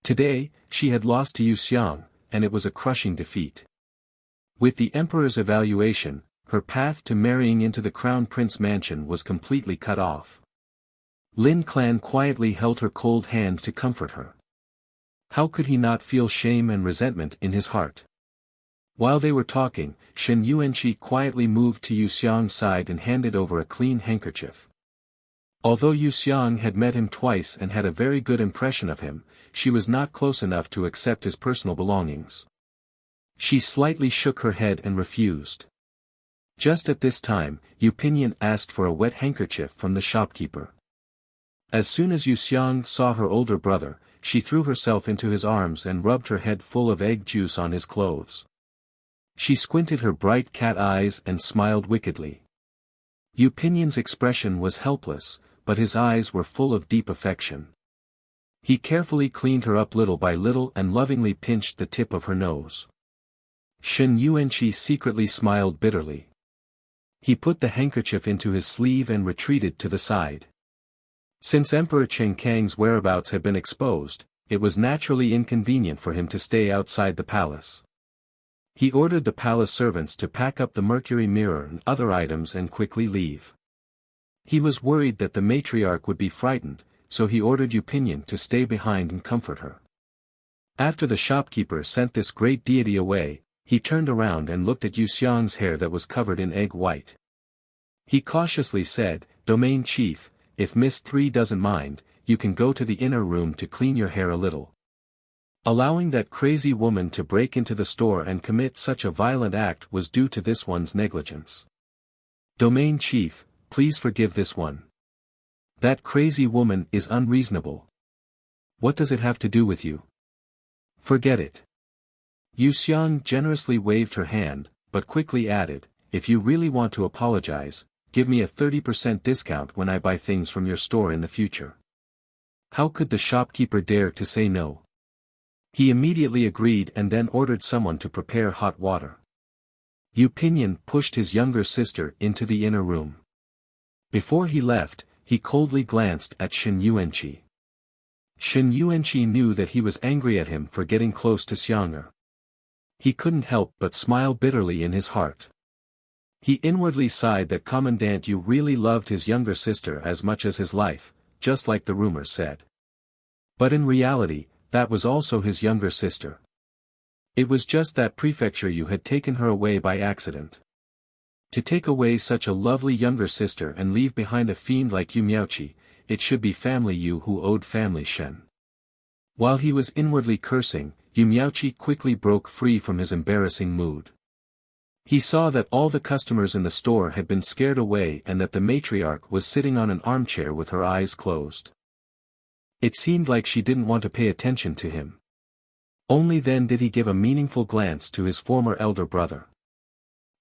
Today, she had lost to Wuxia, and it was a crushing defeat. With the emperor's evaluation, her path to marrying into the crown prince mansion was completely cut off. Lin Clan quietly held her cold hand to comfort her. How could he not feel shame and resentment in his heart? While they were talking, Shen Yuanqi quietly moved to Wuxia's side and handed over a clean handkerchief. Although Wuxia had met him twice and had a very good impression of him, she was not close enough to accept his personal belongings. She slightly shook her head and refused. Just at this time, Yu Pinyin asked for a wet handkerchief from the shopkeeper. As soon as Wuxia saw her older brother, she threw herself into his arms and rubbed her head full of egg juice on his clothes. She squinted her bright cat eyes and smiled wickedly. Yu Pinyin's expression was helpless, but his eyes were full of deep affection. He carefully cleaned her up little by little and lovingly pinched the tip of her nose. Shen Yuanqi secretly smiled bitterly. He put the handkerchief into his sleeve and retreated to the side. Since Emperor Chen Kang's whereabouts had been exposed, it was naturally inconvenient for him to stay outside the palace. He ordered the palace servants to pack up the mercury mirror and other items and quickly leave. He was worried that the matriarch would be frightened, so he ordered Yu Pinyin to stay behind and comfort her. After the shopkeeper sent this great deity away, he turned around and looked at Wuxia's hair that was covered in egg white. He cautiously said, "Domain chief, if Miss 3 doesn't mind, you can go to the inner room to clean your hair a little." Allowing that crazy woman to break into the store and commit such a violent act was due to this one's negligence. "Domain chief, please forgive this one. That crazy woman is unreasonable. What does it have to do with you? Forget it." Wuxia generously waved her hand, but quickly added, "If you really want to apologize, give me a 30% discount when I buy things from your store in the future." How could the shopkeeper dare to say no? He immediately agreed and then ordered someone to prepare hot water. Yu Pinyin pushed his younger sister into the inner room. Before he left, he coldly glanced at Shen Yuanqi. Shen Yuanqi knew that he was angry at him for getting close to Xiang'er. He couldn't help but smile bitterly in his heart. He inwardly sighed that Commandant Yu really loved his younger sister as much as his life, just like the rumors said. But in reality, that was also his younger sister. It was just that Prefecture Yu had taken her away by accident. To take away such a lovely younger sister and leave behind a fiend like Yu Miaoqi, it should be family Yu who owed family Shen. While he was inwardly cursing, Yu Miaoqi quickly broke free from his embarrassing mood. He saw that all the customers in the store had been scared away and that the matriarch was sitting on an armchair with her eyes closed. It seemed like she didn't want to pay attention to him. Only then did he give a meaningful glance to his former elder brother.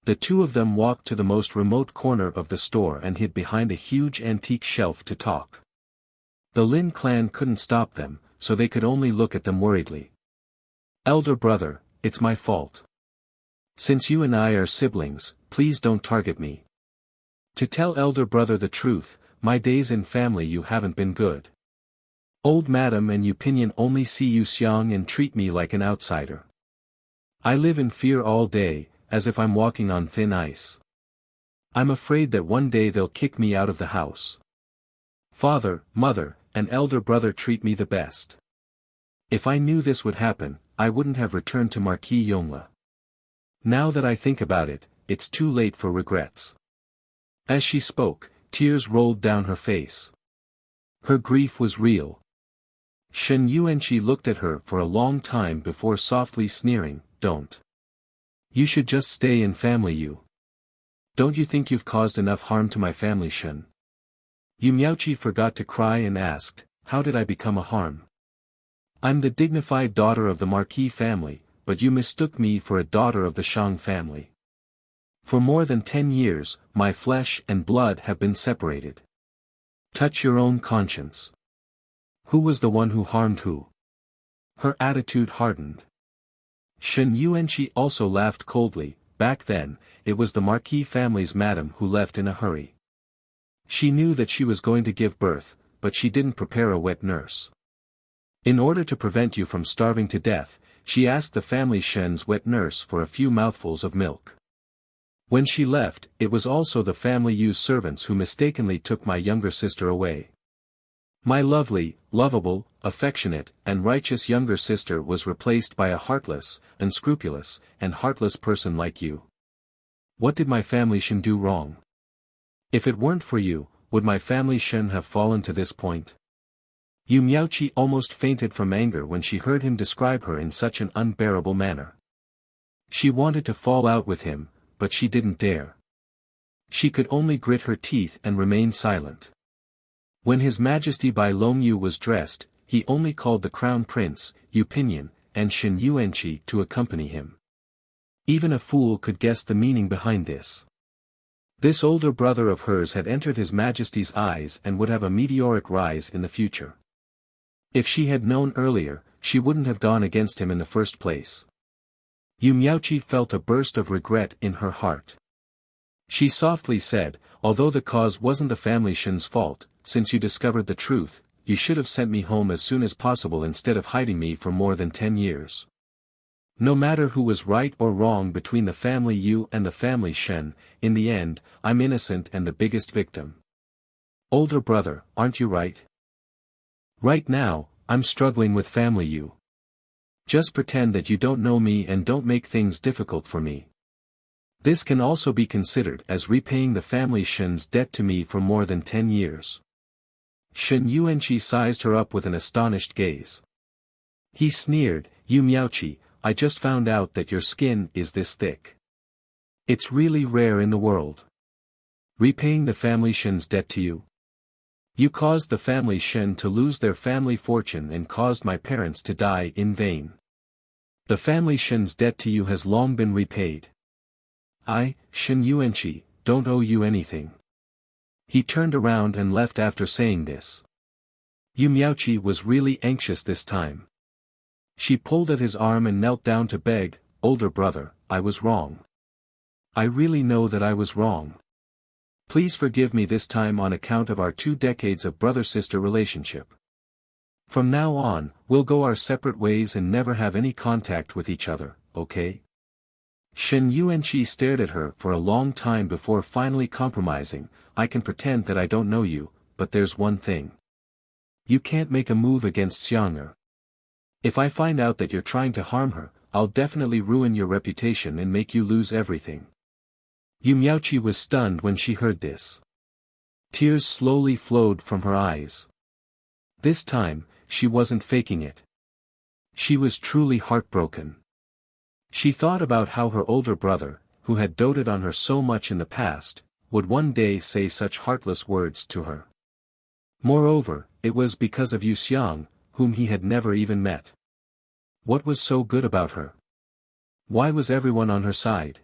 The two of them walked to the most remote corner of the store and hid behind a huge antique shelf to talk. The Lin clan couldn't stop them, so they could only look at them worriedly. "Elder brother, it's my fault. Since you and I are siblings, please don't target me. To tell elder brother the truth, my days in family you haven't been good. Old madam and Yu Pinyin only see Wuxia and treat me like an outsider. I live in fear all day, as if I'm walking on thin ice. I'm afraid that one day they'll kick me out of the house. Father, mother, and elder brother treat me the best. If I knew this would happen, I wouldn't have returned to Marquis Yongla. Now that I think about it, it's too late for regrets." As she spoke, tears rolled down her face. Her grief was real. Shen Yuanqi looked at her for a long time before softly sneering, "Don't. You should just stay in family Yu. Don't you think you've caused enough harm to my family Shen?" Yu Miaoqi forgot to cry and asked, "How did I become a harm? I'm the dignified daughter of the Marquis family, but you mistook me for a daughter of the Shang family. For more than 10 years, my flesh and blood have been separated. Touch your own conscience. Who was the one who harmed who?" Her attitude hardened. Shen Yuanqi also laughed coldly. Back then, it was the Marquis family's madam who left in a hurry. She knew that she was going to give birth, but she didn't prepare a wet nurse. In order to prevent you from starving to death, she asked the family Shen's wet nurse for a few mouthfuls of milk. When she left, it was also the family Yu's servants who mistakenly took my younger sister away. My lovely, lovable, affectionate, and righteous younger sister was replaced by a heartless, unscrupulous, and heartless person like you. What did my family Shen do wrong? If it weren't for you, would my family Shen have fallen to this point? Yu Miaoqi almost fainted from anger when she heard him describe her in such an unbearable manner. She wanted to fall out with him, but she didn't dare. She could only grit her teeth and remain silent. When His Majesty Bai Longyu was dressed, he only called the Crown Prince, Yu Pinyin, and Shen Yuanqi to accompany him. Even a fool could guess the meaning behind this. This older brother of hers had entered His Majesty's eyes and would have a meteoric rise in the future. If she had known earlier, she wouldn't have gone against him in the first place. Yu Miaoqi felt a burst of regret in her heart. She softly said, although the cause wasn't the family Shen's fault, since you discovered the truth, you should have sent me home as soon as possible instead of hiding me for more than 10 years. No matter who was right or wrong between the family Yu and the family Shen, in the end, I'm innocent and the biggest victim. Older brother, aren't you right? Right now, I'm struggling with family Yu. Just pretend that you don't know me and don't make things difficult for me. This can also be considered as repaying the family Shen's debt to me for more than 10 years. Shen Yuanqi sized her up with an astonished gaze. He sneered, Yu Miaoqi, I just found out that your skin is this thick. It's really rare in the world. Repaying the family Shen's debt to you? You caused the family Shen to lose their family fortune and caused my parents to die in vain. The family Shen's debt to you has long been repaid. I, Shen Yuanqi, don't owe you anything. He turned around and left after saying this. Yu Miaoqi was really anxious this time. She pulled at his arm and knelt down to beg, older brother, I was wrong. I really know that I was wrong. Please forgive me this time on account of our 2 decades of brother-sister relationship. From now on, we'll go our separate ways and never have any contact with each other, okay? Shen Yuanqi stared at her for a long time before finally compromising, I can pretend that I don't know you, but there's one thing. You can't make a move against Xiang'er. If I find out that you're trying to harm her, I'll definitely ruin your reputation and make you lose everything. Yu Miaoqi was stunned when she heard this. Tears slowly flowed from her eyes. This time, she wasn't faking it. She was truly heartbroken. She thought about how her older brother, who had doted on her so much in the past, would one day say such heartless words to her. Moreover, it was because of Yu Xiang, whom he had never even met. What was so good about her? Why was everyone on her side?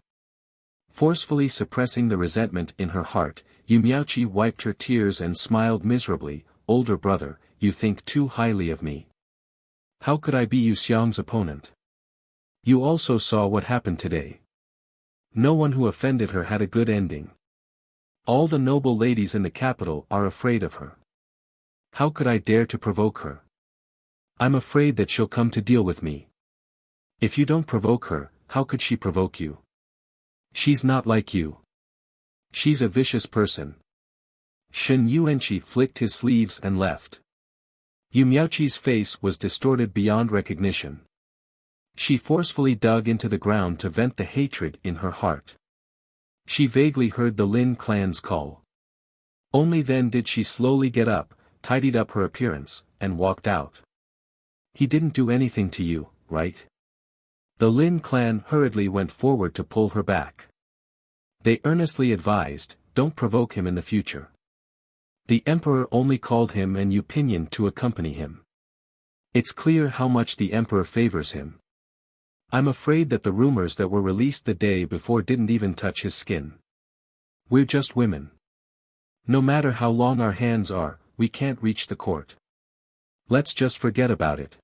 Forcefully suppressing the resentment in her heart, Yu Miaoqi wiped her tears and smiled miserably, older brother, you think too highly of me. How could I be Yu Xiang's opponent? You also saw what happened today. No one who offended her had a good ending. All the noble ladies in the capital are afraid of her. How could I dare to provoke her? I'm afraid that she'll come to deal with me. If you don't provoke her, how could she provoke you? She's not like you. She's a vicious person. Shen Yuanqi flicked his sleeves and left. Yu Miaoqi's face was distorted beyond recognition. She forcefully dug into the ground to vent the hatred in her heart. She vaguely heard the Lin clan's call. Only then did she slowly get up, tidied up her appearance, and walked out. He didn't do anything to you, right? The Lin clan hurriedly went forward to pull her back. They earnestly advised, don't provoke him in the future. The emperor only called him and Yu Pinyin to accompany him. It's clear how much the emperor favors him. I'm afraid that the rumors that were released the day before didn't even touch his skin. We're just women. No matter how long our hands are, we can't reach the court. Let's just forget about it.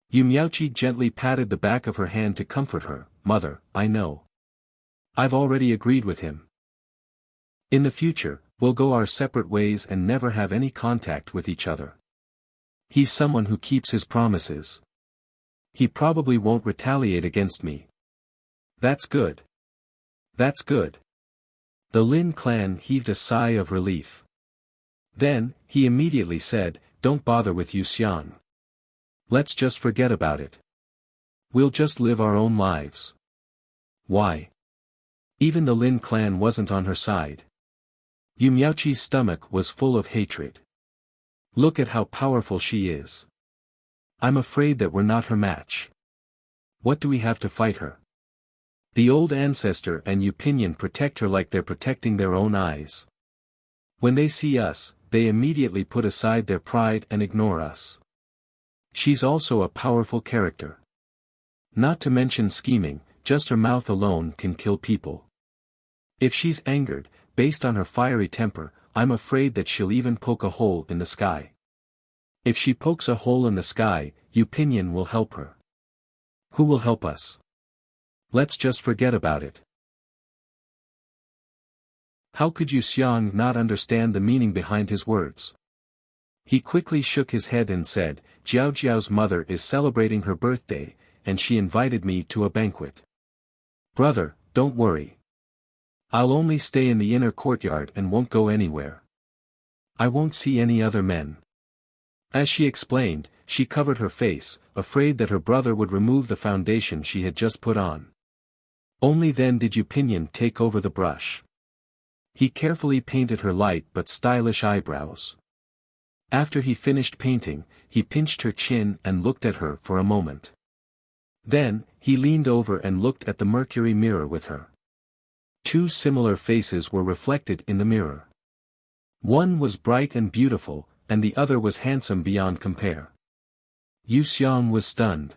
Yu Miaoqi gently patted the back of her hand to comfort her, Mother, I know. I've already agreed with him. In the future, we'll go our separate ways and never have any contact with each other. He's someone who keeps his promises. He probably won't retaliate against me. That's good. That's good. The Lin clan heaved a sigh of relief. Then, he immediately said, don't bother with Wuxia. Let's just forget about it. We'll just live our own lives. Why? Even the Lin clan wasn't on her side. Yu Miaoqi's stomach was full of hatred. Look at how powerful she is. I'm afraid that we're not her match. What do we have to fight her? The old ancestor and Yu Pinyin protect her like they're protecting their own eyes. When they see us, they immediately put aside their pride and ignore us. She's also a powerful character. Not to mention scheming, just her mouth alone can kill people. If she's angered, based on her fiery temper, I'm afraid that she'll even poke a hole in the sky. If she pokes a hole in the sky, Yu Pinyin will help her. Who will help us? Let's just forget about it. How could Wuxia not understand the meaning behind his words? He quickly shook his head and said, Jiao Jiao's mother is celebrating her birthday, and she invited me to a banquet. Brother, don't worry. I'll only stay in the inner courtyard and won't go anywhere. I won't see any other men. As she explained, she covered her face, afraid that her brother would remove the foundation she had just put on. Only then did Yu Pinyin take over the brush. He carefully painted her light but stylish eyebrows. After he finished painting, he pinched her chin and looked at her for a moment. Then, he leaned over and looked at the mercury mirror with her. Two similar faces were reflected in the mirror. One was bright and beautiful, and the other was handsome beyond compare. Wuxia was stunned.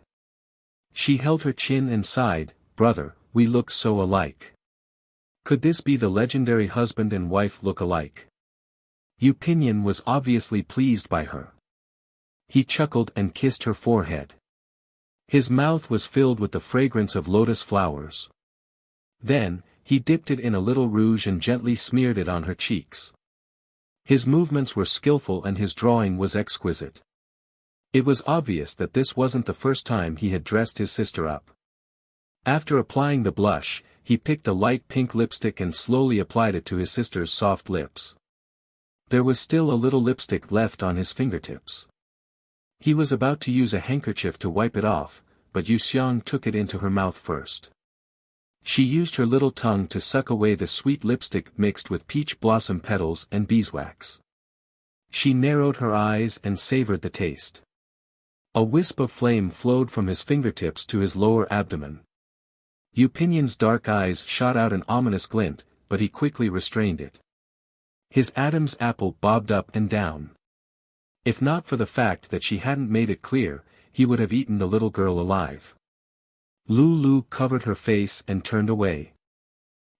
She held her chin and sighed, brother, we look so alike. Could this be the legendary husband and wife look-alike? Yu Pinyin was obviously pleased by her. He chuckled and kissed her forehead. His mouth was filled with the fragrance of lotus flowers. Then, he dipped it in a little rouge and gently smeared it on her cheeks. His movements were skillful and his drawing was exquisite. It was obvious that this wasn't the first time he had dressed his sister up. After applying the blush, he picked a light pink lipstick and slowly applied it to his sister's soft lips. There was still a little lipstick left on his fingertips. He was about to use a handkerchief to wipe it off, but Wuxia took it into her mouth first. She used her little tongue to suck away the sweet lipstick mixed with peach blossom petals and beeswax. She narrowed her eyes and savored the taste. A wisp of flame flowed from his fingertips to his lower abdomen. Yu Pinyin's dark eyes shot out an ominous glint, but he quickly restrained it. His Adam's apple bobbed up and down. If not for the fact that she hadn't made it clear, he would have eaten the little girl alive. Lulu covered her face and turned away.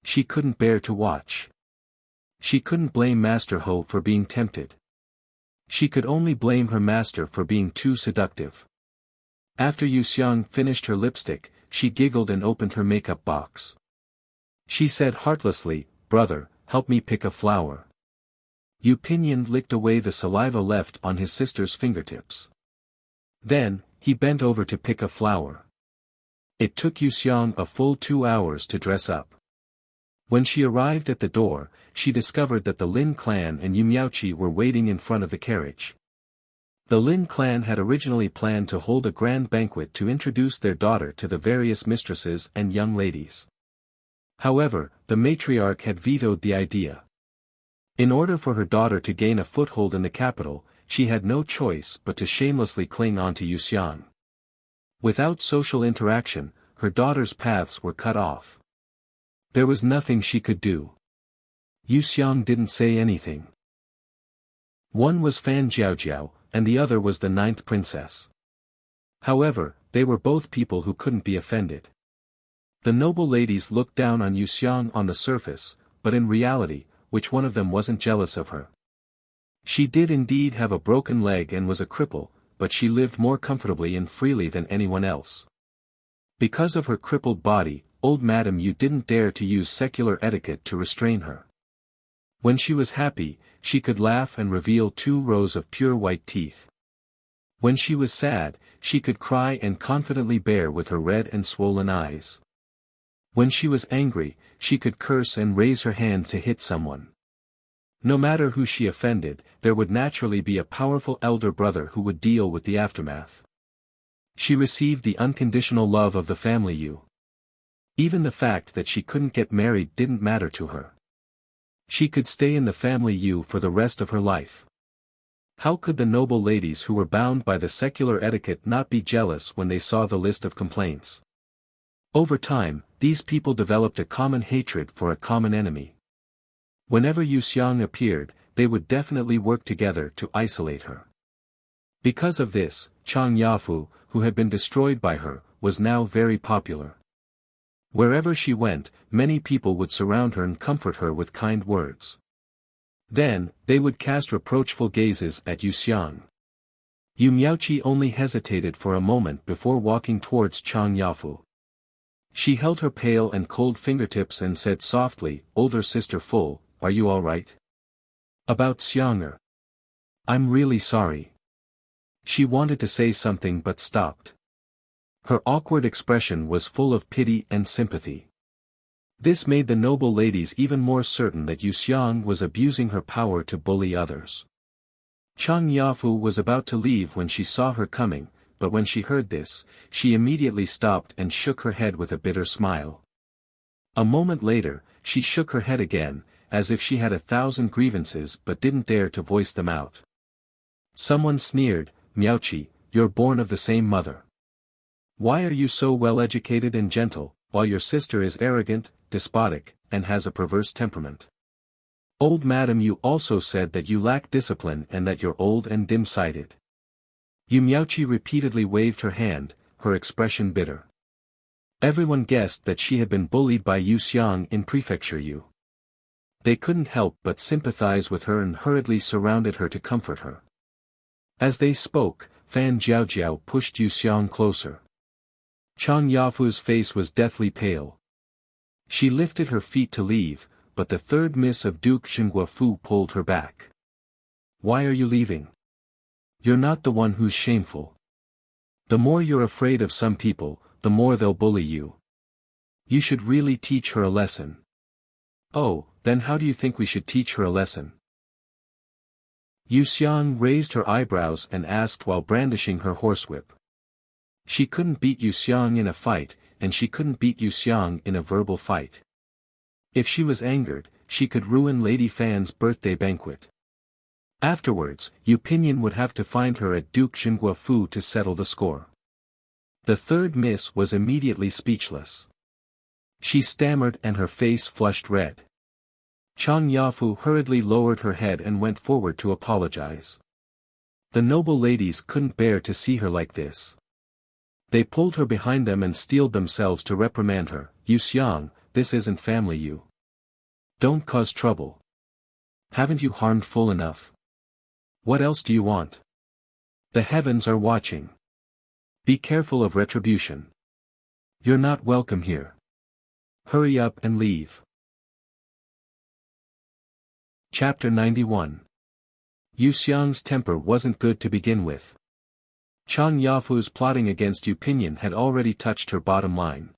She couldn't bear to watch. She couldn't blame Master Ho for being tempted. She could only blame her master for being too seductive. After Wuxia finished her lipstick, she giggled and opened her makeup box. She said heartlessly, brother, help me pick a flower. Yu Pinyin licked away the saliva left on his sister's fingertips. Then, he bent over to pick a flower. It took Wuxia a full 2 hours to dress up. When she arrived at the door, she discovered that the Lin clan and Yu Miaoqi were waiting in front of the carriage. The Lin clan had originally planned to hold a grand banquet to introduce their daughter to the various mistresses and young ladies. However, the matriarch had vetoed the idea. In order for her daughter to gain a foothold in the capital, she had no choice but to shamelessly cling on to Wuxia. Without social interaction, her daughter's paths were cut off. There was nothing she could do. Wuxia didn't say anything. One was Fan Jiaojiao, and the other was the 9th princess. However, they were both people who couldn't be offended. The noble ladies looked down on Wuxia on the surface, but in reality, which one of them wasn't jealous of her? She did indeed have a broken leg and was a cripple, but she lived more comfortably and freely than anyone else. Because of her crippled body, old Madame Yu didn't dare to use secular etiquette to restrain her. When she was happy, she could laugh and reveal 2 rows of pure white teeth. When she was sad, she could cry and confidently bear with her red and swollen eyes. When she was angry, she could curse and raise her hand to hit someone. No matter who she offended, there would naturally be a powerful elder brother who would deal with the aftermath. She received the unconditional love of the family Yu. Even the fact that she couldn't get married didn't matter to her. She could stay in the family Yu for the rest of her life. How could the noble ladies who were bound by the secular etiquette not be jealous when they saw the list of complaints? Over time, these people developed a common hatred for a common enemy. Whenever Yu Xiang appeared, they would definitely work together to isolate her. Because of this, Chang Yafu, who had been destroyed by her, was now very popular. Wherever she went, many people would surround her and comfort her with kind words. Then, they would cast reproachful gazes at Yu Xiang. Yu Miaoqi only hesitated for a moment before walking towards Chang Yafu. She held her pale and cold fingertips and said softly, "Older sister Fu, are you all right? About Xianger. I'm really sorry." She wanted to say something but stopped. Her awkward expression was full of pity and sympathy. This made the noble ladies even more certain that Yu Xiang was abusing her power to bully others. Chang Yafu was about to leave when she saw her coming, but when she heard this, she immediately stopped and shook her head with a bitter smile. A moment later, she shook her head again, as if she had 1,000 grievances but didn't dare to voice them out. Someone sneered, "Miaoqi, you're born of the same mother. Why are you so well educated and gentle, while your sister is arrogant, despotic, and has a perverse temperament? Old madam, you also said that you lack discipline and that you're old and dim-sighted." Yu Miaoqi repeatedly waved her hand, her expression bitter. Everyone guessed that she had been bullied by Yu Xiang in Prefecture Yu. They couldn't help but sympathize with her and hurriedly surrounded her to comfort her. As they spoke, Fan Jiaojiao pushed Yu Xiang closer. Chang Yafu's face was deathly pale. She lifted her feet to leave, but the third miss of Duke Xingguofu pulled her back. "Why are you leaving? You're not the one who's shameful. The more you're afraid of some people, the more they'll bully you. You should really teach her a lesson." "Oh, then how do you think we should teach her a lesson?" Yu Xiang raised her eyebrows and asked while brandishing her horsewhip. She couldn't beat Yu Xiang in a fight, and she couldn't beat Yu Xiang in a verbal fight. If she was angered, she could ruin Lady Fan's birthday banquet. Afterwards, Yu Pinyin would have to find her at Duke Xingguofu to settle the score. The third miss was immediately speechless. She stammered and her face flushed red. Chang Yafu hurriedly lowered her head and went forward to apologize. The noble ladies couldn't bear to see her like this. They pulled her behind them and steeled themselves to reprimand her. "Yu Xiang, this isn't family Yu. Don't cause trouble. Haven't you harmed full enough? What else do you want? The heavens are watching. Be careful of retribution. You're not welcome here. Hurry up and leave." Chapter 91. Yu Xiang's temper wasn't good to begin with. Chang Yafu's plotting against Yu Pinyin had already touched her bottom line.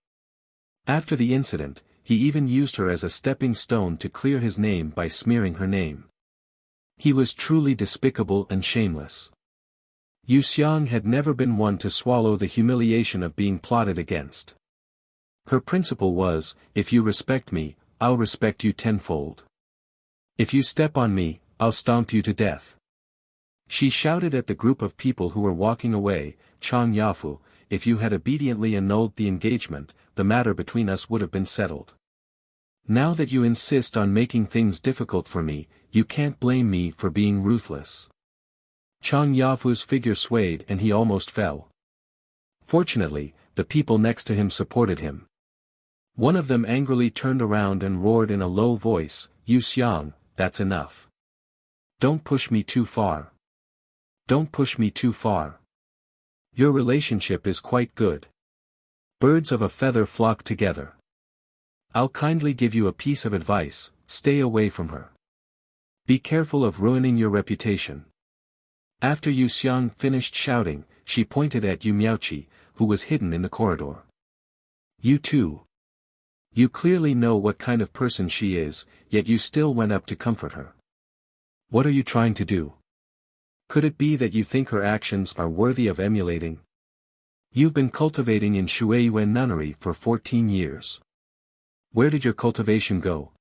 After the incident, he even used her as a stepping stone to clear his name by smearing her name. He was truly despicable and shameless. Yu Xiang had never been one to swallow the humiliation of being plotted against. Her principle was, "If you respect me, I'll respect you tenfold. If you step on me, I'll stomp you to death." She shouted at the group of people who were walking away, "Chang Yafu, if you had obediently annulled the engagement, the matter between us would have been settled. Now that you insist on making things difficult for me, you can't blame me for being ruthless." Chang Yafu's figure swayed and he almost fell. Fortunately, the people next to him supported him. One of them angrily turned around and roared in a low voice, "Yu Xiang, that's enough. Don't push me too far. Don't push me too far. Your relationship is quite good. Birds of a feather flock together. I'll kindly give you a piece of advice, stay away from her. Be careful of ruining your reputation. After Yu Xiang finished shouting, she pointed at Yu Miaoqi, who was hidden in the corridor. You too. You clearly know what kind of person she is, yet you still went up to comfort her. What are you trying to do? Could it be that you think her actions are worthy of emulating? You've been cultivating in Shuiyuan nunnery for 14 years. Where did your cultivation go?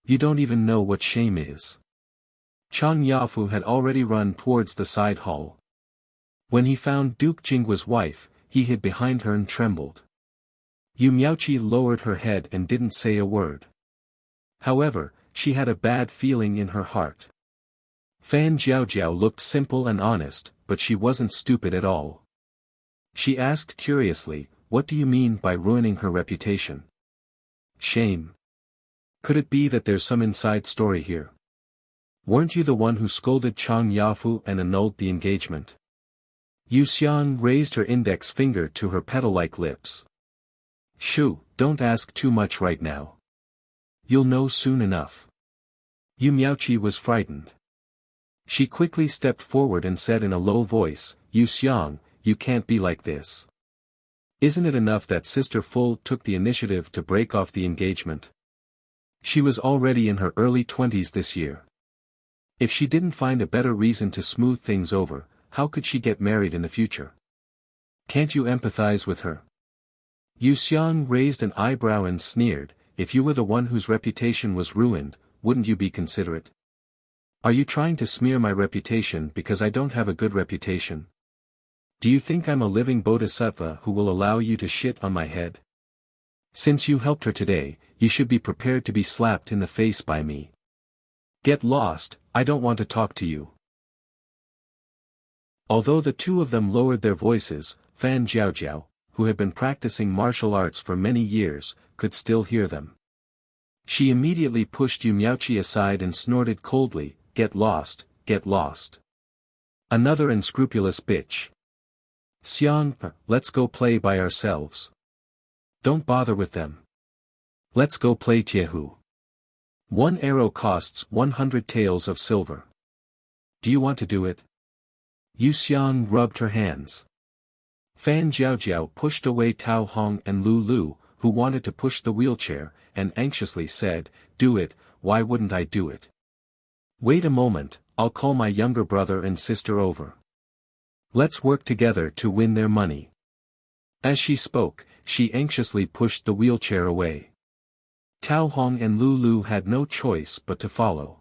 You don't even know what shame is. Chang Yafu had already run towards the side hall. When he found Duke Jinggua's wife, he hid behind her and trembled. Yu Miaoqi lowered her head and didn't say a word. However, she had a bad feeling in her heart. Fan Jiaojiao looked simple and honest, but she wasn't stupid at all. She asked curiously, "What do you mean by ruining her reputation?" Shame. Could it be that there's some inside story here? Weren't you the one who scolded Chang Yafu and annulled the engagement? Yu Xiang raised her index finger to her petal-like lips. Shoo, don't ask too much right now. You'll know soon enough. Yu Miaoqi was frightened. She quickly stepped forward and said in a low voice, "Yu Xiang, you can't be like this. Isn't it enough that Sister Full took the initiative to break off the engagement? She was already in her early 20s this year. If she didn't find a better reason to smooth things over, how could she get married in the future? Can't you empathize with her?" Yu Xiang raised an eyebrow and sneered, "If you were the one whose reputation was ruined, wouldn't you be considerate? Are you trying to smear my reputation because I don't have a good reputation? Do you think I'm a living bodhisattva who will allow you to shit on my head? Since you helped her today, you should be prepared to be slapped in the face by me. Get lost, I don't want to talk to you." Although the two of them lowered their voices, Fan Jiaojiao, who had been practicing martial arts for many years, could still hear them. She immediately pushed Yu Miaoqi aside and snorted coldly, "Get lost, get lost. Another unscrupulous bitch. Xiang, let's go play by ourselves. Don't bother with them. Let's go play Tiehu. One arrow costs 100 taels of silver. Do you want to do it?" Yu Xiang rubbed her hands. Fan Jiaojiao pushed away Tao Hong and Lu Lu, who wanted to push the wheelchair, and anxiously said, "Do it, why wouldn't I do it? Wait a moment, I'll call my younger brother and sister over. Let's work together to win their money." As she spoke, she anxiously pushed the wheelchair away. Tao Hong and Lu Lu had no choice but to follow.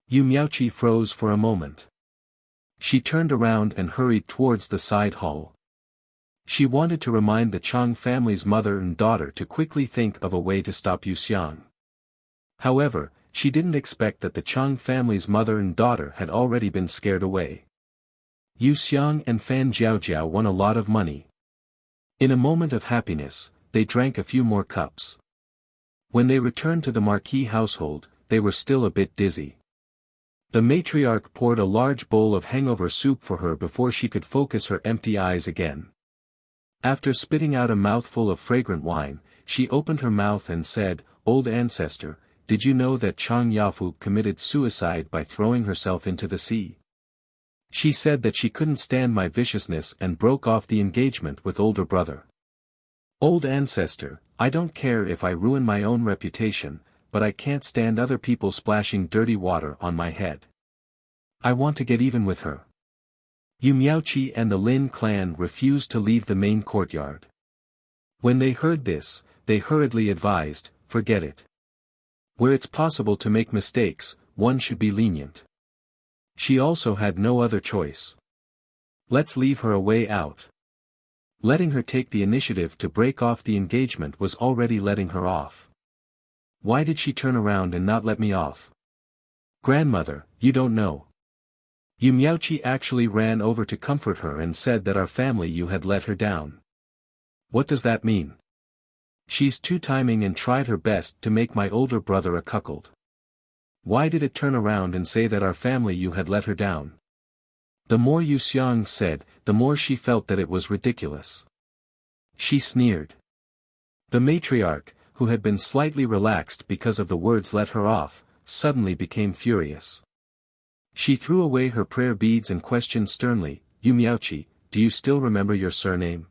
Yu Miaoqi froze for a moment. She turned around and hurried towards the side hall. She wanted to remind the Chang family's mother and daughter to quickly think of a way to stop Yu Xiang. However, she didn't expect that the Chang family's mother and daughter had already been scared away. Yu Xiang and Fan Jiaojiao won a lot of money. In a moment of happiness, they drank a few more cups. When they returned to the Marquis household, they were still a bit dizzy. The matriarch poured a large bowl of hangover soup for her before she could focus her empty eyes again. After spitting out a mouthful of fragrant wine, she opened her mouth and said, "Old ancestor, did you know that Chang Yafu committed suicide by throwing herself into the sea? She said that she couldn't stand my viciousness and broke off the engagement with older brother. Old ancestor, I don't care if I ruin my own reputation, but I can't stand other people splashing dirty water on my head. I want to get even with her." Yu Miaoqi and the Lin clan refused to leave the main courtyard. When they heard this, they hurriedly advised, "Forget it. Where it's possible to make mistakes, one should be lenient." She also had no other choice. Let's leave her a way out. Letting her take the initiative to break off the engagement was already letting her off. Why did she turn around and not let me off? Grandmother, you don't know. Yu Miaoqi actually ran over to comfort her and said that our family you had let her down. What does that mean? She's two-timing and tried her best to make my older brother a cuckold. Why did it turn around and say that our family you had let her down? The more Yu Xiang said, the more she felt that it was ridiculous. She sneered. The matriarch, who had been slightly relaxed because of the words let her off, suddenly became furious. She threw away her prayer beads and questioned sternly, "You Miaoqi, do you still remember your surname?"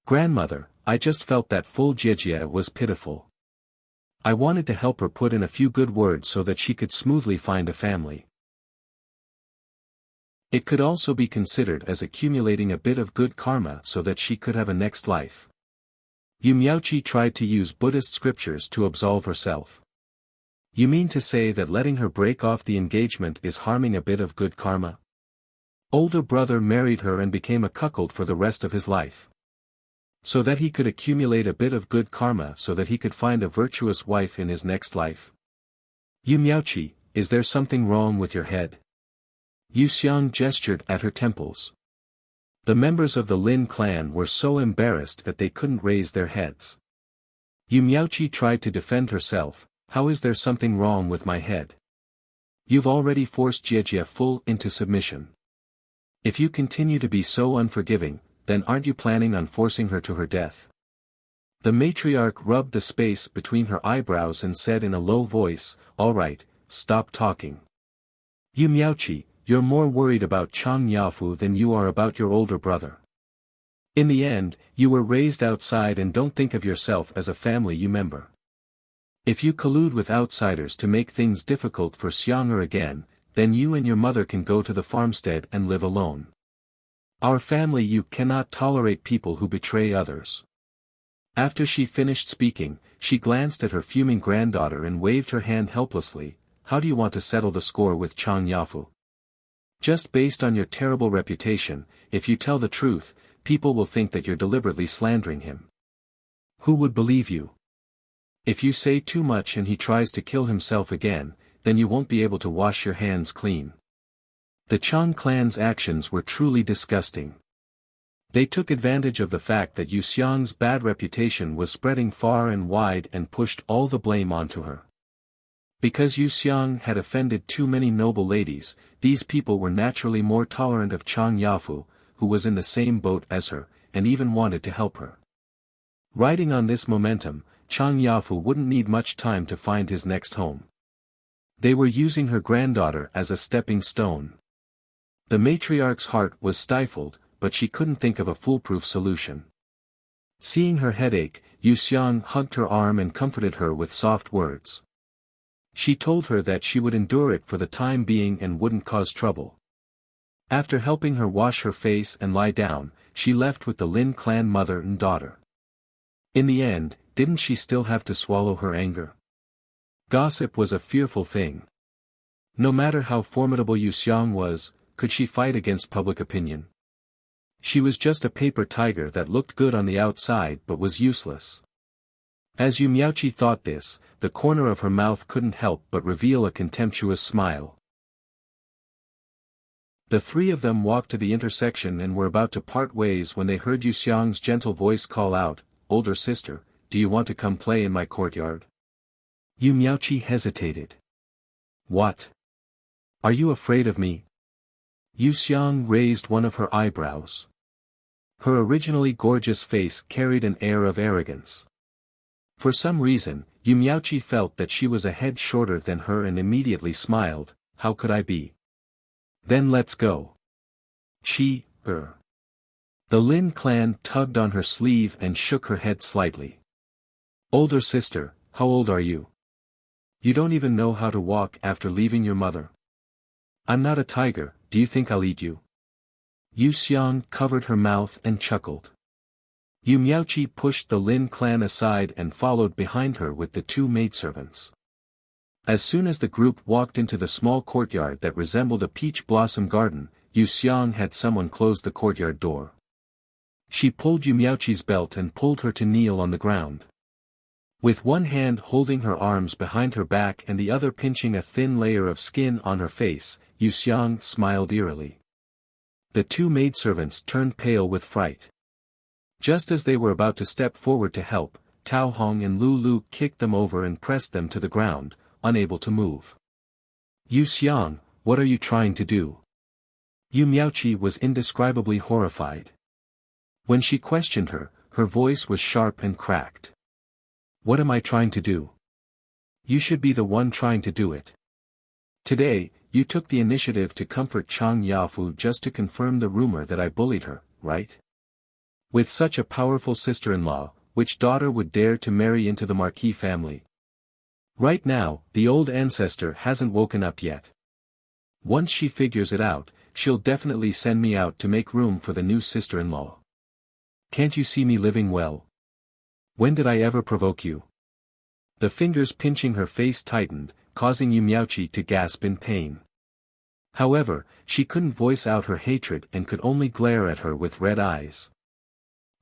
"Grandmother, I just felt that full Jie was pitiful. I wanted to help her put in a few good words so that she could smoothly find a family." It could also be considered as accumulating a bit of good karma so that she could have a next life. Yu Miaoqi tried to use Buddhist scriptures to absolve herself. "You mean to say that letting her break off the engagement is harming a bit of good karma?" Older brother married her and became a cuckold for the rest of his life. So that he could accumulate a bit of good karma so that he could find a virtuous wife in his next life. "Yu Miaoqi, is there something wrong with your head?" Yu Xiang gestured at her temples. The members of the Lin clan were so embarrassed that they couldn't raise their heads. Yu Miaoqi tried to defend herself, "How is there something wrong with my head? You've already forced Jie full into submission. If you continue to be so unforgiving, then aren't you planning on forcing her to her death?" The matriarch rubbed the space between her eyebrows and said in a low voice, "All right, stop talking. Yu Miaoqi, you're more worried about Chang Yafu than you are about your older brother. In the end, you were raised outside and don't think of yourself as a family member. If you collude with outsiders to make things difficult for Xiang'er again, then you and your mother can go to the farmstead and live alone. Our family you cannot tolerate people who betray others." After she finished speaking, she glanced at her fuming granddaughter and waved her hand helplessly. "How do you want to settle the score with Chang Yafu? Just based on your terrible reputation, if you tell the truth, people will think that you're deliberately slandering him. Who would believe you? If you say too much and he tries to kill himself again, then you won't be able to wash your hands clean." The Chang clan's actions were truly disgusting. They took advantage of the fact that Yu Xiang's bad reputation was spreading far and wide and pushed all the blame onto her. Because Yu Xiang had offended too many noble ladies, these people were naturally more tolerant of Chang Yafu, who was in the same boat as her, and even wanted to help her. Riding on this momentum, Chang Yafu wouldn't need much time to find his next home. They were using her granddaughter as a stepping stone. The matriarch's heart was stifled, but she couldn't think of a foolproof solution. Seeing her headache, Yu Xiang hugged her arm and comforted her with soft words. She told her that she would endure it for the time being and wouldn't cause trouble. After helping her wash her face and lie down, she left with the Lin clan mother and daughter. In the end, didn't she still have to swallow her anger? Gossip was a fearful thing. No matter how formidable Yu Xiang was, could she fight against public opinion? She was just a paper tiger that looked good on the outside but was useless. As Yu Miaoqi thought this, the corner of her mouth couldn't help but reveal a contemptuous smile. The three of them walked to the intersection and were about to part ways when they heard Yu Xiang's gentle voice call out, "Older sister, do you want to come play in my courtyard?" Yu Miaoqi hesitated. "What? Are you afraid of me?" Yu Xiang raised one of her eyebrows. Her originally gorgeous face carried an air of arrogance. For some reason, Yu Miaoqi felt that she was a head shorter than her and immediately smiled. "How could I be? Then let's go." The Lin clan tugged on her sleeve and shook her head slightly. "Older sister, how old are you? You don't even know how to walk after leaving your mother. I'm not a tiger, do you think I'll eat you?" Yu Xiang covered her mouth and chuckled. Yu Miaoqi pushed the Lin clan aside and followed behind her with the two maidservants. As soon as the group walked into the small courtyard that resembled a peach blossom garden, Yu Xiang had someone close the courtyard door. She pulled Yu Miaoqi's belt and pulled her to kneel on the ground. With one hand holding her arms behind her back and the other pinching a thin layer of skin on her face, Yu Xiang smiled eerily. The two maidservants turned pale with fright. Just as they were about to step forward to help, Tao Hong and Lu Lu kicked them over and pressed them to the ground, unable to move. "Yu Xiang, what are you trying to do?" Yu Miaoqi was indescribably horrified. When she questioned her, her voice was sharp and cracked. "What am I trying to do? You should be the one trying to do it. Today, you took the initiative to comfort Chang Yafu just to confirm the rumor that I bullied her, right? With such a powerful sister-in-law, which daughter would dare to marry into the Marquis family? Right now, the old ancestor hasn't woken up yet. Once she figures it out, she'll definitely send me out to make room for the new sister-in-law. Can't you see me living well? When did I ever provoke you? The fingers pinching her face tightened, causing Yu Miaoqi to gasp in pain. However, she couldn't voice out her hatred and could only glare at her with red eyes.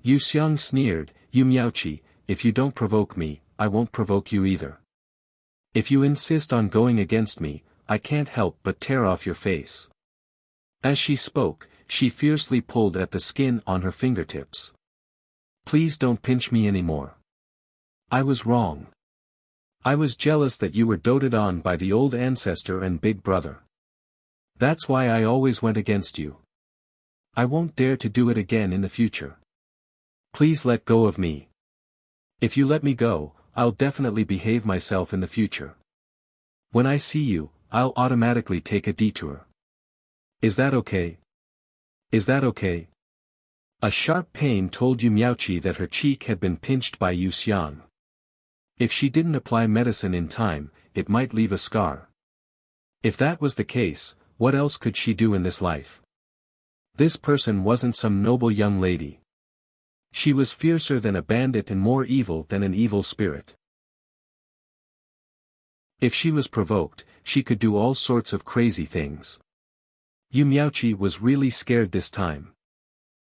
Yu Xiang sneered, Yu Miaoqi, if you don't provoke me, I won't provoke you either. If you insist on going against me, I can't help but tear off your face. As she spoke, she fiercely pulled at the skin on her fingertips. Please don't pinch me anymore. I was wrong. I was jealous that you were doted on by the old ancestor and big brother. That's why I always went against you. I won't dare to do it again in the future. Please let go of me. If you let me go, I'll definitely behave myself in the future. When I see you, I'll automatically take a detour. Is that okay? Is that okay? A sharp pain told Yu Miaoqi that her cheek had been pinched by Yu Xiang. If she didn't apply medicine in time, it might leave a scar. If that was the case, what else could she do in this life? This person wasn't some noble young lady. She was fiercer than a bandit and more evil than an evil spirit. If she was provoked, she could do all sorts of crazy things. Yu Miaoqi was really scared this time.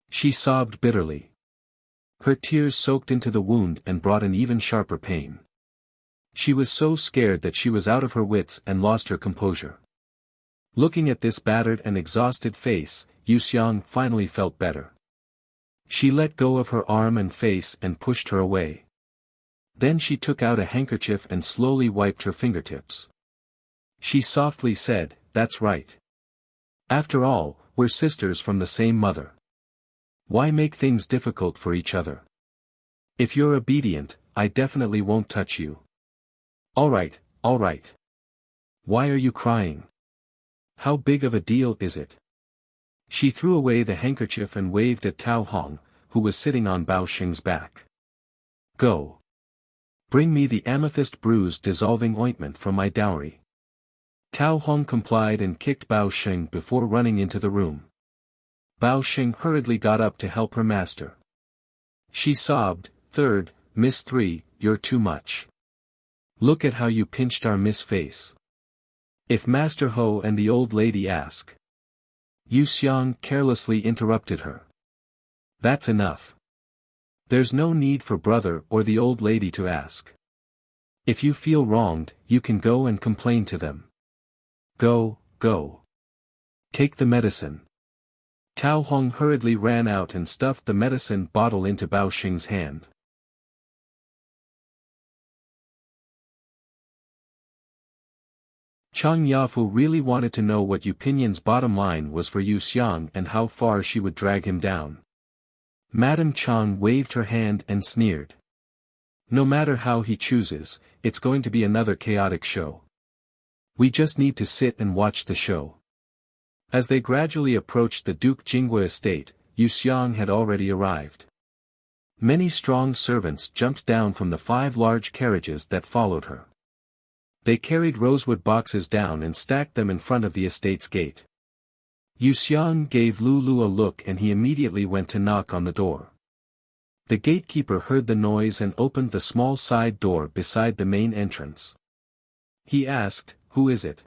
She sobbed bitterly. Her tears soaked into the wound and brought an even sharper pain. She was so scared that she was out of her wits and lost her composure. Looking at this battered and exhausted face, Yu Xiang finally felt better. She let go of her arm and face and pushed her away. Then she took out a handkerchief and slowly wiped her fingertips. She softly said, "That's right. After all, we're sisters from the same mother. Why make things difficult for each other? If you're obedient, I definitely won't touch you." Alright, alright. Why are you crying? How big of a deal is it? She threw away the handkerchief and waved at Tao Hong, who was sitting on Bao Xing's back. Go. Bring me the amethyst bruise dissolving ointment from my dowry. Tao Hong complied and kicked Bao Xing before running into the room. Bao Xing hurriedly got up to help her master. She sobbed, "Third, Miss 3, you're too much. Look at how you pinched our Miss face. If Master Ho and the old lady ask." Yu Xiang carelessly interrupted her. "That's enough. There's no need for brother or the old lady to ask. If you feel wronged, you can go and complain to them. Go, go. Take the medicine." Tao Hong hurriedly ran out and stuffed the medicine bottle into Bao Xing's hand. Chang Yafu really wanted to know what Yu Pinyan's bottom line was for Yu Xiang and how far she would drag him down. Madame Chang waved her hand and sneered. No matter how he chooses, it's going to be another chaotic show. We just need to sit and watch the show. As they gradually approached the Duke Jingwe estate, Yu Xiang had already arrived. Many strong servants jumped down from the 5 large carriages that followed her. They carried rosewood boxes down and stacked them in front of the estate's gate. Yu Xiang gave Lulu a look and he immediately went to knock on the door. The gatekeeper heard the noise and opened the small side door beside the main entrance. He asked, "Who is it?"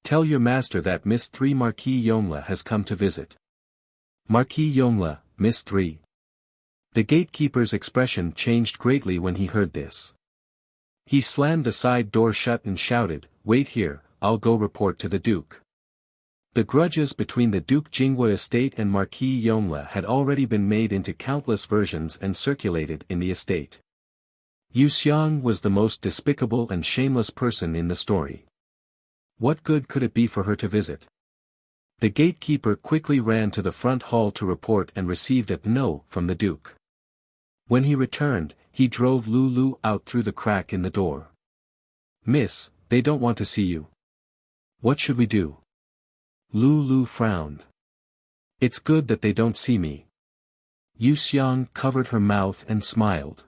"Tell your master that Miss 3 Marquis Yongla has come to visit." "Marquis Yongla, Miss 3. The gatekeeper's expression changed greatly when he heard this. He slammed the side door shut and shouted, "Wait here, I'll go report to the Duke." The grudges between the Duke Jingwe estate and Marquis Yongla had already been made into countless versions and circulated in the estate. Yu Xiang was the most despicable and shameless person in the story. What good could it be for her to visit? The gatekeeper quickly ran to the front hall to report and received a "no" from the Duke. When he returned, he drove Lulu out through the crack in the door. "Miss, they don't want to see you." What should we do? Lu frowned. It's good that they don't see me. Yu Xiang covered her mouth and smiled.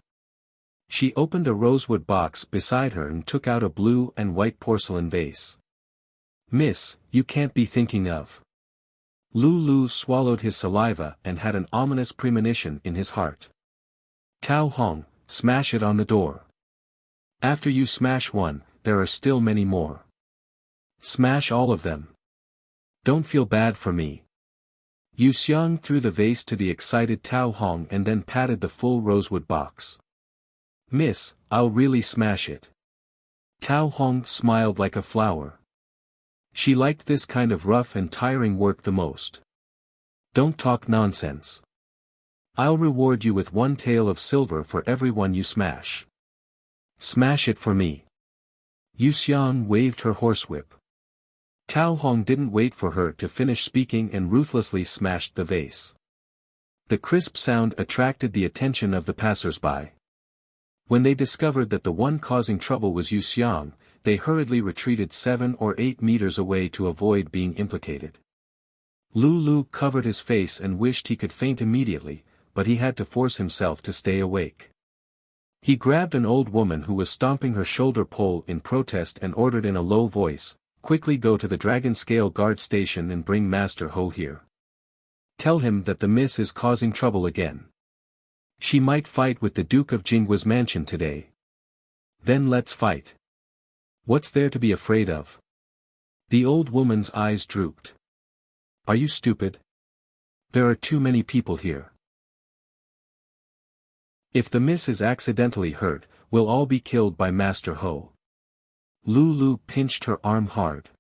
She opened a rosewood box beside her and took out a blue and white porcelain vase. Miss, you can't be thinking of. Lu swallowed his saliva and had an ominous premonition in his heart. Tao Hong, smash it on the door. After you smash one, there are still many more. Smash all of them. Don't feel bad for me. Yu Xiang threw the vase to the excited Tao Hong and then patted the full rosewood box. Miss, I'll really smash it. Tao Hong smiled like a flower. She liked this kind of rough and tiring work the most. Don't talk nonsense. I'll reward you with 1 tael of silver for every one you smash. Smash it for me. Yu Xiang waved her horsewhip. Tao Hong didn't wait for her to finish speaking and ruthlessly smashed the vase. The crisp sound attracted the attention of the passers-by. When they discovered that the one causing trouble was Yu Xiang, they hurriedly retreated 7 or 8 meters away to avoid being implicated. Lu covered his face and wished he could faint immediately, but he had to force himself to stay awake. He grabbed an old woman who was stomping her shoulder pole in protest and ordered in a low voice, "Quickly go to the Dragon Scale Guard Station and bring Master Ho here. Tell him that the miss is causing trouble again. She might fight with the Duke of Jinggua's mansion today. Then let's fight. What's there to be afraid of?" The old woman's eyes drooped. Are you stupid? There are too many people here. If the miss is accidentally hurt, we'll all be killed by Master Ho. Lu pinched her arm hard.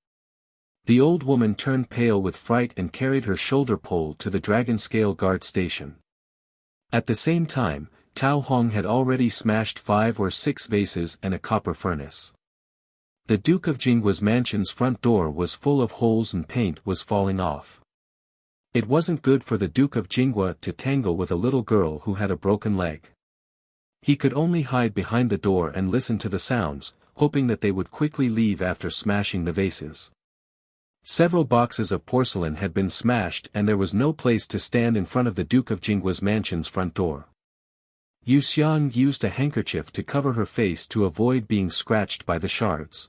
The old woman turned pale with fright and carried her shoulder pole to the Dragon Scale Guard Station. At the same time, Tao Hong had already smashed 5 or 6 vases and a copper furnace. The Duke of Jinggua's mansion's front door was full of holes and paint was falling off. It wasn't good for the Duke of Jinggua to tangle with a little girl who had a broken leg. He could only hide behind the door and listen to the sounds, hoping that they would quickly leave after smashing the vases. Several boxes of porcelain had been smashed and there was no place to stand in front of the Duke of Jinggua's mansion's front door. Yu Xiang used a handkerchief to cover her face to avoid being scratched by the shards.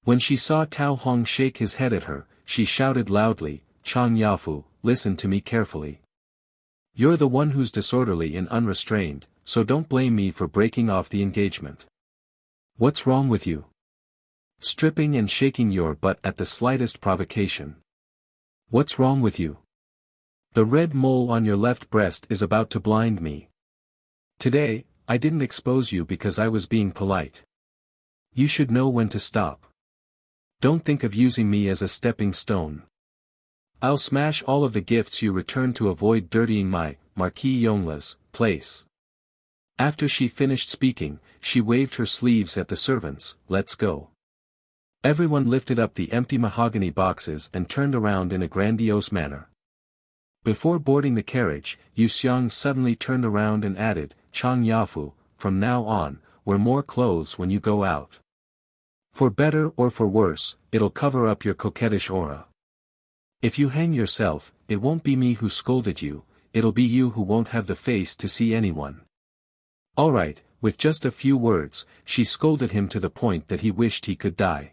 When she saw Tao Hong shake his head at her, she shouted loudly, "Chang Yafu, listen to me carefully. You're the one who's disorderly and unrestrained, so don't blame me for breaking off the engagement. What's wrong with you? Stripping and shaking your butt at the slightest provocation. What's wrong with you? The red mole on your left breast is about to blind me. Today, I didn't expose you because I was being polite. You should know when to stop. Don't think of using me as a stepping stone. I'll smash all of the gifts you return to avoid dirtying my, Marquis Yongla's, place." After she finished speaking, she waved her sleeves at the servants, "Let's go." Everyone lifted up the empty mahogany boxes and turned around in a grandiose manner. Before boarding the carriage, Yu Xiang suddenly turned around and added, "Chang Yafu, from now on, wear more clothes when you go out. For better or for worse, it'll cover up your coquettish aura. If you hang yourself, it won't be me who scolded you, it'll be you who won't have the face to see anyone." Alright, with just a few words, she scolded him to the point that he wished he could die.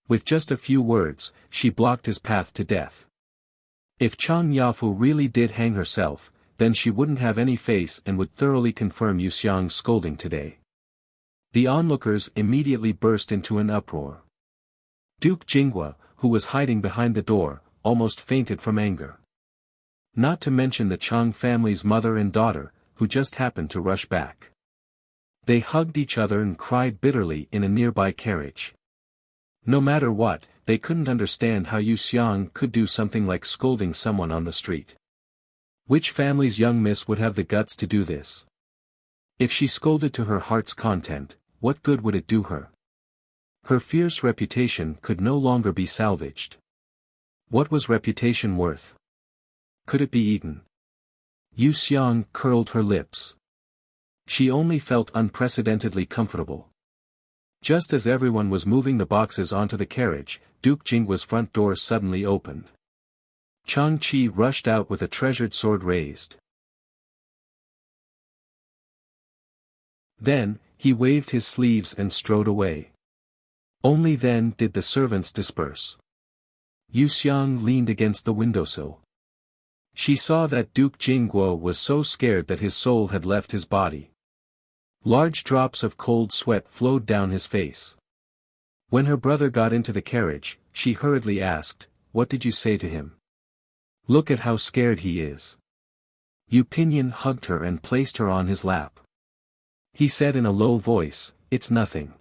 With just a few words, she blocked his path to death. If Chang Yafu really did hang herself, then she wouldn't have any face and would thoroughly confirm Yu Xiang's scolding today. The onlookers immediately burst into an uproar. Duke Jinggua, who was hiding behind the door, almost fainted from anger. Not to mention the Chang family's mother and daughter, who just happened to rush back. They hugged each other and cried bitterly in a nearby carriage. No matter what, they couldn't understand how Yu Xiang could do something like scolding someone on the street. Which family's young miss would have the guts to do this? If she scolded to her heart's content, what good would it do her? Her fierce reputation could no longer be salvaged. What was reputation worth? Could it be eaten? Yu Xiang curled her lips. She only felt unprecedentedly comfortable. Just as everyone was moving the boxes onto the carriage, Duke Jingwa's front door suddenly opened. Chang Chi rushed out with a treasured sword raised. Then, he waved his sleeves and strode away. Only then did the servants disperse. Yu Xiang leaned against the windowsill. She saw that Duke Jingguo was so scared that his soul had left his body. Large drops of cold sweat flowed down his face. When her brother got into the carriage, she hurriedly asked, "What did you say to him? Look at how scared he is." Yu Pinyin hugged her and placed her on his lap. He said in a low voice, "It's nothing.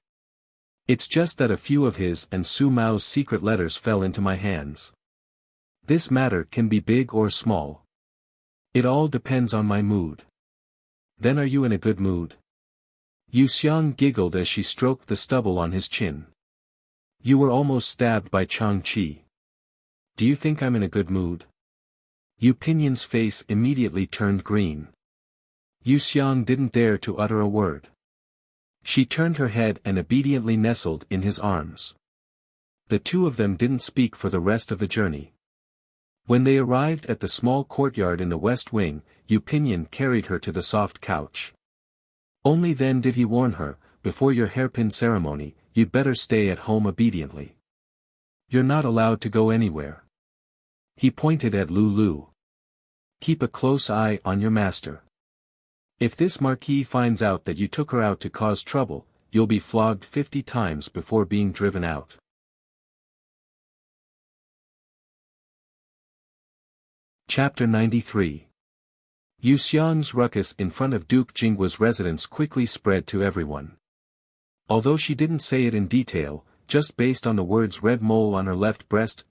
It's just that a few of his and Su Mao's secret letters fell into my hands. This matter can be big or small. It all depends on my mood." "Then are you in a good mood?" Yu Xiang giggled as she stroked the stubble on his chin. "You were almost stabbed by Chang Chi. Do you think I'm in a good mood?" Yu Pinyin's face immediately turned green. Yu Xiang didn't dare to utter a word. She turned her head and obediently nestled in his arms. The two of them didn't speak for the rest of the journey. When they arrived at the small courtyard in the west wing, Yu Pinyin carried her to the soft couch. Only then did he warn her, "Before your hairpin ceremony, you'd better stay at home obediently. You're not allowed to go anywhere." He pointed at Lulu. "Keep a close eye on your master. If this marquis finds out that you took her out to cause trouble, you'll be flogged 50 times before being driven out." Chapter 93. Yu Xiang's ruckus in front of Duke Jingguo's residence quickly spread to everyone. Although she didn't say it in detail, just based on the words "red mole on her left breast,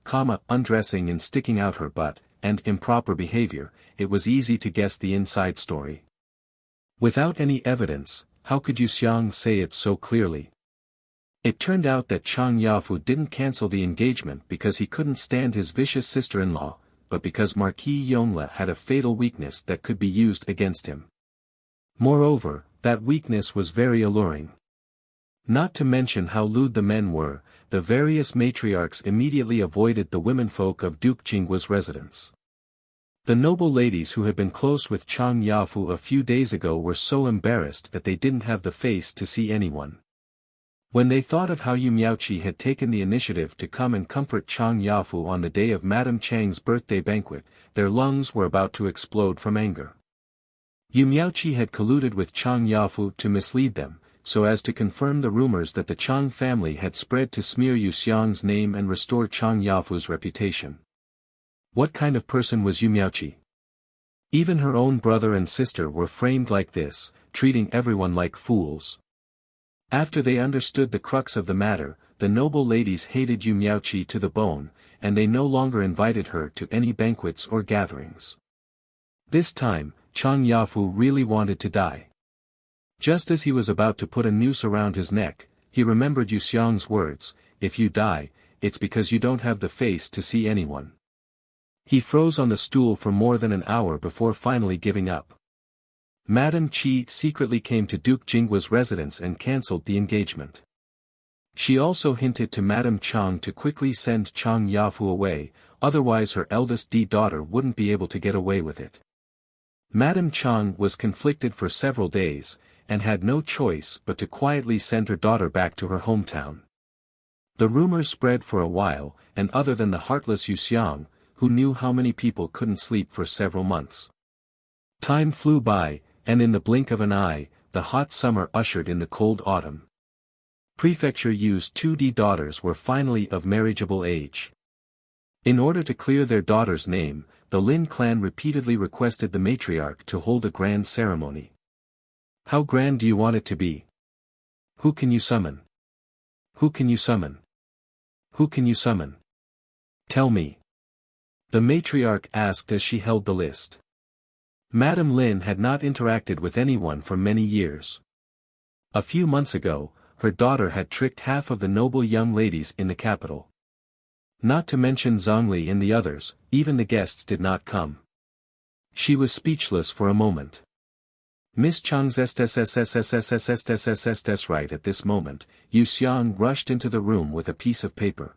undressing and sticking out her butt," and "improper behavior," it was easy to guess the inside story. Without any evidence, how could Yu Xiang say it so clearly? It turned out that Chang Yafu didn't cancel the engagement because he couldn't stand his vicious sister-in-law, but because Marquis Yongle had a fatal weakness that could be used against him. Moreover, that weakness was very alluring. Not to mention how lewd the men were, the various matriarchs immediately avoided the womenfolk of Duke Jingguo's residence. The noble ladies who had been close with Chang Yafu a few days ago were so embarrassed that they didn't have the face to see anyone. When they thought of how Yu Miaoqi had taken the initiative to come and comfort Chang Yafu on the day of Madame Chang's birthday banquet, their lungs were about to explode from anger. Yu Miaoqi had colluded with Chang Yafu to mislead them, so as to confirm the rumors that the Chang family had spread to smear Yu Xiang's name and restore Chang Yafu's reputation. What kind of person was Yu Miaoqi? Even her own brother and sister were framed like this, treating everyone like fools. After they understood the crux of the matter, the noble ladies hated Yu Miaoqi to the bone, and they no longer invited her to any banquets or gatherings. This time, Chang Yafu really wanted to die. Just as he was about to put a noose around his neck, he remembered Yu Xiang's words, "If you die, it's because you don't have the face to see anyone." He froze on the stool for more than an hour before finally giving up. Madame Qi secretly came to Duke Jingguo's residence and cancelled the engagement. She also hinted to Madame Chang to quickly send Chang Yafu away, otherwise her eldest daughter wouldn't be able to get away with it. Madame Chang was conflicted for several days, and had no choice but to quietly send her daughter back to her hometown. The rumors spread for a while, and other than the heartless Yu Xiang, who knew how many people couldn't sleep for several months. Time flew by, and in the blink of an eye, the hot summer ushered in the cold autumn. Prefecture Yu's 2 daughters were finally of marriageable age. In order to clear their daughter's name, the Lin clan repeatedly requested the matriarch to hold a grand ceremony. "How grand do you want it to be? Who can you summon? Who can you summon? Who can you summon? Tell me." The matriarch asked as she held the list. Madame Lin had not interacted with anyone for many years. A few months ago, her daughter had tricked half of the noble young ladies in the capital. Not to mention Zhongli and the others, even the guests did not come. She was speechless for a moment. Miss Chang's right at this moment, Yu Xiang rushed into the room with a piece of paper.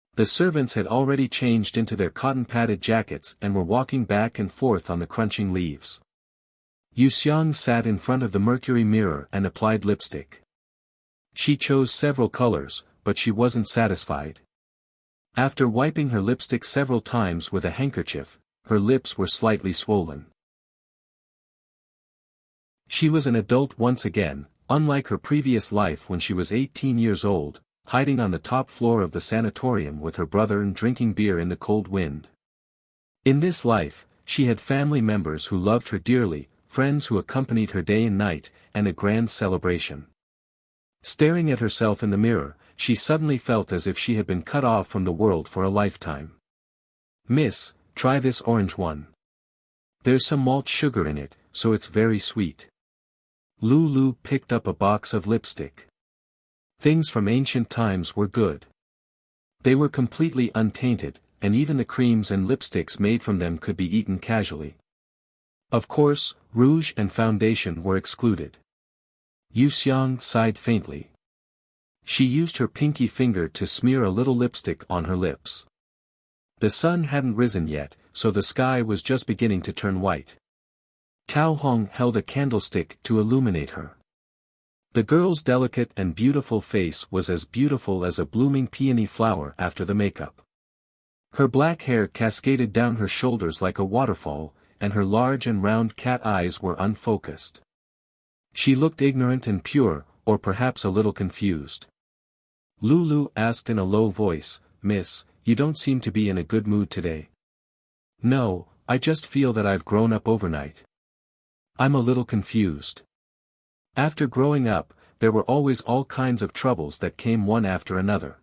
The servants had already changed into their cotton-padded jackets and were walking back and forth on the crunching leaves. Yuxiang sat in front of the mercury mirror and applied lipstick. She chose several colors, but she wasn't satisfied. After wiping her lipstick several times with a handkerchief, her lips were slightly swollen. She was an adult once again, unlike her previous life when she was 18 years old, hiding on the top floor of the sanatorium with her brother and drinking beer in the cold wind. In this life, she had family members who loved her dearly, friends who accompanied her day and night, and a grand celebration. Staring at herself in the mirror, she suddenly felt as if she had been cut off from the world for a lifetime. "Miss, try this orange one. There's some malt sugar in it, so it's very sweet." Lulu picked up a box of lipstick. Things from ancient times were good. They were completely untainted, and even the creams and lipsticks made from them could be eaten casually. Of course, rouge and foundation were excluded. Yuxiang sighed faintly. She used her pinky finger to smear a little lipstick on her lips. The sun hadn't risen yet, so the sky was just beginning to turn white. Tao Hong held a candlestick to illuminate her. The girl's delicate and beautiful face was as beautiful as a blooming peony flower after the makeup. Her black hair cascaded down her shoulders like a waterfall, and her large and round cat eyes were unfocused. She looked ignorant and pure, or perhaps a little confused. Lulu asked in a low voice, "Miss, you don't seem to be in a good mood today." "No, I just feel that I've grown up overnight. I'm a little confused. After growing up, there were always all kinds of troubles that came one after another.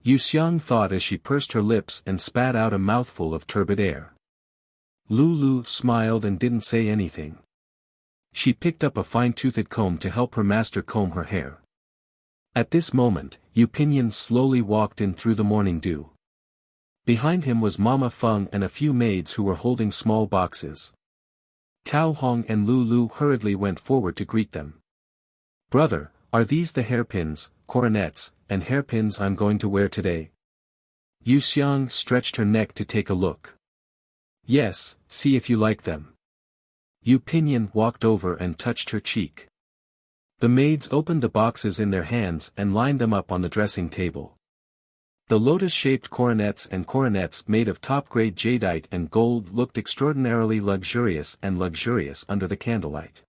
Yu Xiang thought as she pursed her lips and spat out a mouthful of turbid air. Lulu smiled and didn't say anything. She picked up a fine-toothed comb to help her master comb her hair. At this moment, Yu Pinyin slowly walked in through the morning dew. Behind him was Mama Feng and a few maids who were holding small boxes. Tao Hong and Lulu hurriedly went forward to greet them. "Brother, are these the hairpins, coronets, and hairpins I'm going to wear today?" Yu Xiang stretched her neck to take a look. "Yes, see if you like them." Yu Pinyin walked over and touched her cheek. The maids opened the boxes in their hands and lined them up on the dressing table. The lotus-shaped coronets made of top-grade jadeite and gold looked extraordinarily luxurious under the candlelight.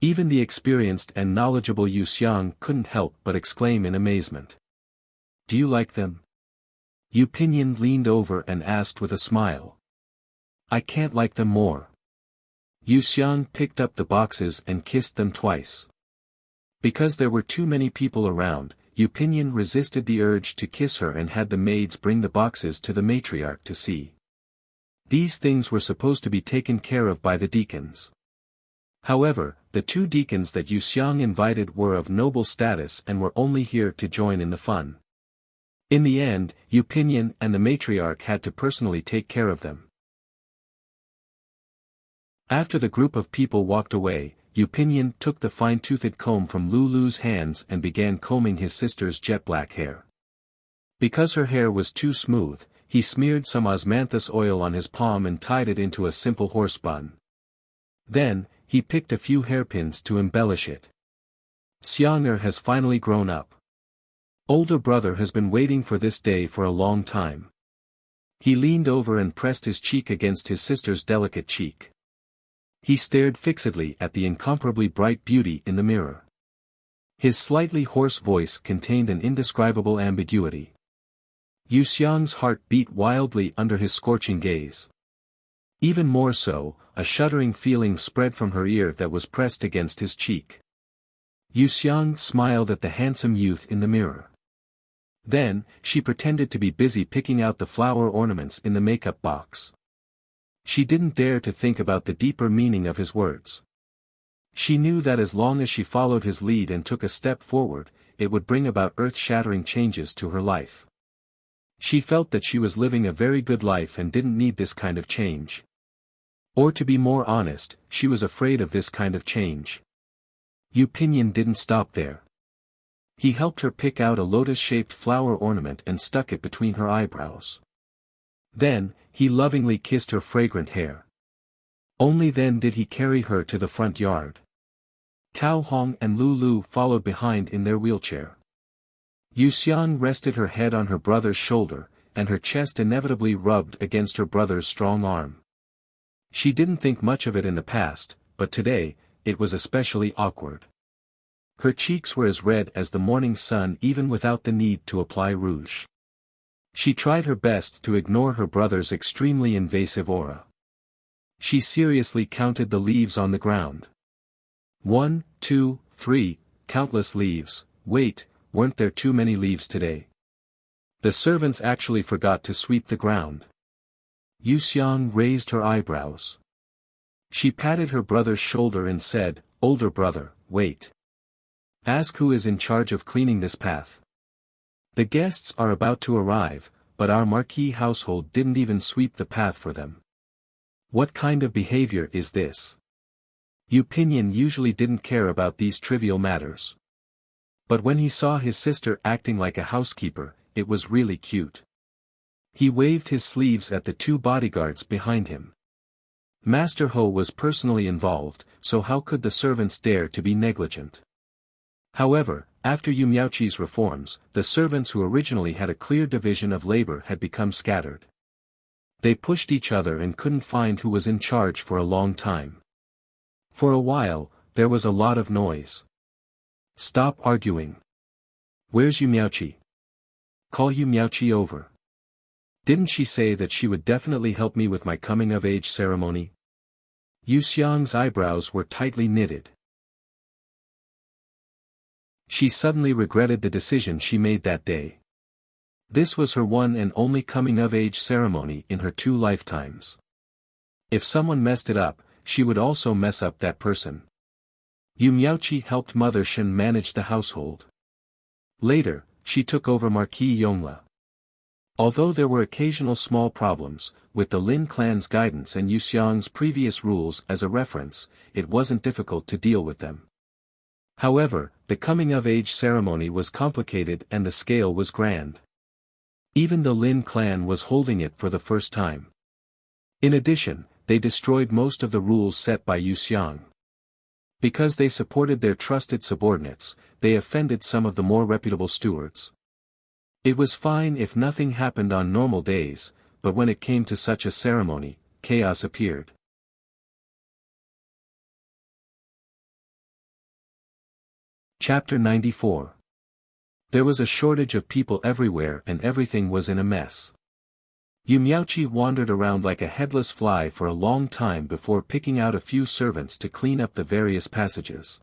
Even the experienced and knowledgeable Yu Xiang couldn't help but exclaim in amazement. "Do you like them?" Yu Pinyin leaned over and asked with a smile. "I can't like them more." Yu Xiang picked up the boxes and kissed them twice. Because there were too many people around, Yu Pinyin resisted the urge to kiss her and had the maids bring the boxes to the matriarch to see. These things were supposed to be taken care of by the deacons. However, the two deacons that Yu Xiang invited were of noble status and were only here to join in the fun. In the end, Yu Pinyin and the matriarch had to personally take care of them. After the group of people walked away, Yu Pinyin took the fine-toothed comb from Lulu's hands and began combing his sister's jet-black hair. Because her hair was too smooth, he smeared some osmanthus oil on his palm and tied it into a simple horse bun. Then, he picked a few hairpins to embellish it. Xiang'er has finally grown up. Older brother has been waiting for this day for a long time. He leaned over and pressed his cheek against his sister's delicate cheek. He stared fixedly at the incomparably bright beauty in the mirror. His slightly hoarse voice contained an indescribable ambiguity. Yu Xiang's heart beat wildly under his scorching gaze. Even more so, a shuddering feeling spread from her ear that was pressed against his cheek. Yu Xiang smiled at the handsome youth in the mirror. Then, she pretended to be busy picking out the flower ornaments in the makeup box. She didn't dare to think about the deeper meaning of his words. She knew that as long as she followed his lead and took a step forward, it would bring about earth-shattering changes to her life. She felt that she was living a very good life and didn't need this kind of change. Or to be more honest, she was afraid of this kind of change. Yu Pinyin didn't stop there. He helped her pick out a lotus-shaped flower ornament and stuck it between her eyebrows. Then, he lovingly kissed her fragrant hair. Only then did he carry her to the front yard. Tao Hong and Lulu followed behind in their wheelchair. Yu Xiang rested her head on her brother's shoulder, and her chest inevitably rubbed against her brother's strong arm. She didn't think much of it in the past, but today, it was especially awkward. Her cheeks were as red as the morning sun even without the need to apply rouge. She tried her best to ignore her brother's extremely invasive aura. She seriously counted the leaves on the ground. 1, 2, 3, countless leaves. Wait, weren't there too many leaves today? The servants actually forgot to sweep the ground. Yu Xiang raised her eyebrows. She patted her brother's shoulder and said, "Older brother, wait. Ask who is in charge of cleaning this path. The guests are about to arrive, but our marquis household didn't even sweep the path for them. What kind of behavior is this?" Yu Pinyin usually didn't care about these trivial matters. But when he saw his sister acting like a housekeeper, it was really cute. He waved his sleeves at the two bodyguards behind him. Master Ho was personally involved, so how could the servants dare to be negligent? However, after Yu Miaoqi's reforms, the servants who originally had a clear division of labor had become scattered. They pushed each other and couldn't find who was in charge for a long time. For a while, there was a lot of noise. "Stop arguing. Where's Yu Miaoqi? Call Yu Miaoqi over. Didn't she say that she would definitely help me with my coming-of-age ceremony?" Yu Xiang's eyebrows were tightly knitted. She suddenly regretted the decision she made that day. This was her one and only coming-of-age ceremony in her 2 lifetimes. If someone messed it up, she would also mess up that person. Yu Miaoqi helped Mother Shen manage the household. Later, she took over Marquis Yongle. Although there were occasional small problems, with the Lin clan's guidance and Yu Xiang's previous rules as a reference, it wasn't difficult to deal with them. However, the coming-of-age ceremony was complicated and the scale was grand. Even the Lin clan was holding it for the first time. In addition, they destroyed most of the rules set by Yu Xiang. Because they supported their trusted subordinates, they offended some of the more reputable stewards. It was fine if nothing happened on normal days, but when it came to such a ceremony, chaos appeared. Chapter 94. There was a shortage of people everywhere and everything was in a mess. Yu Miaoqi wandered around like a headless fly for a long time before picking out a few servants to clean up the various passages.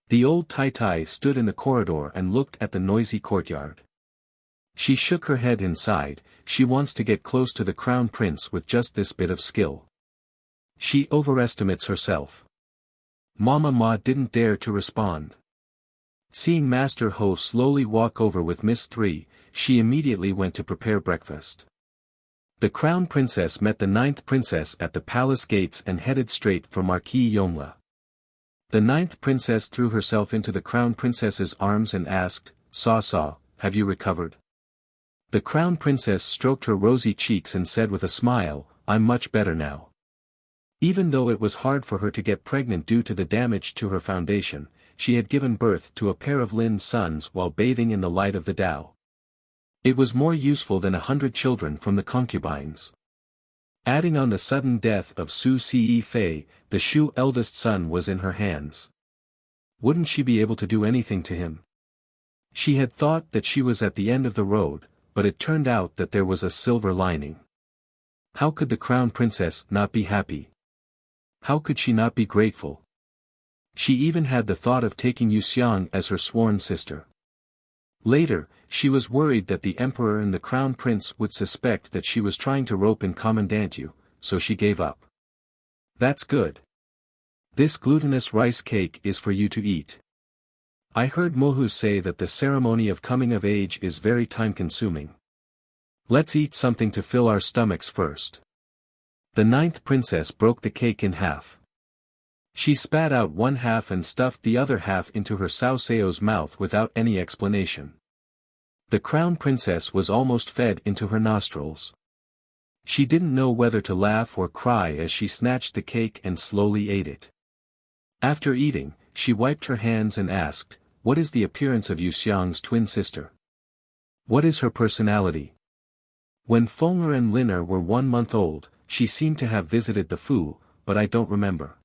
The old Tai Tai stood in the corridor and looked at the noisy courtyard. She shook her head inside. She wants to get close to the crown prince with just this bit of skill. She overestimates herself. Mama Ma didn't dare to respond. Seeing Master Ho slowly walk over with Miss 3, she immediately went to prepare breakfast. The crown princess met the 9th princess at the palace gates and headed straight for Marquis Yongle. The 9th princess threw herself into the crown princess's arms and asked, "Sa, have you recovered?" The crown princess stroked her rosy cheeks and said with a smile, "I'm much better now." Even though it was hard for her to get pregnant due to the damage to her foundation, she had given birth to a pair of Lin's sons while bathing in the light of the Tao. It was more useful than 100 children from the concubines. Adding on the sudden death of Su Ce Fei, the Shu eldest son was in her hands. Wouldn't she be able to do anything to him? She had thought that she was at the end of the road, but it turned out that there was a silver lining. How could the crown princess not be happy? How could she not be grateful? She even had the thought of taking Yu Xiang as her sworn sister. Later, she was worried that the emperor and the crown prince would suspect that she was trying to rope in Commandant Yu, so she gave up. "That's good. This glutinous rice cake is for you to eat. I heard Mohu say that the ceremony of coming of age is very time-consuming. Let's eat something to fill our stomachs first." The 9th princess broke the cake in half. She spat out one half and stuffed the other half into her Sao Seo's mouth without any explanation. The crown princess was almost fed into her nostrils. She didn't know whether to laugh or cry as she snatched the cake and slowly ate it. After eating, she wiped her hands and asked, "What is the appearance of Yu Xiang's twin sister? What is her personality?" When Fenger and Liner were 1 month old, she seemed to have visited the Fu, but I don't remember.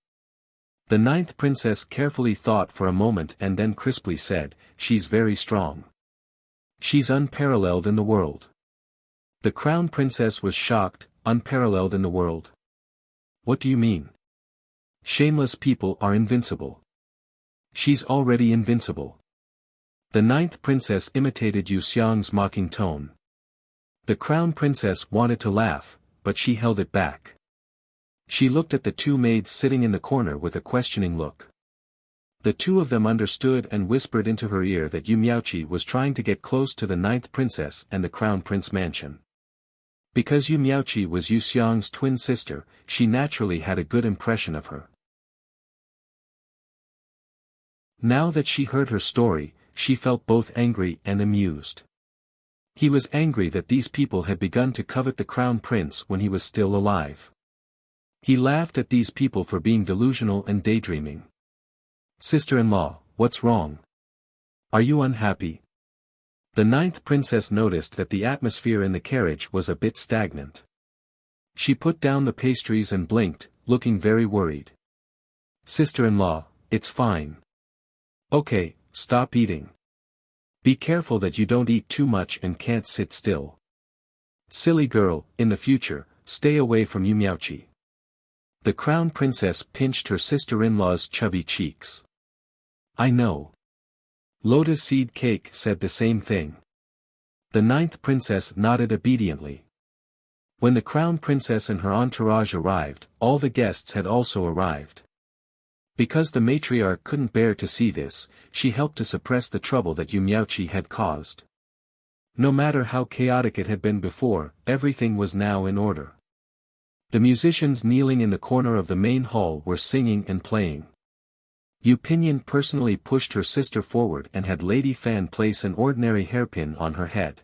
The 9th princess carefully thought for a moment and then crisply said, "She's very strong. She's unparalleled in the world." The crown princess was shocked. "Unparalleled in the world? What do you mean? Shameless people are invincible. She's already invincible." The 9th princess imitated Yu Xiang's mocking tone. The crown princess wanted to laugh, but she held it back. She looked at the 2 maids sitting in the corner with a questioning look. The 2 of them understood and whispered into her ear that Yu Miaoqi was trying to get close to the 9th princess and the crown prince mansion. Because Yu Miaoqi was Yu Xiang's twin sister, she naturally had a good impression of her. Now that she heard her story, she felt both angry and amused. He was angry that these people had begun to covet the crown prince when he was still alive. He laughed at these people for being delusional and daydreaming. "Sister-in-law, what's wrong? Are you unhappy?" The 9th princess noticed that the atmosphere in the carriage was a bit stagnant. She put down the pastries and blinked, looking very worried. "Sister-in-law, it's fine. Okay, stop eating. Be careful that you don't eat too much and can't sit still. Silly girl, in the future, stay away from Yu Miaoqi." The crown princess pinched her sister-in-law's chubby cheeks. "I know. Lotus seed cake said the same thing." The ninth princess nodded obediently. When the crown princess and her entourage arrived, all the guests had also arrived. Because the matriarch couldn't bear to see this, she helped to suppress the trouble that Yumiauchi had caused. No matter how chaotic it had been before, everything was now in order. The musicians kneeling in the corner of the main hall were singing and playing. Yu Pinyin personally pushed her sister forward and had Lady Fan place an ordinary hairpin on her head.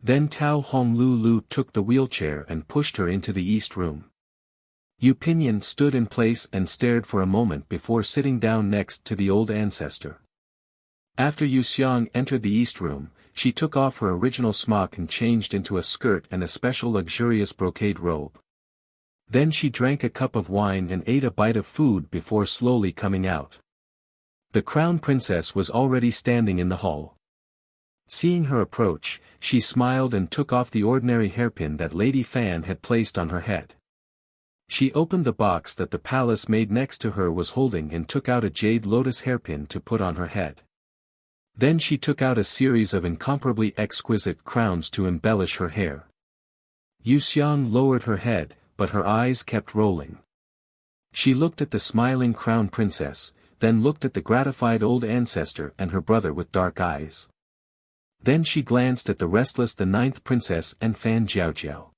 Then Tao Honglulu took the wheelchair and pushed her into the east room. Yu Pinyin stood in place and stared for a moment before sitting down next to the old ancestor. After Yu Xiang entered the east room, she took off her original smock and changed into a skirt and a special luxurious brocade robe. Then she drank a cup of wine and ate a bite of food before slowly coming out. The crown princess was already standing in the hall. Seeing her approach, she smiled and took off the ordinary hairpin that Lady Fan had placed on her head. She opened the box that the palace maid next to her was holding and took out a jade lotus hairpin to put on her head. Then she took out a series of incomparably exquisite crowns to embellish her hair. Yu Xiang lowered her head, but her eyes kept rolling. She looked at the smiling crown princess, then looked at the gratified old ancestor and her brother with dark eyes. Then she glanced at the restless the ninth princess and Fan Jiaojiao.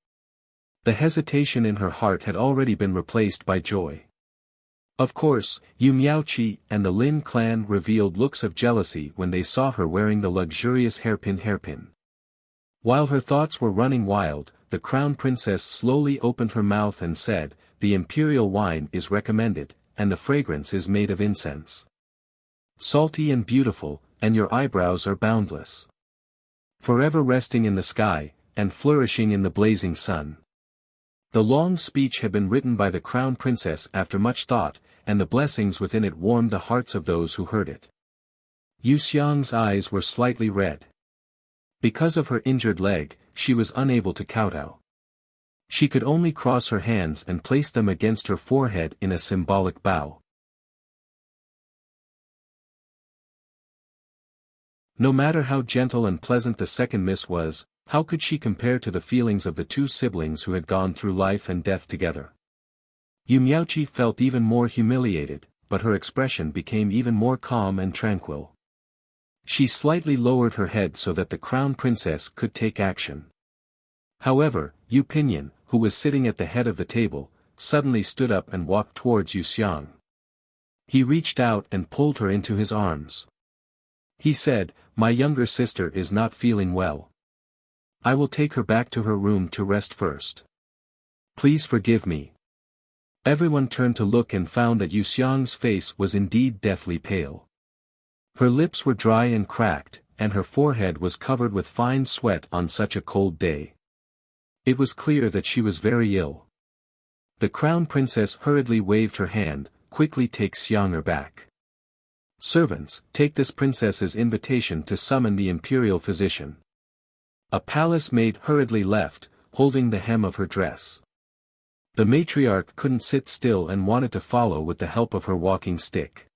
The hesitation in her heart had already been replaced by joy. Of course, Yu Miaoqi and the Lin clan revealed looks of jealousy when they saw her wearing the luxurious hairpin. While her thoughts were running wild, the crown princess slowly opened her mouth and said, "The imperial wine is recommended, and the fragrance is made of incense. Salty and beautiful, and your eyebrows are boundless. Forever resting in the sky, and flourishing in the blazing sun." The long speech had been written by the crown princess after much thought, and the blessings within it warmed the hearts of those who heard it. Yu Xiang's eyes were slightly red. Because of her injured leg, she was unable to kowtow. She could only cross her hands and place them against her forehead in a symbolic bow. No matter how gentle and pleasant the second miss was, how could she compare to the feelings of the two siblings who had gone through life and death together? Yu Miaoqi felt even more humiliated, but her expression became even more calm and tranquil. She slightly lowered her head so that the crown princess could take action. However, Yu Pinyin, who was sitting at the head of the table, suddenly stood up and walked towards Yu Xiang. He reached out and pulled her into his arms. He said, "My younger sister is not feeling well. I will take her back to her room to rest first. Please forgive me." Everyone turned to look and found that Yu Xiang's face was indeed deathly pale. Her lips were dry and cracked, and her forehead was covered with fine sweat on such a cold day. It was clear that she was very ill. The crown princess hurriedly waved her hand, "Quickly take Xiang back. Servants, take this princess's invitation to summon the imperial physician." A palace maid hurriedly left, holding the hem of her dress. The matriarch couldn't sit still and wanted to follow with the help of her walking stick.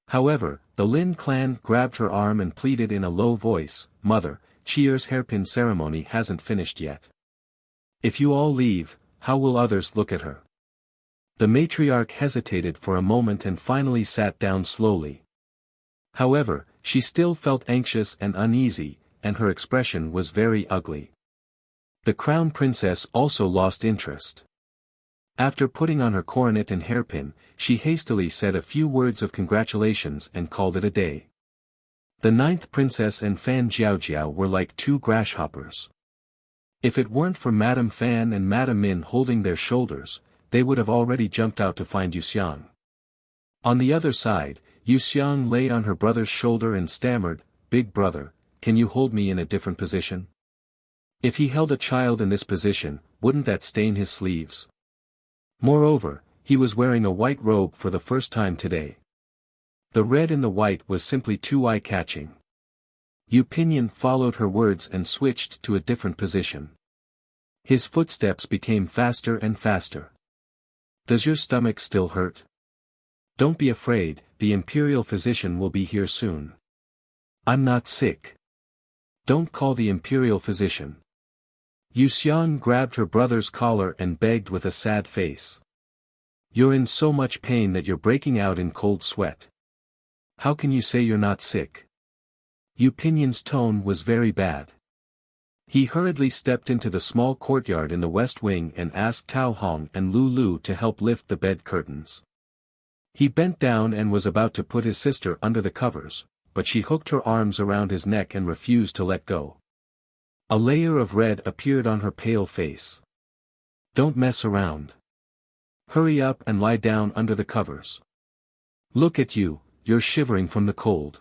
However, the Lin clan grabbed her arm and pleaded in a low voice, "Mother, Chier's hairpin ceremony hasn't finished yet. If you all leave, how will others look at her?" The matriarch hesitated for a moment and finally sat down slowly. However, she still felt anxious and uneasy, and her expression was very ugly. The crown princess also lost interest. After putting on her coronet and hairpin, she hastily said a few words of congratulations and called it a day. The ninth princess and Fan Jiaojiao were like two grasshoppers. If it weren't for Madame Fan and Madame Min holding their shoulders, they would have already jumped out to find Yu Xiang. On the other side, Yu Xiang lay on her brother's shoulder and stammered, "Big brother, can you hold me in a different position?" If he held a child in this position, wouldn't that stain his sleeves? Moreover, he was wearing a white robe for the first time today. The red in the white was simply too eye-catching. Yu Pinyin followed her words and switched to a different position. His footsteps became faster and faster. "Does your stomach still hurt? Don't be afraid, the imperial physician will be here soon." "I'm not sick. Don't call the imperial physician. Yuxiang grabbed her brother's collar and begged with a sad face. You're in so much pain that you're breaking out in cold sweat. How can you say you're not sick? Yu Pinyan's tone was very bad. He hurriedly stepped into the small courtyard in the west wing and asked Tao Hong and Lu Lu to help lift the bed curtains. He bent down and was about to put his sister under the covers, but she hooked her arms around his neck and refused to let go. A layer of red appeared on her pale face. Don't mess around. Hurry up and lie down under the covers. Look at you, you're shivering from the cold.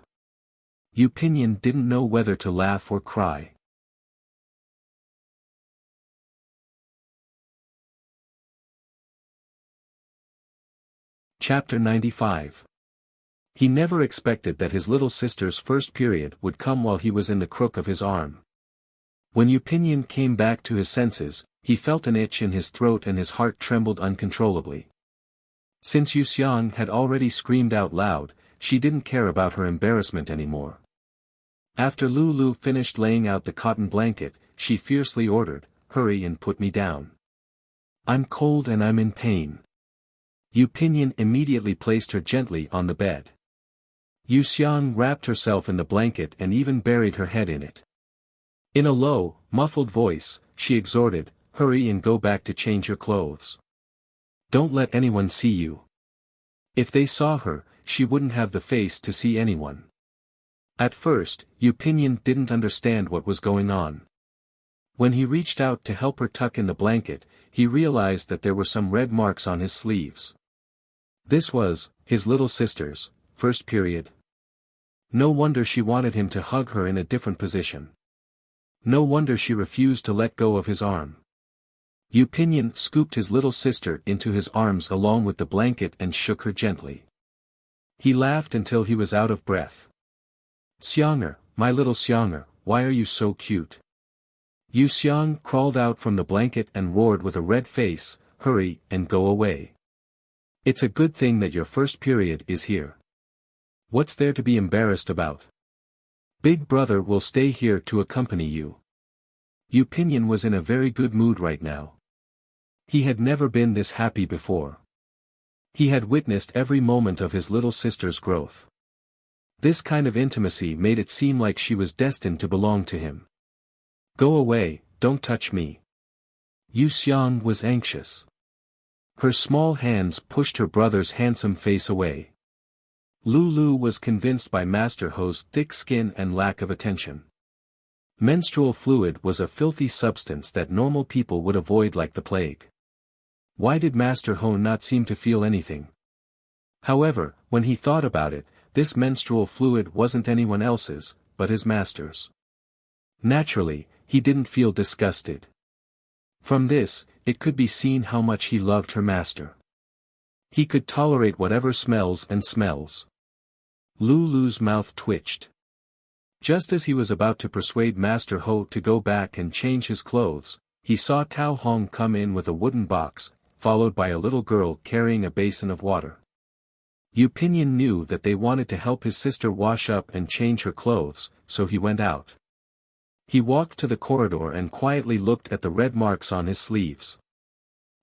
Yu Pinyan didn't know whether to laugh or cry. Chapter 95. He never expected that his little sister's first period would come while he was in the crook of his arm. When Yu Pinyan came back to his senses, he felt an itch in his throat and his heart trembled uncontrollably. Since Yuxiang had already screamed out loud, she didn't care about her embarrassment anymore. After Lu Lu finished laying out the cotton blanket, she fiercely ordered, "Hurry and put me down. I'm cold and I'm in pain." Yu Pinyan immediately placed her gently on the bed. Yuxiang wrapped herself in the blanket and even buried her head in it. In a low, muffled voice, she exhorted, "Hurry and go back to change your clothes. Don't let anyone see you." If they saw her, she wouldn't have the face to see anyone. At first, Yu Pinyan didn't understand what was going on. When he reached out to help her tuck in the blanket, he realized that there were some red marks on his sleeves. This was his little sister's first period. No wonder she wanted him to hug her in a different position. No wonder she refused to let go of his arm. Yu Pinyan scooped his little sister into his arms along with the blanket and shook her gently. He laughed until he was out of breath. "Xianger, my little Xianger, why are you so cute?" Yuxiang crawled out from the blanket and roared with a red face, "Hurry and go away. It's a good thing that your first period is here. What's there to be embarrassed about? Big brother will stay here to accompany you." Yu Pinyan was in a very good mood right now. He had never been this happy before. He had witnessed every moment of his little sister's growth. This kind of intimacy made it seem like she was destined to belong to him. "Go away, don't touch me." Yuxiang was anxious. Her small hands pushed her brother's handsome face away. Lu Lu was convinced by Master Ho's thick skin and lack of attention. Menstrual fluid was a filthy substance that normal people would avoid like the plague. Why did Master Ho not seem to feel anything? However, when he thought about it, this menstrual fluid wasn't anyone else's, but his master's. Naturally, he didn't feel disgusted. From this, it could be seen how much he loved her master. He could tolerate whatever smells and smells. Lu Lu's mouth twitched. Just as he was about to persuade Master Ho to go back and change his clothes, he saw Tao Hong come in with a wooden box, followed by a little girl carrying a basin of water. Yu Pinyan knew that they wanted to help his sister wash up and change her clothes, so he went out. He walked to the corridor and quietly looked at the red marks on his sleeves.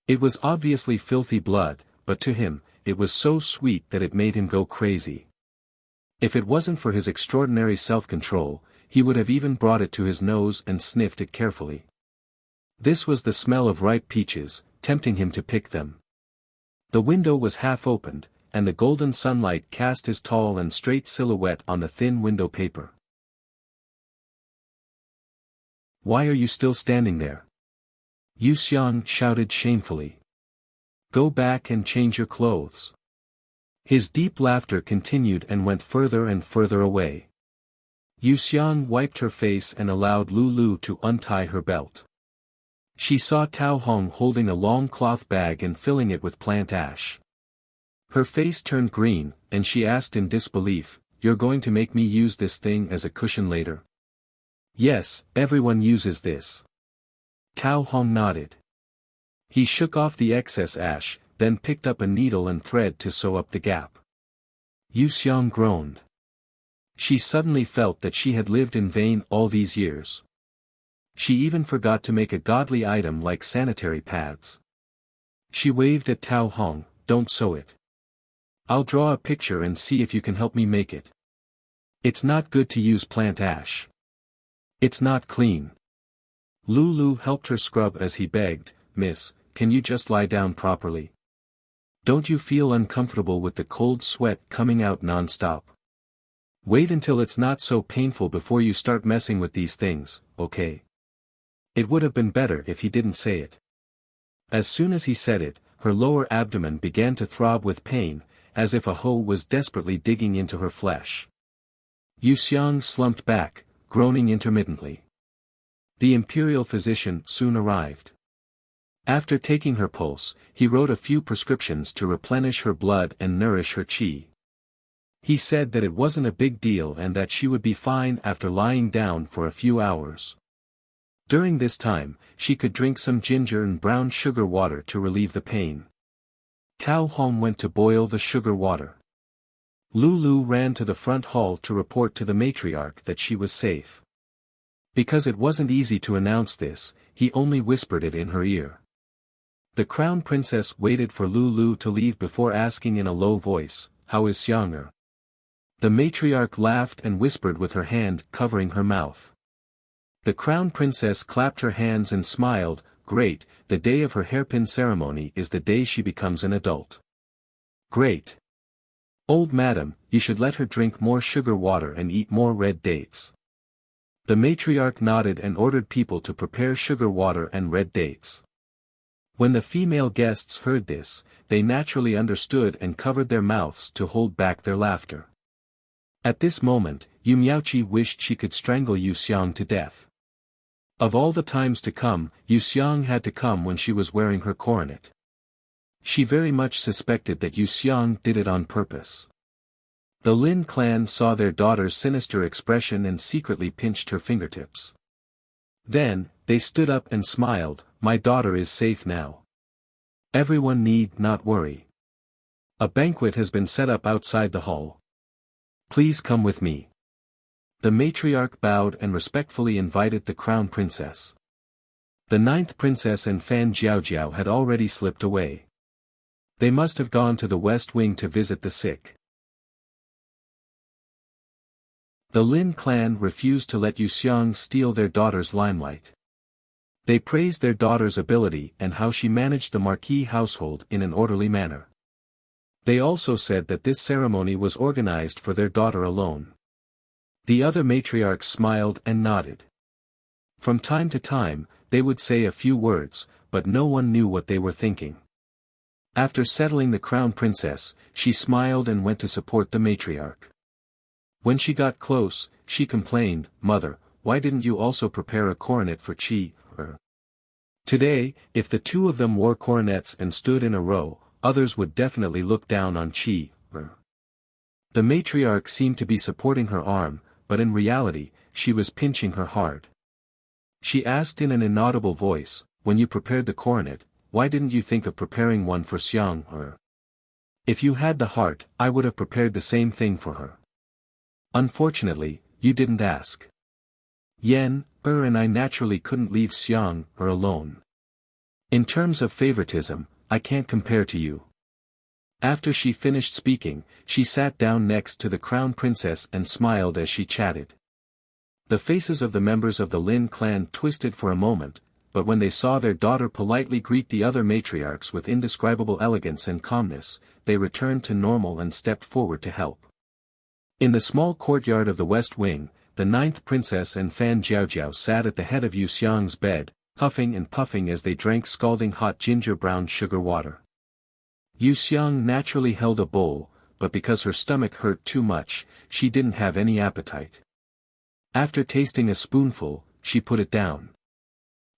It was obviously filthy blood, but to him, it was so sweet that it made him go crazy. If it wasn't for his extraordinary self-control, he would have even brought it to his nose and sniffed it carefully. This was the smell of ripe peaches, tempting him to pick them. The window was half opened, and the golden sunlight cast his tall and straight silhouette on the thin window paper. "Why are you still standing there?" Yuxiang shouted shamefully. "Go back and change your clothes." His deep laughter continued and went further and further away. Yuxiang wiped her face and allowed Lu Lu to untie her belt. She saw Tao Hong holding a long cloth bag and filling it with plant ash. Her face turned green, and she asked in disbelief, "You're going to make me use this thing as a cushion later?" "Yes, everyone uses this." Tao Hong nodded. He shook off the excess ash, then picked up a needle and thread to sew up the gap. Yuxiang groaned. She suddenly felt that she had lived in vain all these years. She even forgot to make a godly item like sanitary pads. She waved at Tao Hong, "Don't sew it. I'll draw a picture and see if you can help me make it. It's not good to use plant ash. It's not clean." Lulu helped her scrub as he begged, "Miss, can you just lie down properly? Don't you feel uncomfortable with the cold sweat coming out non-stop? Wait until it's not so painful before you start messing with these things, okay?" It would have been better if he didn't say it. As soon as he said it, her lower abdomen began to throb with pain, as if a hoe was desperately digging into her flesh. Yu Xiang slumped back, groaning intermittently. The imperial physician soon arrived. After taking her pulse, he wrote a few prescriptions to replenish her blood and nourish her qi. He said that it wasn't a big deal and that she would be fine after lying down for a few hours. During this time, she could drink some ginger and brown sugar water to relieve the pain. Tao Hong went to boil the sugar water. Lulu ran to the front hall to report to the matriarch that she was safe. Because it wasn't easy to announce this, he only whispered it in her ear. The crown princess waited for Lulu to leave before asking in a low voice, "How is Xiang'er?" The matriarch laughed and whispered with her hand covering her mouth. The crown princess clapped her hands and smiled, "Great, the day of her hairpin ceremony is the day she becomes an adult. Great. Old madam, you should let her drink more sugar water and eat more red dates." The matriarch nodded and ordered people to prepare sugar water and red dates. When the female guests heard this, they naturally understood and covered their mouths to hold back their laughter. At this moment, Yu Miaoqi wished she could strangle Yu Xiang to death. Of all the times to come, Yu Xiang had to come when she was wearing her coronet. She very much suspected that Yu Xiang did it on purpose. The Lin clan saw their daughter's sinister expression and secretly pinched her fingertips. Then, they stood up and smiled, "My daughter is safe now. Everyone need not worry. A banquet has been set up outside the hall. Please come with me." The matriarch bowed and respectfully invited the crown princess. The 9th princess and Fan Jiaojiao had already slipped away. They must have gone to the west wing to visit the sick. The Lin clan refused to let Yu Xiang steal their daughter's limelight. They praised their daughter's ability and how she managed the marquis household in an orderly manner. They also said that this ceremony was organized for their daughter alone. The other matriarchs smiled and nodded. From time to time, they would say a few words, but no one knew what they were thinking. After settling the crown princess, she smiled and went to support the matriarch. When she got close, she complained, "Mother, why didn't you also prepare a coronet for Qi?" Today, if the two of them wore coronets and stood in a row, others would definitely look down on Qi. The matriarch seemed to be supporting her arm, but in reality, she was pinching her hard. She asked in an inaudible voice, "When you prepared the coronet, why didn't you think of preparing one for Xiang? If you had the heart, I would have prepared the same thing for her. Unfortunately, you didn't ask. Yen, and I naturally couldn't leave Xiang alone. In terms of favoritism, I can't compare to you." After she finished speaking, she sat down next to the crown princess and smiled as she chatted. The faces of the members of the Lin clan twisted for a moment, but when they saw their daughter politely greet the other matriarchs with indescribable elegance and calmness, they returned to normal and stepped forward to help. In the small courtyard of the west wing, the 9th princess and Fan Jiaojiao sat at the head of Yu Xiang's bed, puffing and puffing as they drank scalding hot ginger brown sugar water. Yu Xiang naturally held a bowl, but because her stomach hurt too much, she didn't have any appetite. After tasting a spoonful, she put it down.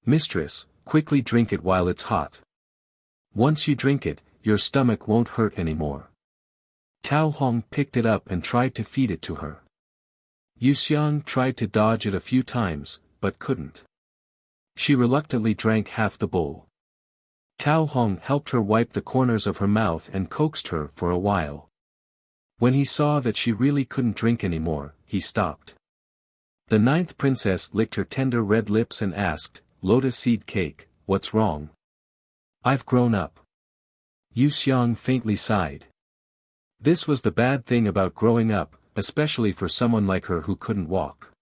"Mistress, quickly drink it while it's hot. Once you drink it, your stomach won't hurt anymore." Tao Hong picked it up and tried to feed it to her. Yu Xiang tried to dodge it a few times, but couldn't. She reluctantly drank half the bowl. Tao Hong helped her wipe the corners of her mouth and coaxed her for a while. When he saw that she really couldn't drink anymore, he stopped. The ninth princess licked her tender red lips and asked, "Lotus seed cake, what's wrong?" "I've grown up." Yu Xiang faintly sighed. This was the bad thing about growing up, especially for someone like her who couldn't walk.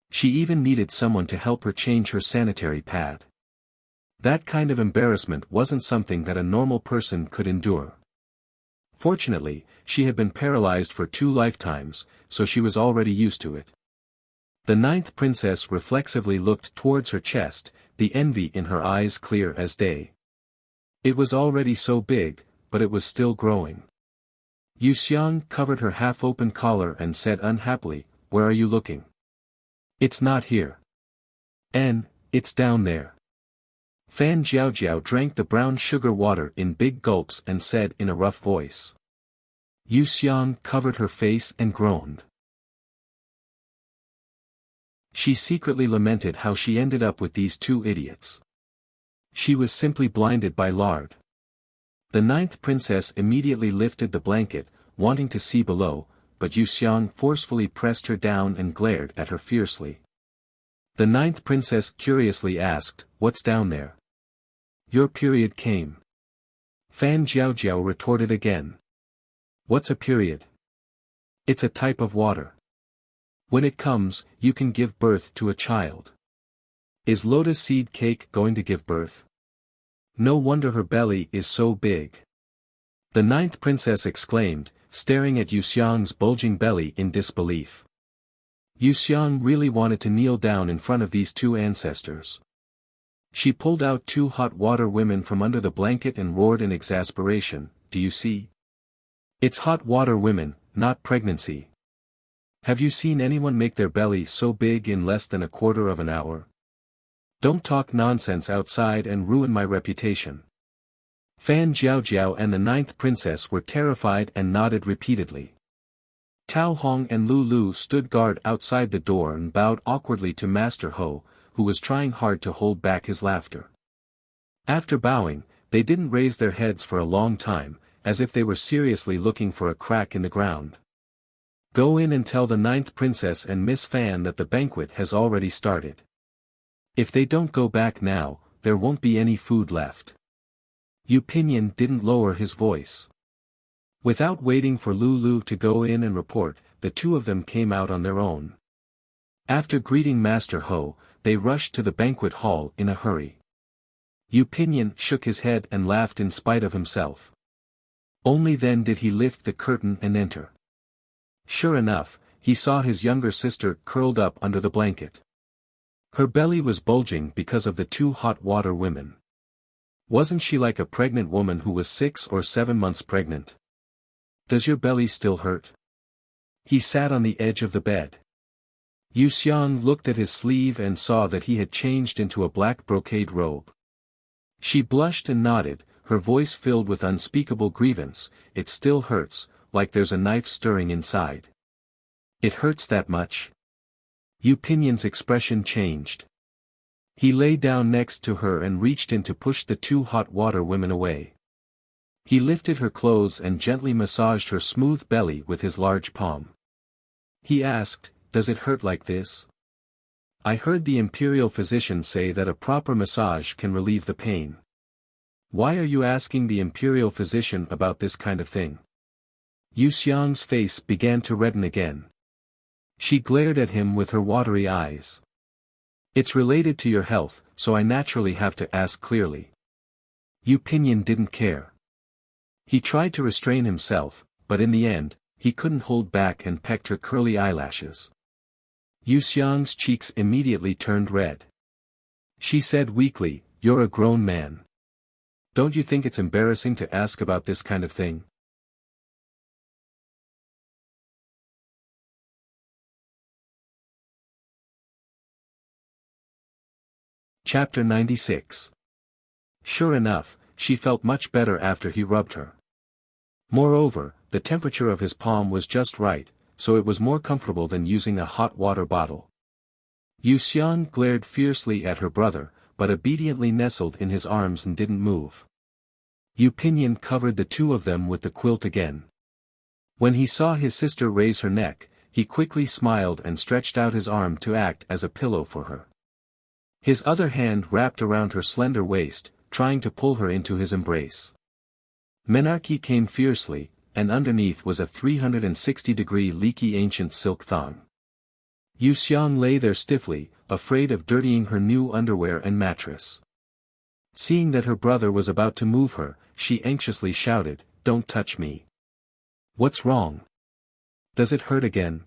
She even needed someone to help her change her sanitary pad. That kind of embarrassment wasn't something that a normal person could endure. Fortunately, she had been paralyzed for 2 lifetimes, so she was already used to it. The ninth princess reflexively looked towards her chest, the envy in her eyes clear as day. It was already so big, but it was still growing. Yu Xiang covered her half-open collar and said unhappily, "Where are you looking?" "It's not here. It's down there." Fan Jiaojiao drank the brown sugar water in big gulps and said in a rough voice. Yu Xiang covered her face and groaned. She secretly lamented how she ended up with these 2 idiots. She was simply blinded by lard. The ninth princess immediately lifted the blanket, wanting to see below, but Yu Xiang forcefully pressed her down and glared at her fiercely. The ninth princess curiously asked, "What's down there?" "Your period came." Fan Jiaojiao retorted again. "What's a period?" "It's a type of water. When it comes, you can give birth to a child." "Is lotus seed cake going to give birth?" "No wonder her belly is so big." The ninth princess exclaimed, staring at Yu Xiang's bulging belly in disbelief. Yu Xiang really wanted to kneel down in front of these 2 ancestors. She pulled out 2 hot water women from under the blanket and roared in exasperation, "Do you see? It's hot water women, not pregnancy. Have you seen anyone make their belly so big in less than a quarter of an hour? Don't talk nonsense outside and ruin my reputation." Fan Jiaojiao and the ninth princess were terrified and nodded repeatedly. Tao Hong and Lu Lu stood guard outside the door and bowed awkwardly to Master Ho, who was trying hard to hold back his laughter. After bowing, they didn't raise their heads for a long time, as if they were seriously looking for a crack in the ground. "Go in and tell the ninth princess and Miss Fan that the banquet has already started. If they don't go back now, there won't be any food left." Yu Pinyin didn't lower his voice. Without waiting for Lu Lu to go in and report, the 2 of them came out on their own. After greeting Master Ho, they rushed to the banquet hall in a hurry. Yu Pinyin shook his head and laughed in spite of himself. Only then did he lift the curtain and enter. Sure enough, he saw his younger sister curled up under the blanket. Her belly was bulging because of the 2 hot water women. Wasn't she like a pregnant woman who was 6 or 7 months pregnant? "Does your belly still hurt?" He sat on the edge of the bed. Yu Xiang looked at his sleeve and saw that he had changed into a black brocade robe. She blushed and nodded, her voice filled with unspeakable grievance. "It still hurts, like there's a knife stirring inside." "It hurts that much?" Yu Pinyin's expression changed. He lay down next to her and reached in to push the 2 hot water women away. He lifted her clothes and gently massaged her smooth belly with his large palm. He asked, "Does it hurt like this?" "I heard the imperial physician say that a proper massage can relieve the pain." "Why are you asking the imperial physician about this kind of thing?" Yu Xiang's face began to redden again. She glared at him with her watery eyes. "It's related to your health, so I naturally have to ask clearly." Yu Pinyin didn't care. He tried to restrain himself, but in the end, he couldn't hold back and pecked her curly eyelashes. Yu Xiang's cheeks immediately turned red. She said weakly, "You're a grown man. Don't you think it's embarrassing to ask about this kind of thing?" Chapter 96. Sure enough, she felt much better after he rubbed her. Moreover, the temperature of his palm was just right, so it was more comfortable than using a hot water bottle. Yu Xiang glared fiercely at her brother, but obediently nestled in his arms and didn't move. Yu Pinyin covered the 2 of them with the quilt again. When he saw his sister raise her neck, he quickly smiled and stretched out his arm to act as a pillow for her. His other hand wrapped around her slender waist, trying to pull her into his embrace. Menarche came fiercely, and underneath was a 360-degree leaky ancient silk thong. Yu Xiang lay there stiffly, afraid of dirtying her new underwear and mattress. Seeing that her brother was about to move her, she anxiously shouted, "Don't touch me." "What's wrong? Does it hurt again?"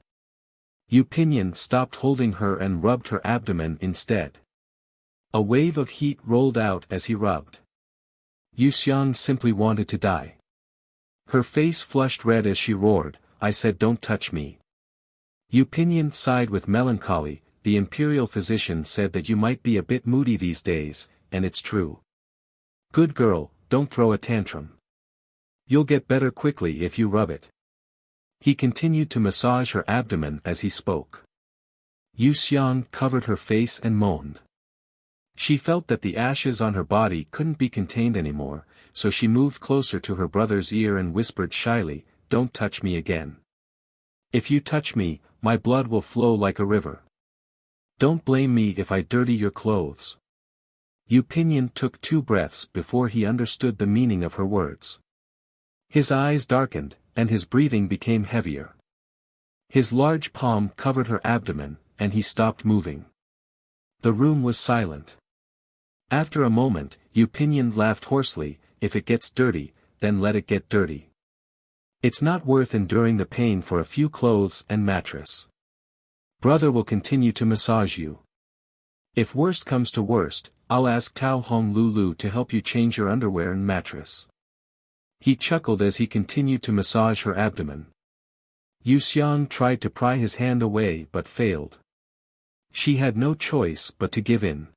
Yu Pinyin stopped holding her and rubbed her abdomen instead. A wave of heat rolled out as he rubbed. Yu Xiang simply wanted to die. Her face flushed red as she roared, "I said don't touch me." Yu Pinyin sighed with melancholy. "The imperial physician said that you might be a bit moody these days, and it's true. Good girl, don't throw a tantrum. You'll get better quickly if you rub it." He continued to massage her abdomen as he spoke. Yu Xiang covered her face and moaned. She felt that the ashes on her body couldn't be contained anymore, so she moved closer to her brother's ear and whispered shyly, "Don't touch me again. If you touch me, my blood will flow like a river. Don't blame me if I dirty your clothes." Yu Pinyin took 2 breaths before he understood the meaning of her words. His eyes darkened, and his breathing became heavier. His large palm covered her abdomen, and he stopped moving. The room was silent. After a moment, Yu Pinyin laughed hoarsely, "If it gets dirty, then let it get dirty. It's not worth enduring the pain for a few clothes and mattress. Brother will continue to massage you. If worst comes to worst, I'll ask Tao Hong Lulu to help you change your underwear and mattress." He chuckled as he continued to massage her abdomen. Yu Xiang tried to pry his hand away but failed. She had no choice but to give in.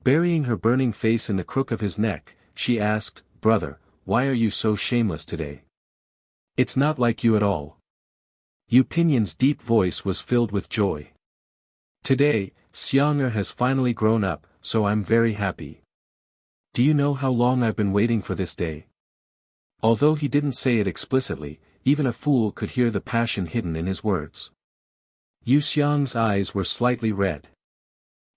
Burying her burning face in the crook of his neck, she asked, "Brother, why are you so shameless today? It's not like you at all." Yu Pinyin's deep voice was filled with joy. "Today, Xiang'er has finally grown up, so I'm very happy. Do you know how long I've been waiting for this day?" Although he didn't say it explicitly, even a fool could hear the passion hidden in his words. Yu Xiang's eyes were slightly red.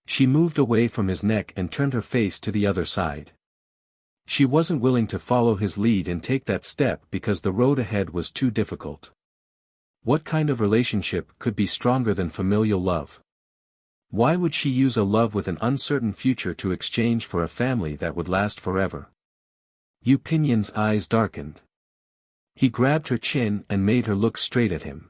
She moved away from his neck and turned her face to the other side. She wasn't willing to follow his lead and take that step because the road ahead was too difficult. What kind of relationship could be stronger than familial love? Why would she use a love with an uncertain future to exchange for a family that would last forever? Yu Pinyin's eyes darkened. He grabbed her chin and made her look straight at him.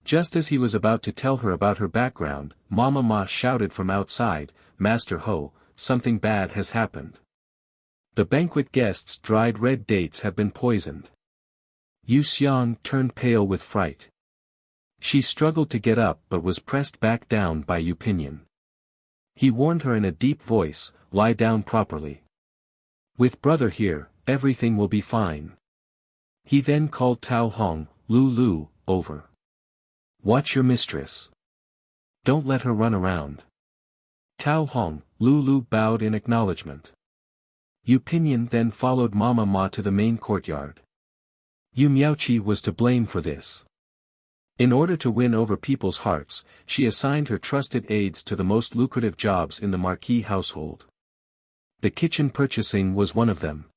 Just as he was about to tell her about her background, Mama Ma shouted from outside, "Master Ho, something bad has happened. The banquet guests' dried red dates have been poisoned." Yu Xiang turned pale with fright. She struggled to get up but was pressed back down by Yu Pinyin. He warned her in a deep voice, "Lie down properly. With brother here, everything will be fine." He then called Tao Hong Lulu over. "Watch your mistress. Don't let her run around." Tao Hong Lulu bowed in acknowledgement. Yu Pinyin then followed Mama Ma to the main courtyard. Yu Miaoqi was to blame for this. In order to win over people's hearts, she assigned her trusted aides to the most lucrative jobs in the marquis household. The kitchen purchasing was one of them.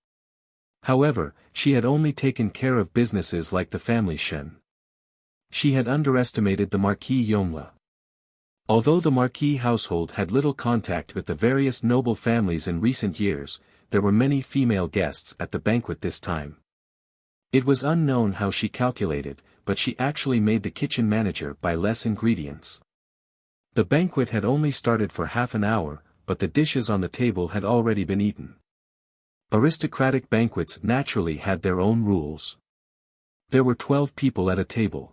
However, she had only taken care of businesses like the family Shen. She had underestimated the Marquis Yongla. Although the Marquis household had little contact with the various noble families in recent years, there were many female guests at the banquet this time. It was unknown how she calculated, but she actually made the kitchen manager buy less ingredients. The banquet had only started for half an hour, but the dishes on the table had already been eaten. Aristocratic banquets naturally had their own rules. There were 12 people at a table.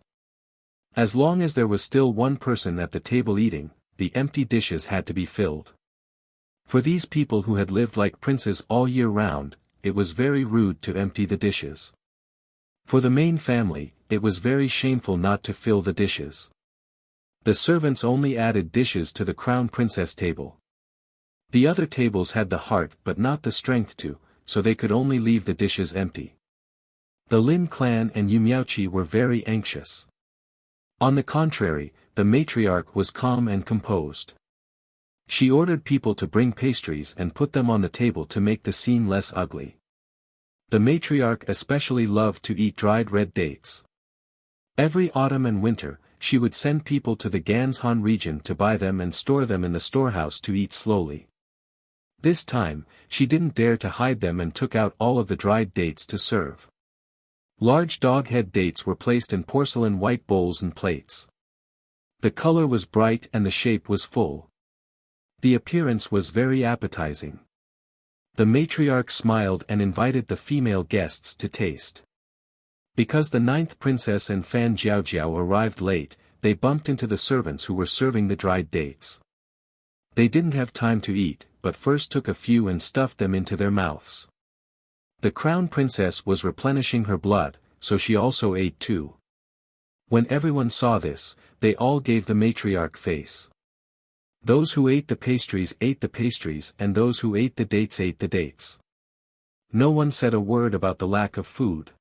As long as there was still one person at the table eating, the empty dishes had to be filled. For these people who had lived like princes all year round, it was very rude to empty the dishes. For the main family, it was very shameful not to fill the dishes. The servants only added dishes to the crown princess table. The other tables had the heart but not the strength to, so they could only leave the dishes empty. The Lin clan and Yumiauchi were very anxious. On the contrary, the matriarch was calm and composed. She ordered people to bring pastries and put them on the table to make the scene less ugly. The matriarch especially loved to eat dried red dates. Every autumn and winter, she would send people to the Ganzhan region to buy them and store them in the storehouse to eat slowly. This time, she didn't dare to hide them and took out all of the dried dates to serve. Large dog-head dates were placed in porcelain white bowls and plates. The color was bright and the shape was full. The appearance was very appetizing. The matriarch smiled and invited the female guests to taste. Because the 9th princess and Fan Jiaojiao arrived late, they bumped into the servants who were serving the dried dates. They didn't have time to eat, but first took a few and stuffed them into their mouths. The crown princess was replenishing her blood, so she also ate too. When everyone saw this, they all gave the matriarch face. Those who ate the pastries and those who ate the dates. No one said a word about the lack of food.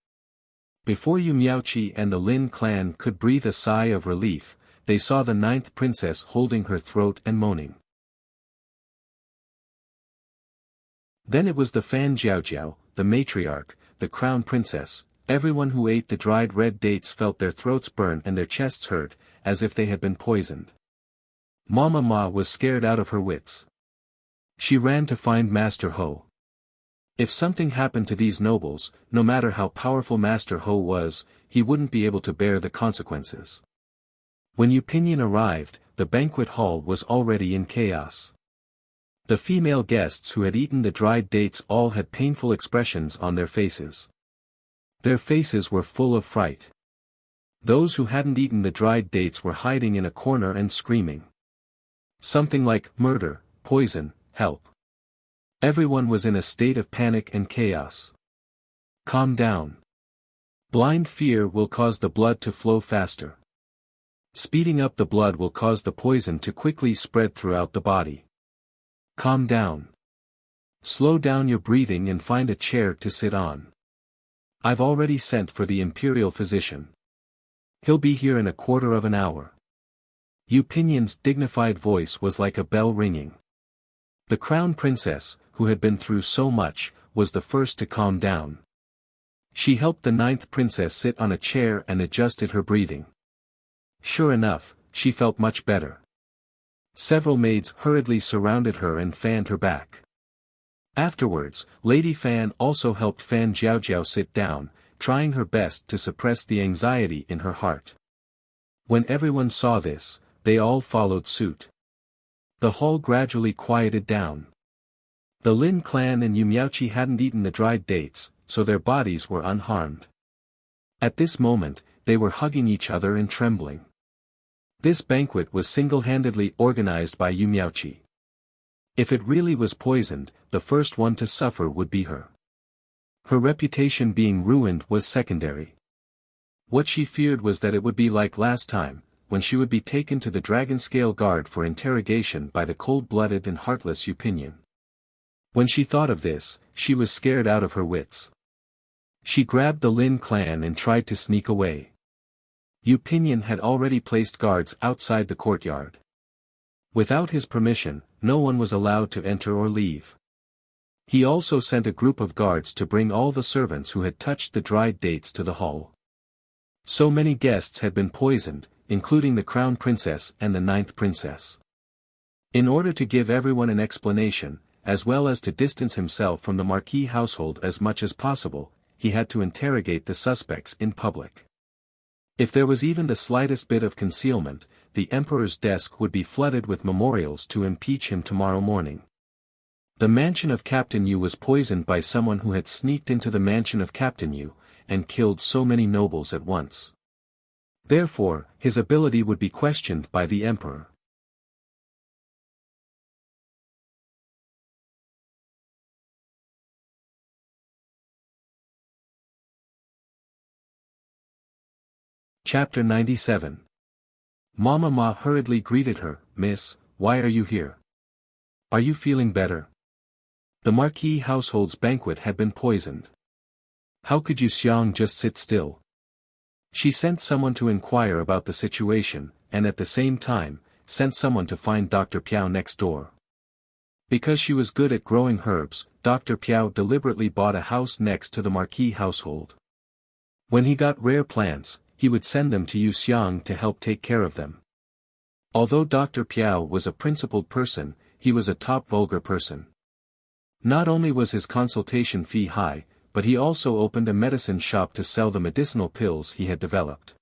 Before Yumiauchi and the Lin clan could breathe a sigh of relief, they saw the 9th princess holding her throat and moaning. Then it was the Fan Jiaojiao, the matriarch, the crown princess. Everyone who ate the dried red dates felt their throats burn and their chests hurt, as if they had been poisoned. Mama Ma was scared out of her wits. She ran to find Master Ho. If something happened to these nobles, no matter how powerful Master Ho was, he wouldn't be able to bear the consequences. When Yu Pinyin arrived, the banquet hall was already in chaos. The female guests who had eaten the dried dates all had painful expressions on their faces. Their faces were full of fright. Those who hadn't eaten the dried dates were hiding in a corner and screaming. Something like, "Murder, poison, help." Everyone was in a state of panic and chaos. Calm down. Blind fear will cause the blood to flow faster. Speeding up the blood will cause the poison to quickly spread throughout the body. Calm down. Slow down your breathing and find a chair to sit on. I've already sent for the imperial physician. He'll be here in a quarter of an hour. Yu Pinyin's dignified voice was like a bell ringing. The crown princess, who had been through so much, was the first to calm down. She helped the 9th princess sit on a chair and adjusted her breathing. Sure enough, she felt much better. Several maids hurriedly surrounded her and fanned her back. Afterwards, Lady Fan also helped Fan Jiaojiao sit down, trying her best to suppress the anxiety in her heart. When everyone saw this, they all followed suit. The hall gradually quieted down. The Lin clan and Yumiauchi hadn't eaten the dried dates, so their bodies were unharmed. At this moment, they were hugging each other and trembling. This banquet was single-handedly organized by Yumiauchi. If it really was poisoned, the first one to suffer would be her. Her reputation being ruined was secondary. What she feared was that it would be like last time, when she would be taken to the Dragon Scale Guard for interrogation by the cold-blooded and heartless Yu Pinyin. When she thought of this, she was scared out of her wits. She grabbed the Lin clan and tried to sneak away. Yu Pinyin had already placed guards outside the courtyard. Without his permission, no one was allowed to enter or leave. He also sent a group of guards to bring all the servants who had touched the dried dates to the hall. So many guests had been poisoned, including the crown princess and the 9th princess. In order to give everyone an explanation, as well as to distance himself from the Marquis household as much as possible, he had to interrogate the suspects in public. If there was even the slightest bit of concealment, the emperor's desk would be flooded with memorials to impeach him tomorrow morning. The mansion of Captain Yu was poisoned by someone who had sneaked into the mansion of Captain Yu, and killed so many nobles at once. Therefore, his ability would be questioned by the emperor. Chapter 97. Mama Ma hurriedly greeted her. "Miss, why are you here? Are you feeling better?" The Marquis household's banquet had been poisoned. How could Yu Xiang just sit still? She sent someone to inquire about the situation, and at the same time, sent someone to find Dr. Piao next door. Because she was good at growing herbs, Dr. Piao deliberately bought a house next to the Marquis household. When he got rare plants, he would send them to Yu Xiang to help take care of them. Although Dr. Piao was a principled person, he was a top vulgar person. Not only was his consultation fee high, but he also opened a medicine shop to sell the medicinal pills he had developed.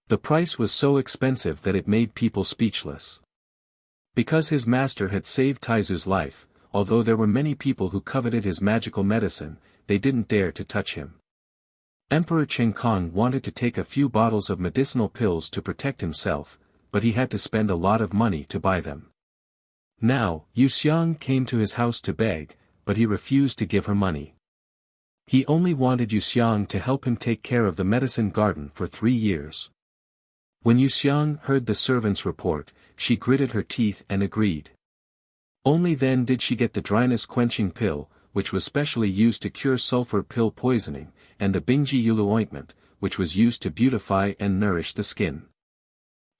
The price was so expensive that it made people speechless. Because his master had saved Taizu's life, although there were many people who coveted his magical medicine, they didn't dare to touch him. Emperor Chengkong wanted to take a few bottles of medicinal pills to protect himself, but he had to spend a lot of money to buy them. Now, Yu Xiang came to his house to beg, but he refused to give her money. He only wanted Yu Xiang to help him take care of the medicine garden for 3 years. When Yu Xiang heard the servant's report, she gritted her teeth and agreed. Only then did she get the dryness-quenching pill, which was specially used to cure sulfur pill poisoning, and the Bingji Yulu ointment, which was used to beautify and nourish the skin.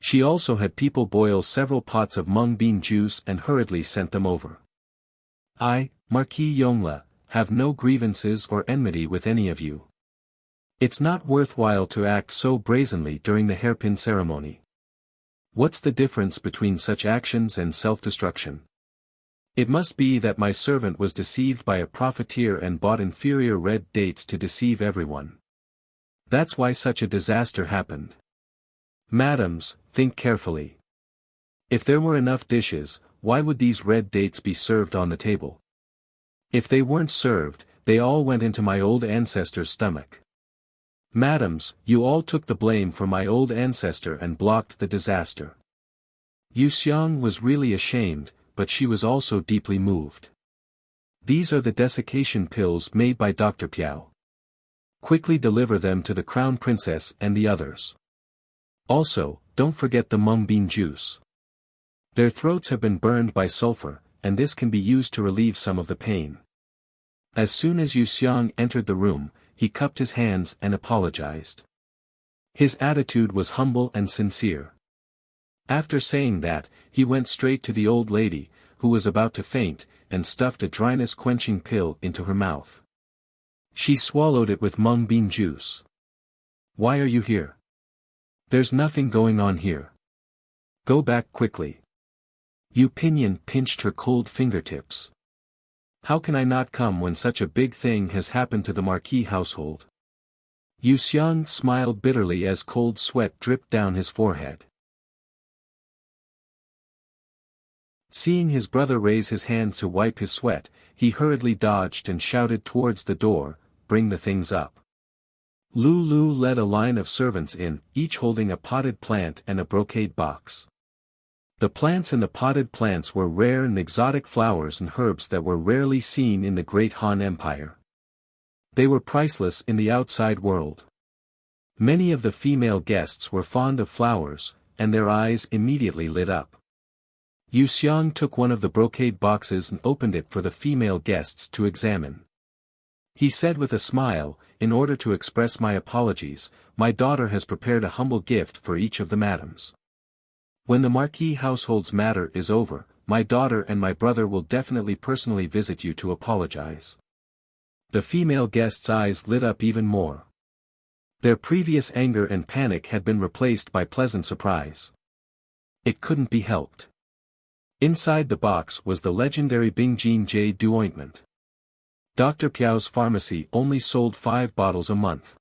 She also had people boil several pots of mung bean juice and hurriedly sent them over. I, Marquis Yongle, have no grievances or enmity with any of you. It's not worthwhile to act so brazenly during the hairpin ceremony. What's the difference between such actions and self-destruction? It must be that my servant was deceived by a profiteer and bought inferior red dates to deceive everyone. That's why such a disaster happened. Madams, think carefully. If there were enough dishes, why would these red dates be served on the table? If they weren't served, they all went into my old ancestor's stomach. Madams, you all took the blame for my old ancestor and blocked the disaster. Yu Xiang was really ashamed, but she was also deeply moved. These are the desiccation pills made by Dr. Piao. Quickly deliver them to the crown princess and the others. Also, don't forget the mung bean juice. Their throats have been burned by sulfur, and this can be used to relieve some of the pain. As soon as Yu Xiang entered the room, he cupped his hands and apologized. His attitude was humble and sincere. After saying that, he went straight to the old lady, who was about to faint, and stuffed a dryness-quenching pill into her mouth. She swallowed it with mung bean juice. Why are you here? There's nothing going on here. Go back quickly. Yu Pinyin pinched her cold fingertips. How can I not come when such a big thing has happened to the Marquis household? Yu Xiang smiled bitterly as cold sweat dripped down his forehead. Seeing his brother raise his hand to wipe his sweat, he hurriedly dodged and shouted towards the door, "Bring the things up." Lulu led a line of servants in, each holding a potted plant and a brocade box. The plants in the potted plants were rare and exotic flowers and herbs that were rarely seen in the Great Han Empire. They were priceless in the outside world. Many of the female guests were fond of flowers, and their eyes immediately lit up. Yu Xiang took one of the brocade boxes and opened it for the female guests to examine. He said with a smile, "In order to express my apologies, my daughter has prepared a humble gift for each of the madams. When the Marquis household's matter is over, my daughter and my brother will definitely personally visit you to apologize." The female guests' eyes lit up even more. Their previous anger and panic had been replaced by pleasant surprise. It couldn't be helped. Inside the box was the legendary Bingjin Jade ointment. Dr. Piao's pharmacy only sold 5 bottles a month.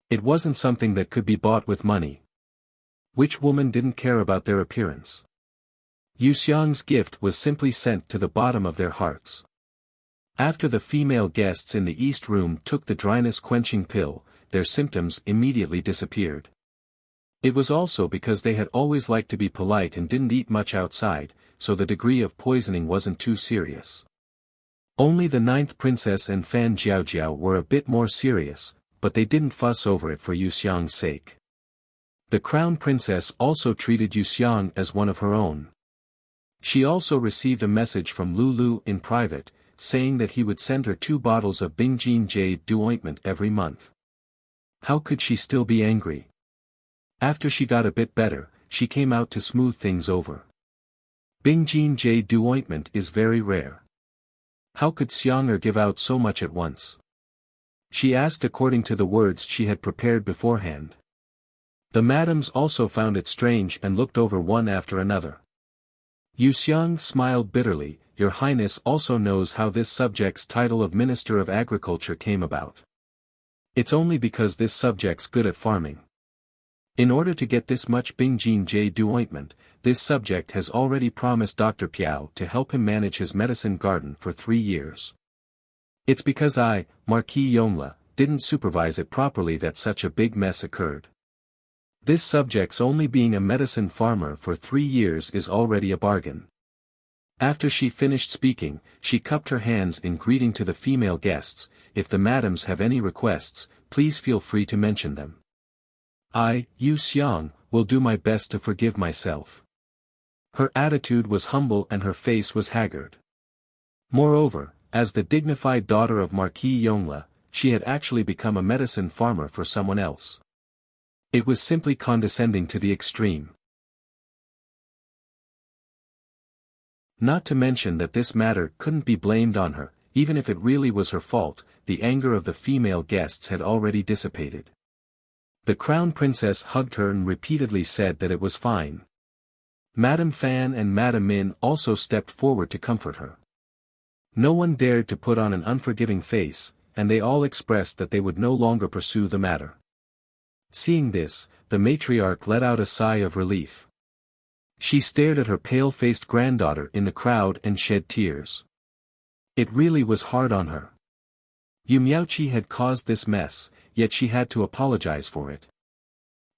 It wasn't something that could be bought with money. Which woman didn't care about their appearance? Yu Xiang's gift was simply sent to the bottom of their hearts. After the female guests in the east room took the dryness-quenching pill, their symptoms immediately disappeared. It was also because they had always liked to be polite and didn't eat much outside, so the degree of poisoning wasn't too serious. Only the 9th princess and Fan Jiaojiao were a bit more serious, but they didn't fuss over it for Yu Xiang's sake. The crown princess also treated Yu Xiang as one of her own. She also received a message from Lulu in private, saying that he would send her 2 bottles of Bingjin Jade Dew ointment every month. How could she still be angry? After she got a bit better, she came out to smooth things over. Bingjin Jade Dew ointment is very rare. How could Xiang'er give out so much at once? She asked according to the words she had prepared beforehand. The madams also found it strange and looked over one after another. Yu Xiang smiled bitterly. Your Highness also knows how this subject's title of Minister of Agriculture came about. It's only because this subject's good at farming. In order to get this much Bingjin Jade Dew ointment, this subject has already promised Dr. Piao to help him manage his medicine garden for 3 years. It's because I, Marquis Yongla, didn't supervise it properly that such a big mess occurred. This subject's only being a medicine farmer for 3 years is already a bargain. After she finished speaking, she cupped her hands in greeting to the female guests. If the madams have any requests, please feel free to mention them. I, Yu Xiang, will do my best to forgive myself. Her attitude was humble and her face was haggard. Moreover, as the dignified daughter of Marquis Yongla, she had actually become a medicine farmer for someone else. It was simply condescending to the extreme. Not to mention that this matter couldn't be blamed on her, even if it really was her fault. The anger of the female guests had already dissipated. The crown princess hugged her and repeatedly said that it was fine. Madame Fan and Madame Min also stepped forward to comfort her. No one dared to put on an unforgiving face, and they all expressed that they would no longer pursue the matter. Seeing this, the matriarch let out a sigh of relief. She stared at her pale-faced granddaughter in the crowd and shed tears. It really was hard on her. Yu Miaoqi had caused this mess, yet she had to apologize for it.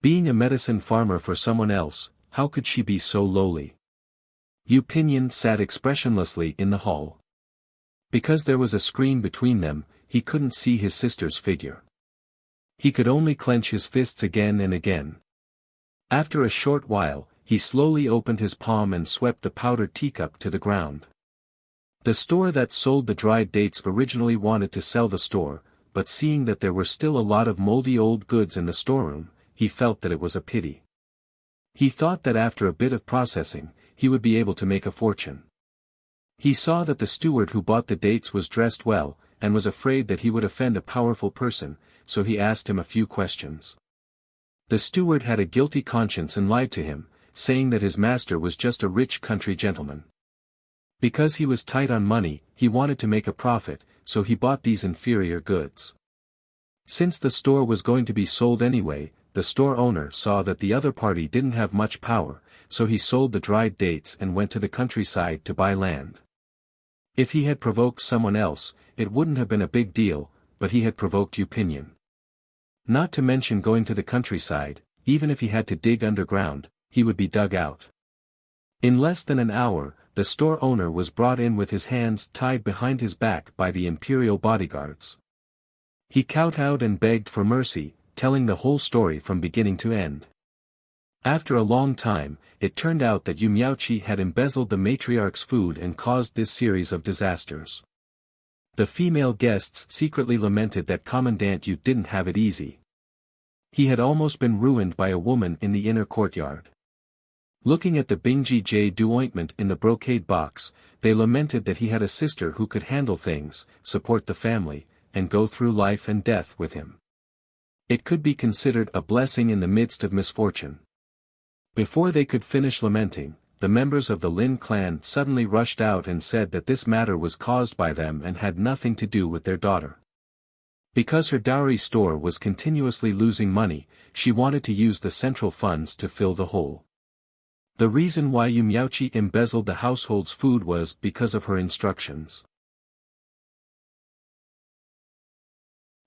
Being a medicine farmer for someone else, how could she be so lowly? Yu Pinyin sat expressionlessly in the hall. Because there was a screen between them, he couldn't see his sister's figure. He could only clench his fists again and again. After a short while, he slowly opened his palm and swept the powdered teacup to the ground. The store that sold the dried dates originally wanted to sell the store, but seeing that there were still a lot of moldy old goods in the storeroom, he felt that it was a pity. He thought that after a bit of processing, he would be able to make a fortune. He saw that the steward who bought the dates was dressed well, and was afraid that he would offend a powerful person, so he asked him a few questions. The steward had a guilty conscience and lied to him, saying that his master was just a rich country gentleman. Because he was tight on money, he wanted to make a profit, so he bought these inferior goods. Since the store was going to be sold anyway, the store owner saw that the other party didn't have much power, so he sold the dried dates and went to the countryside to buy land. If he had provoked someone else, it wouldn't have been a big deal, but he had provoked Yu Pinyin. Not to mention going to the countryside, even if he had to dig underground, he would be dug out. In less than an hour, the store owner was brought in with his hands tied behind his back by the imperial bodyguards. He kowtowed and begged for mercy, telling the whole story from beginning to end. After a long time, it turned out that Yu Miaoqi had embezzled the matriarch's food and caused this series of disasters. The female guests secretly lamented that Commandant Yu didn't have it easy. He had almost been ruined by a woman in the inner courtyard. Looking at the Bingjin Jade Dew ointment in the brocade box, they lamented that he had a sister who could handle things, support the family, and go through life and death with him. It could be considered a blessing in the midst of misfortune. Before they could finish lamenting, the members of the Lin clan suddenly rushed out and said that this matter was caused by them and had nothing to do with their daughter. Because her dowry store was continuously losing money, she wanted to use the central funds to fill the hole. The reason why Yu Miaoqi embezzled the household's food was because of her instructions.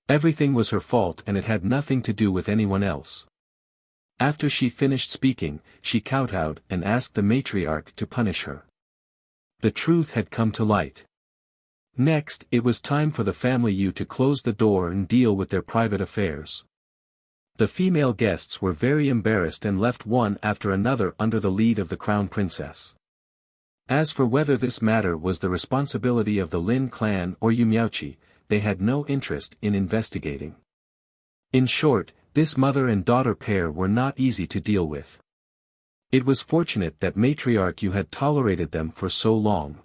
Everything was her fault and it had nothing to do with anyone else. After she finished speaking, she kowtowed and asked the matriarch to punish her. The truth had come to light. Next, it was time for the family Yu to close the door and deal with their private affairs. The female guests were very embarrassed and left one after another under the lead of the crown princess. As for whether this matter was the responsibility of the Lin clan or Yumiauchi, they had no interest in investigating. In short, this mother and daughter pair were not easy to deal with. It was fortunate that Matriarch Yu had tolerated them for so long.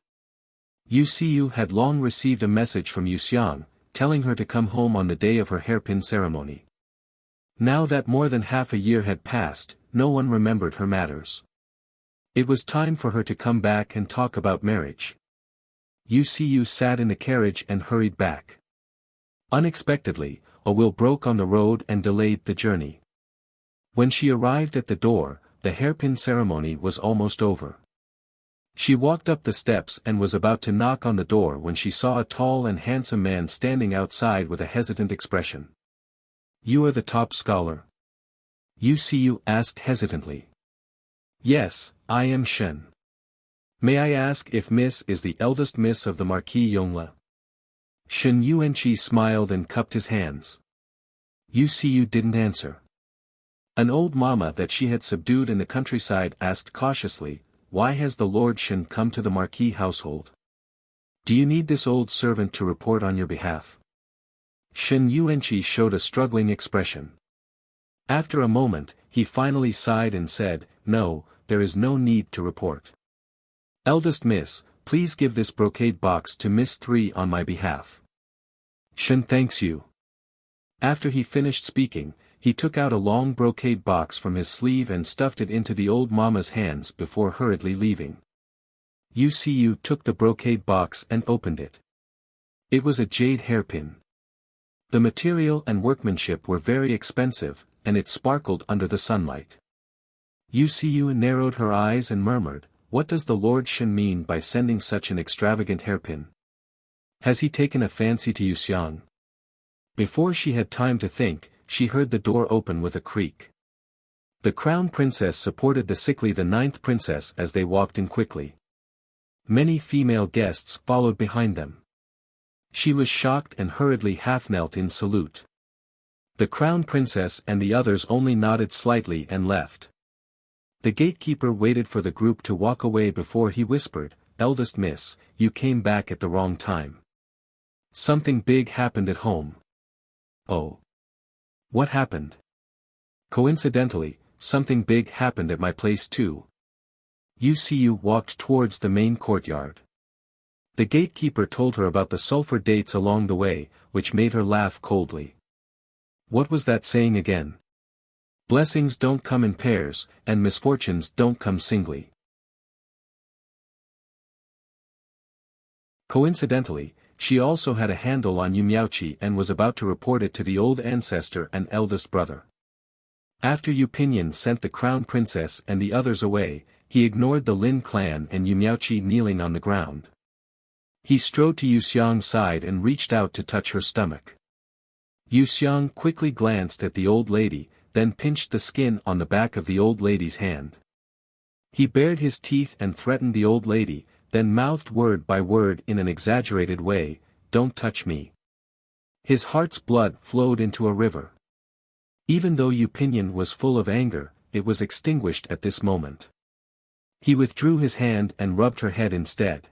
Yu Siyu had long received a message from Yu Xiang, telling her to come home on the day of her hairpin ceremony. Now that more than half a year had passed, no one remembered her matters. It was time for her to come back and talk about marriage. Yu Siyu sat in the carriage and hurried back. Unexpectedly, a wheel broke on the road and delayed the journey. When she arrived at the door, the hairpin ceremony was almost over. She walked up the steps and was about to knock on the door when she saw a tall and handsome man standing outside with a hesitant expression. "You are the top scholar?" Yu Siyu asked hesitantly. "Yes, I am Shen. May I ask if Miss is the eldest miss of the Marquis Yongle?" Shen Yuanqi smiled and cupped his hands. Yu Siyu didn't answer. An old mama that she had subdued in the countryside asked cautiously, "Why has the Lord Shen come to the Marquis household? Do you need this old servant to report on your behalf?" Shen Yuanqi showed a struggling expression. After a moment, he finally sighed and said, "No, there is no need to report. Eldest Miss, please give this brocade box to Miss 3 on my behalf." "Shen thanks you." After he finished speaking, he took out a long brocade box from his sleeve and stuffed it into the old mama's hands before hurriedly leaving. Yu Siyu took the brocade box and opened it. It was a jade hairpin. The material and workmanship were very expensive, and it sparkled under the sunlight. Yu Siyu narrowed her eyes and murmured, "What does the Lord Shen mean by sending such an extravagant hairpin? Has he taken a fancy to Yu Xiang?" Before she had time to think, she heard the door open with a creak. The crown princess supported the 9th princess as they walked in quickly. Many female guests followed behind them. She was shocked and hurriedly half-knelt in salute. The crown princess and the others only nodded slightly and left. The gatekeeper waited for the group to walk away before he whispered, "Eldest Miss, you came back at the wrong time. Something big happened at home." "Oh. What happened?" "Coincidentally, something big happened at my place too." Yu Siyu walked towards the main courtyard. The gatekeeper told her about the sulfur dates along the way, which made her laugh coldly. What was that saying again? Blessings don't come in pairs, and misfortunes don't come singly. Coincidentally, she also had a handle on Yumiauchi and was about to report it to the old ancestor and eldest brother. After Yu Pinyin sent the crown princess and the others away, he ignored the Lin clan and Yumiauchi kneeling on the ground. He strode to Yu Xiang's side and reached out to touch her stomach. Yu Xiang quickly glanced at the old lady, then pinched the skin on the back of the old lady's hand. He bared his teeth and threatened the old lady, then mouthed word by word in an exaggerated way, "Don't touch me." His heart's blood flowed into a river. Even though Yu Pinyin was full of anger, it was extinguished at this moment. He withdrew his hand and rubbed her head instead.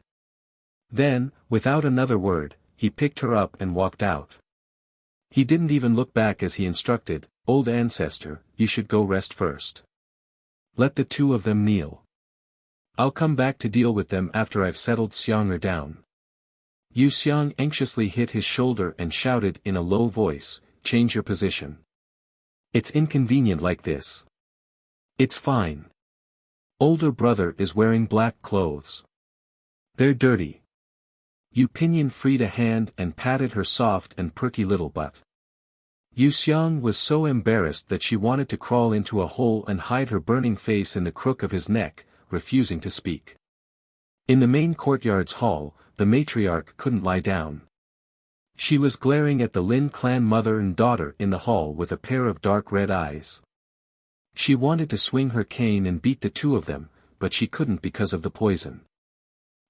Then, without another word, he picked her up and walked out. He didn't even look back as he instructed, "Old ancestor, you should go rest first. Let the two of them kneel. I'll come back to deal with them after I've settled Xianger down." Yu Xiang anxiously hit his shoulder and shouted in a low voice, "Change your position. It's inconvenient like this." "It's fine. Older brother is wearing black clothes. They're dirty." Yu Pinyin freed a hand and patted her soft and perky little butt. Yu Xiang was so embarrassed that she wanted to crawl into a hole and hide her burning face in the crook of his neck, refusing to speak. In the main courtyard's hall, the matriarch couldn't lie down. She was glaring at the Lin clan mother and daughter in the hall with a pair of dark red eyes. She wanted to swing her cane and beat the two of them, but she couldn't because of the poison.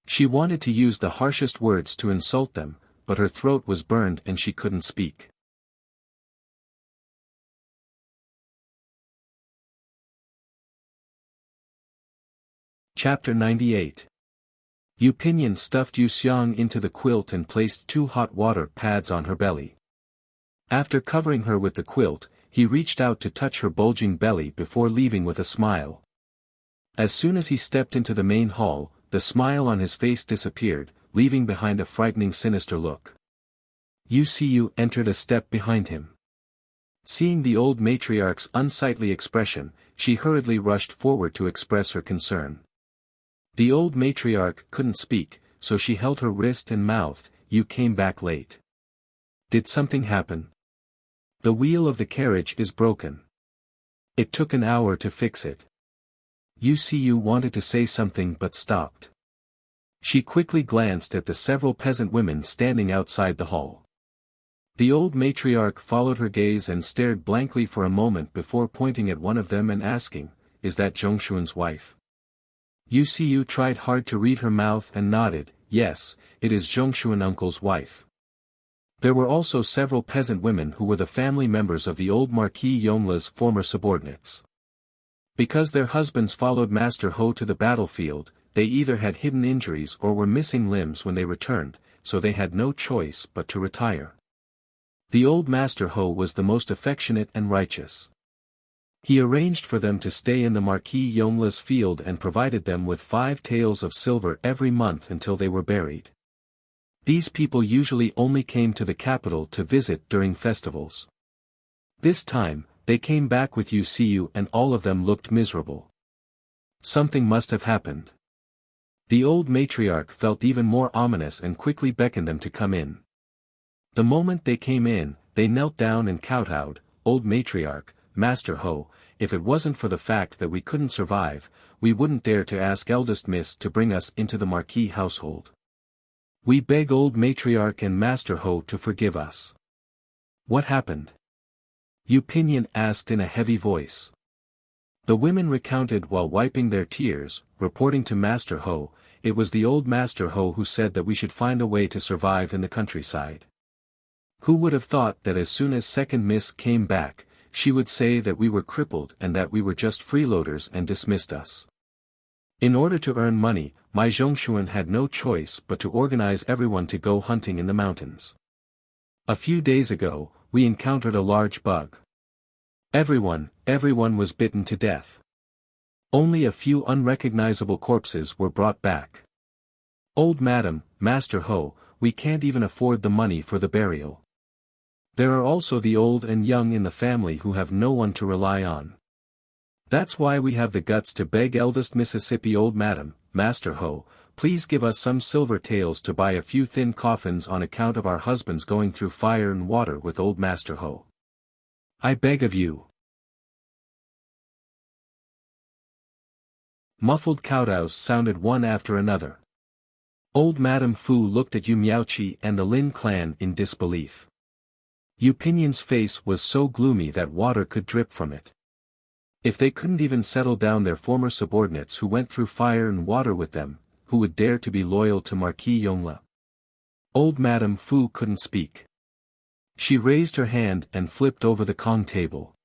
She wanted to use the harshest words to insult them, but her throat was burned and she couldn't speak. Chapter 98 Yu Pinyin stuffed Yu Xiang into the quilt and placed 2 hot water pads on her belly. After covering her with the quilt, he reached out to touch her bulging belly before leaving with a smile. As soon as he stepped into the main hall, the smile on his face disappeared, leaving behind a frightening sinister look. Yu Xiu entered a step behind him. Seeing the old matriarch's unsightly expression, she hurriedly rushed forward to express her concern. The old matriarch couldn't speak, so she held her wrist and mouthed, "You came back late. Did something happen? The wheel of the carriage is broken. It took an hour to fix it." Yu Xiu wanted to say something but stopped. She quickly glanced at the several peasant women standing outside the hall. The old matriarch followed her gaze and stared blankly for a moment before pointing at one of them and asking, "Is that Zhongshuan's wife?" Yu Xiu tried hard to read her mouth and nodded, "Yes, it is Zhongshuan uncle's wife." There were also several peasant women who were the family members of the old Marquis Yongla's former subordinates. Because their husbands followed Master Ho to the battlefield, they either had hidden injuries or were missing limbs when they returned, so they had no choice but to retire. The old Master Ho was the most affectionate and righteous. He arranged for them to stay in the Marquis Yongla's field and provided them with 5 taels of silver every month until they were buried. These people usually only came to the capital to visit during festivals. This time, they came back with Yu Xiu and all of them looked miserable. Something must have happened. The old matriarch felt even more ominous and quickly beckoned them to come in. The moment they came in, they knelt down and kowtowed, "Old matriarch, Master Ho, if it wasn't for the fact that we couldn't survive, we wouldn't dare to ask eldest miss to bring us into the Marquis household. We beg old matriarch and Master Ho to forgive us." "What happened?" Yu Pinyin asked in a heavy voice. The women recounted while wiping their tears, reporting to Master Ho, "It was the old Master Ho who said that we should find a way to survive in the countryside. Who would have thought that as soon as second miss came back, she would say that we were crippled and that we were just freeloaders and dismissed us. In order to earn money, my Zhongshuan had no choice but to organize everyone to go hunting in the mountains. A few days ago, we encountered a large bug. Everyone was bitten to death. Only a few unrecognizable corpses were brought back. Old Madam, Master Ho, we can't even afford the money for the burial. There are also the old and young in the family who have no one to rely on. That's why we have the guts to beg eldest Mississippi Old Madam, Master Ho, please give us some silver taels to buy a few thin coffins on account of our husbands going through fire and water with old Master Ho. I beg of you." Muffled kowtows sounded one after another. Old Madame Fu looked at Yu Miaoqi and the Lin clan in disbelief. Yu Pinyin's face was so gloomy that water could drip from it. If they couldn't even settle down their former subordinates who went through fire and water with them, who would dare to be loyal to Marquis Yongla? Old Madame Fu couldn't speak. She raised her hand and flipped over the Kong table.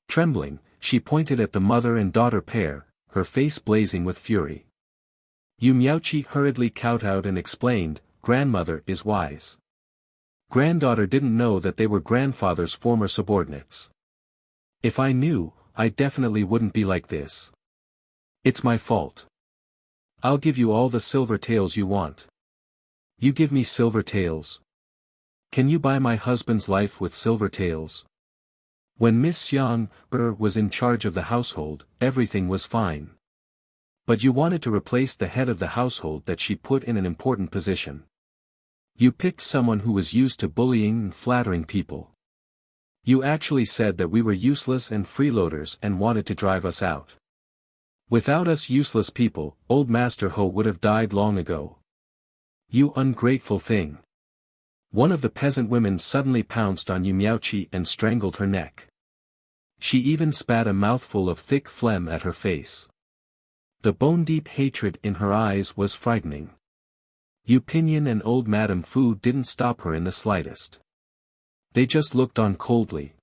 Trembling, she pointed at the mother and daughter pair, her face blazing with fury. Yu Miaoqi hurriedly kowtowed and explained, "Grandmother is wise. Granddaughter didn't know that they were grandfather's former subordinates. If I knew, I definitely wouldn't be like this. It's my fault. I'll give you all the silver taels you want." "You give me silver taels? Can you buy my husband's life with silver taels? When Miss Xiang was in charge of the household, everything was fine. But you wanted to replace the head of the household that she put in an important position. You picked someone who was used to bullying and flattering people. You actually said that we were useless and freeloaders and wanted to drive us out. Without us useless people, old Master Ho would have died long ago. You ungrateful thing." One of the peasant women suddenly pounced on Yu Miaoqi and strangled her neck. She even spat a mouthful of thick phlegm at her face. The bone-deep hatred in her eyes was frightening. Yu Pinyin and old Madame Fu didn't stop her in the slightest. They just looked on coldly.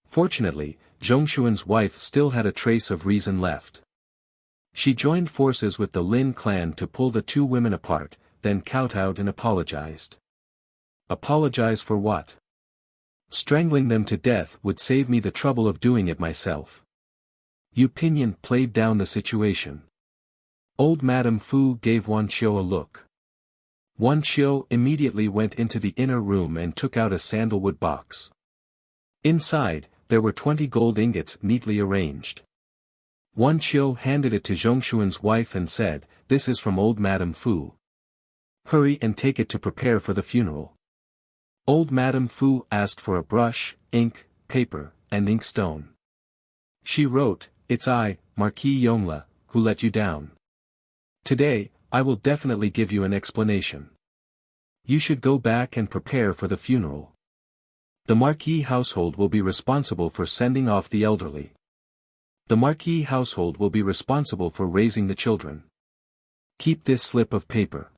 Fortunately, Zhongshuan's wife still had a trace of reason left. She joined forces with the Lin clan to pull the two women apart, then kowtowed and apologized. Apologize for what? Strangling them to death would save me the trouble of doing it myself. Yu Pinyin played down the situation. Old Madame Fu gave Wan Qiu a look. Wan Qiu immediately went into the inner room and took out a sandalwood box. Inside, there were 20 gold ingots neatly arranged. Wan Qiu handed it to Zhongshuan's wife and said, "This is from old Madame Fu. Hurry and take it to prepare for the funeral." Old Madame Fu asked for a brush, ink, paper, and inkstone. She wrote, "It's I, Marquis Yongla, who let you down. Today, I will definitely give you an explanation. You should go back and prepare for the funeral. The Marquis household will be responsible for sending off the elderly. The Marquis household will be responsible for raising the children. Keep this slip of paper.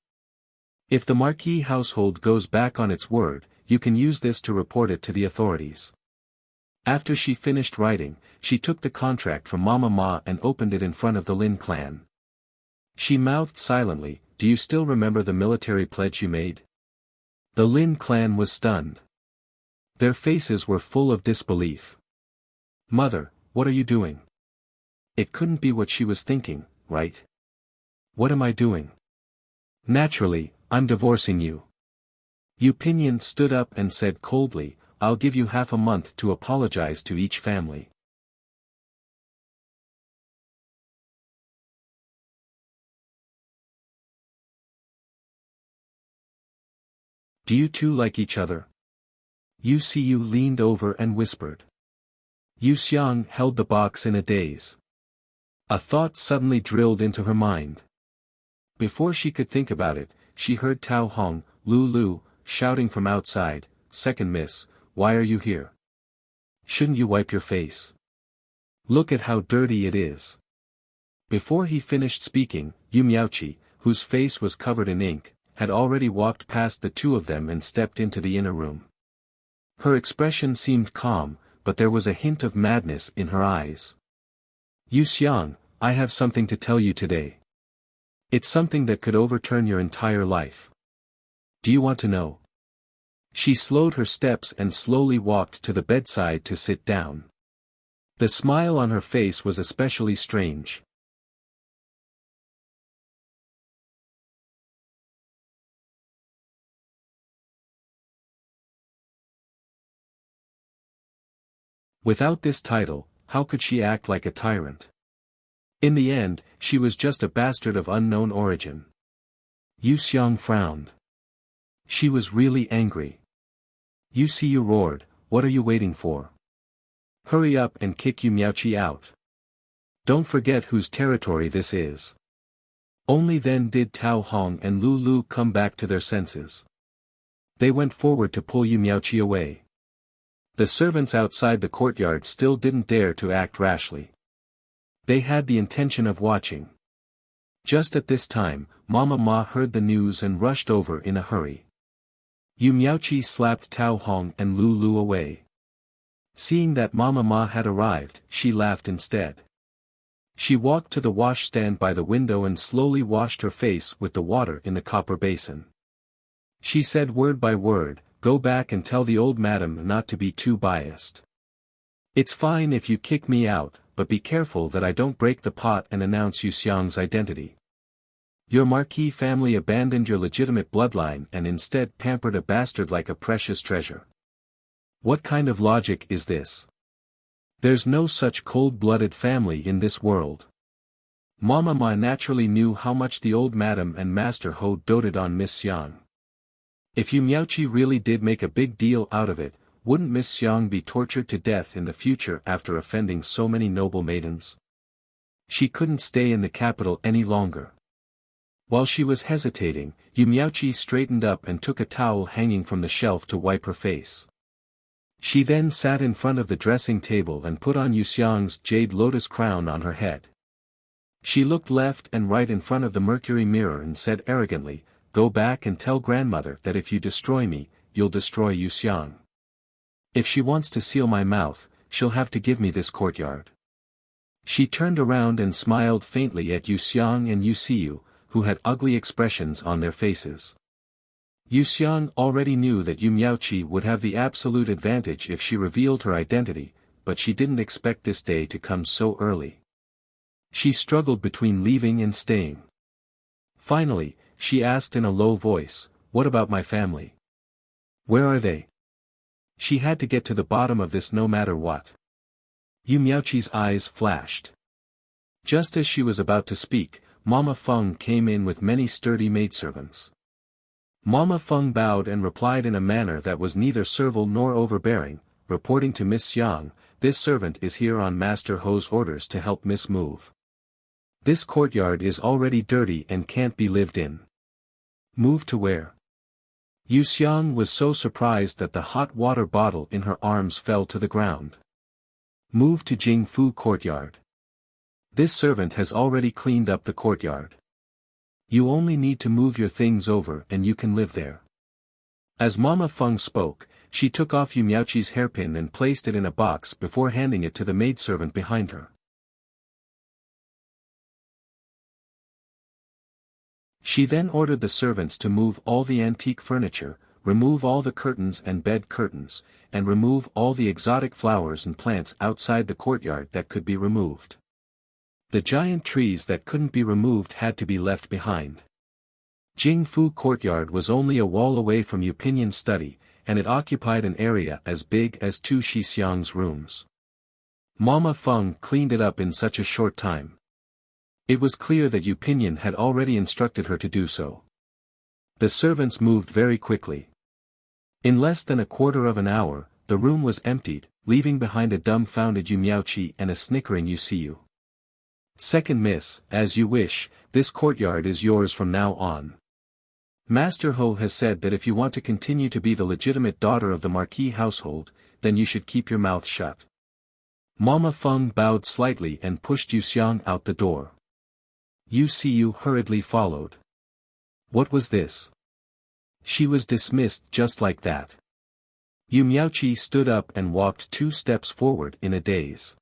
If the Marquis household goes back on its word, you can use this to report it to the authorities." After she finished writing, she took the contract from Mama Ma and opened it in front of the Lin clan. She mouthed silently, "Do you still remember the military pledge you made?" The Lin clan was stunned. Their faces were full of disbelief. "Mother, what are you doing? It couldn't be what she was thinking, right? What am I doing? Naturally, I'm divorcing you." Yu Pinyin stood up and said coldly, "I'll give you half a month to apologize to each family." "Do you two like each other?" Yu Siyu leaned over and whispered. Yu Xiang held the box in a daze. A thought suddenly drilled into her mind. Before she could think about it, she heard Tao Hong, Lu, shouting from outside, "Second miss, why are you here? Shouldn't you wipe your face? Look at how dirty it is." Before he finished speaking, Yu Miaoqi, whose face was covered in ink, had already walked past the two of them and stepped into the inner room. Her expression seemed calm, but there was a hint of madness in her eyes. "Yu Xiang, I have something to tell you today. It's something that could overturn your entire life. Do you want to know?" She slowed her steps and slowly walked to the bedside to sit down. The smile on her face was especially strange. Without this title, how could she act like a tyrant? In the end, she was just a bastard of unknown origin. Yu Xiang frowned. She was really angry. Yu Siyu roared, "What are you waiting for? Hurry up and kick Yu Miaoqi out. Don't forget whose territory this is." Only then did Tao Hong and Lu come back to their senses. They went forward to pull Yu Miaoqi away. The servants outside the courtyard still didn't dare to act rashly. They had the intention of watching. Just at this time, Mama Ma heard the news and rushed over in a hurry. Yu Miaoqi slapped Tao Hong and Lu away. Seeing that Mama Ma had arrived, she laughed instead. She walked to the washstand by the window and slowly washed her face with the water in the copper basin. She said word by word, "Go back and tell the old madam not to be too biased. It's fine if you kick me out, but be careful that I don't break the pot and announce Yu Xiang's identity. Your Marquis family abandoned your legitimate bloodline and instead pampered a bastard like a precious treasure. What kind of logic is this? There's no such cold-blooded family in this world." Mama Ma naturally knew how much the old madam and Master Ho doted on Miss Xiang. If Yu Miaoqi really did make a big deal out of it, wouldn't Miss Xiang be tortured to death in the future after offending so many noble maidens? She couldn't stay in the capital any longer. While she was hesitating, Yu Miaoqi straightened up and took a towel hanging from the shelf to wipe her face. She then sat in front of the dressing table and put on Yu Xiang's jade lotus crown on her head. She looked left and right in front of the mercury mirror and said arrogantly, "Go back and tell grandmother that if you destroy me, you'll destroy Yu Xiang. If she wants to seal my mouth, she'll have to give me this courtyard." She turned around and smiled faintly at Yu Xiang and Yu Xiu, who had ugly expressions on their faces. Yu Xiang already knew that Yu Miaoqi would have the absolute advantage if she revealed her identity, but she didn't expect this day to come so early. She struggled between leaving and staying. Finally, she asked in a low voice, "What about my family? Where are they?" She had to get to the bottom of this no matter what. Yu Miaoqi's eyes flashed. Just as she was about to speak, Mama Feng came in with many sturdy maidservants. Mama Feng bowed and replied in a manner that was neither servile nor overbearing, reporting to Miss Xiang, "This servant is here on Master Ho's orders to help Miss move. This courtyard is already dirty and can't be lived in." "Move to where?" Yu Xiang was so surprised that the hot water bottle in her arms fell to the ground. "Move to Jingfu courtyard. This servant has already cleaned up the courtyard. You only need to move your things over and you can live there." As Mama Feng spoke, she took off Yu Miaoqi's hairpin and placed it in a box before handing it to the maidservant behind her. She then ordered the servants to move all the antique furniture, remove all the curtains and bed curtains, and remove all the exotic flowers and plants outside the courtyard that could be removed. The giant trees that couldn't be removed had to be left behind. Jingfu courtyard was only a wall away from Yu Pinyan's study, and it occupied an area as big as 2 Shixiang's rooms. Mama Feng cleaned it up in such a short time. It was clear that Yu Pinyan had already instructed her to do so. The servants moved very quickly. In less than a quarter of an hour, the room was emptied, leaving behind a dumbfounded Yu Miaoqi and a snickering Yu Xiu. "Second miss, as you wish, this courtyard is yours from now on. Master Ho has said that if you want to continue to be the legitimate daughter of the Marquis household, then you should keep your mouth shut." Mama Feng bowed slightly and pushed Yu Xiang out the door. Yu Xiu hurriedly followed. What was this? She was dismissed just like that. Yu Miaoqi stood up and walked 2 steps forward in a daze.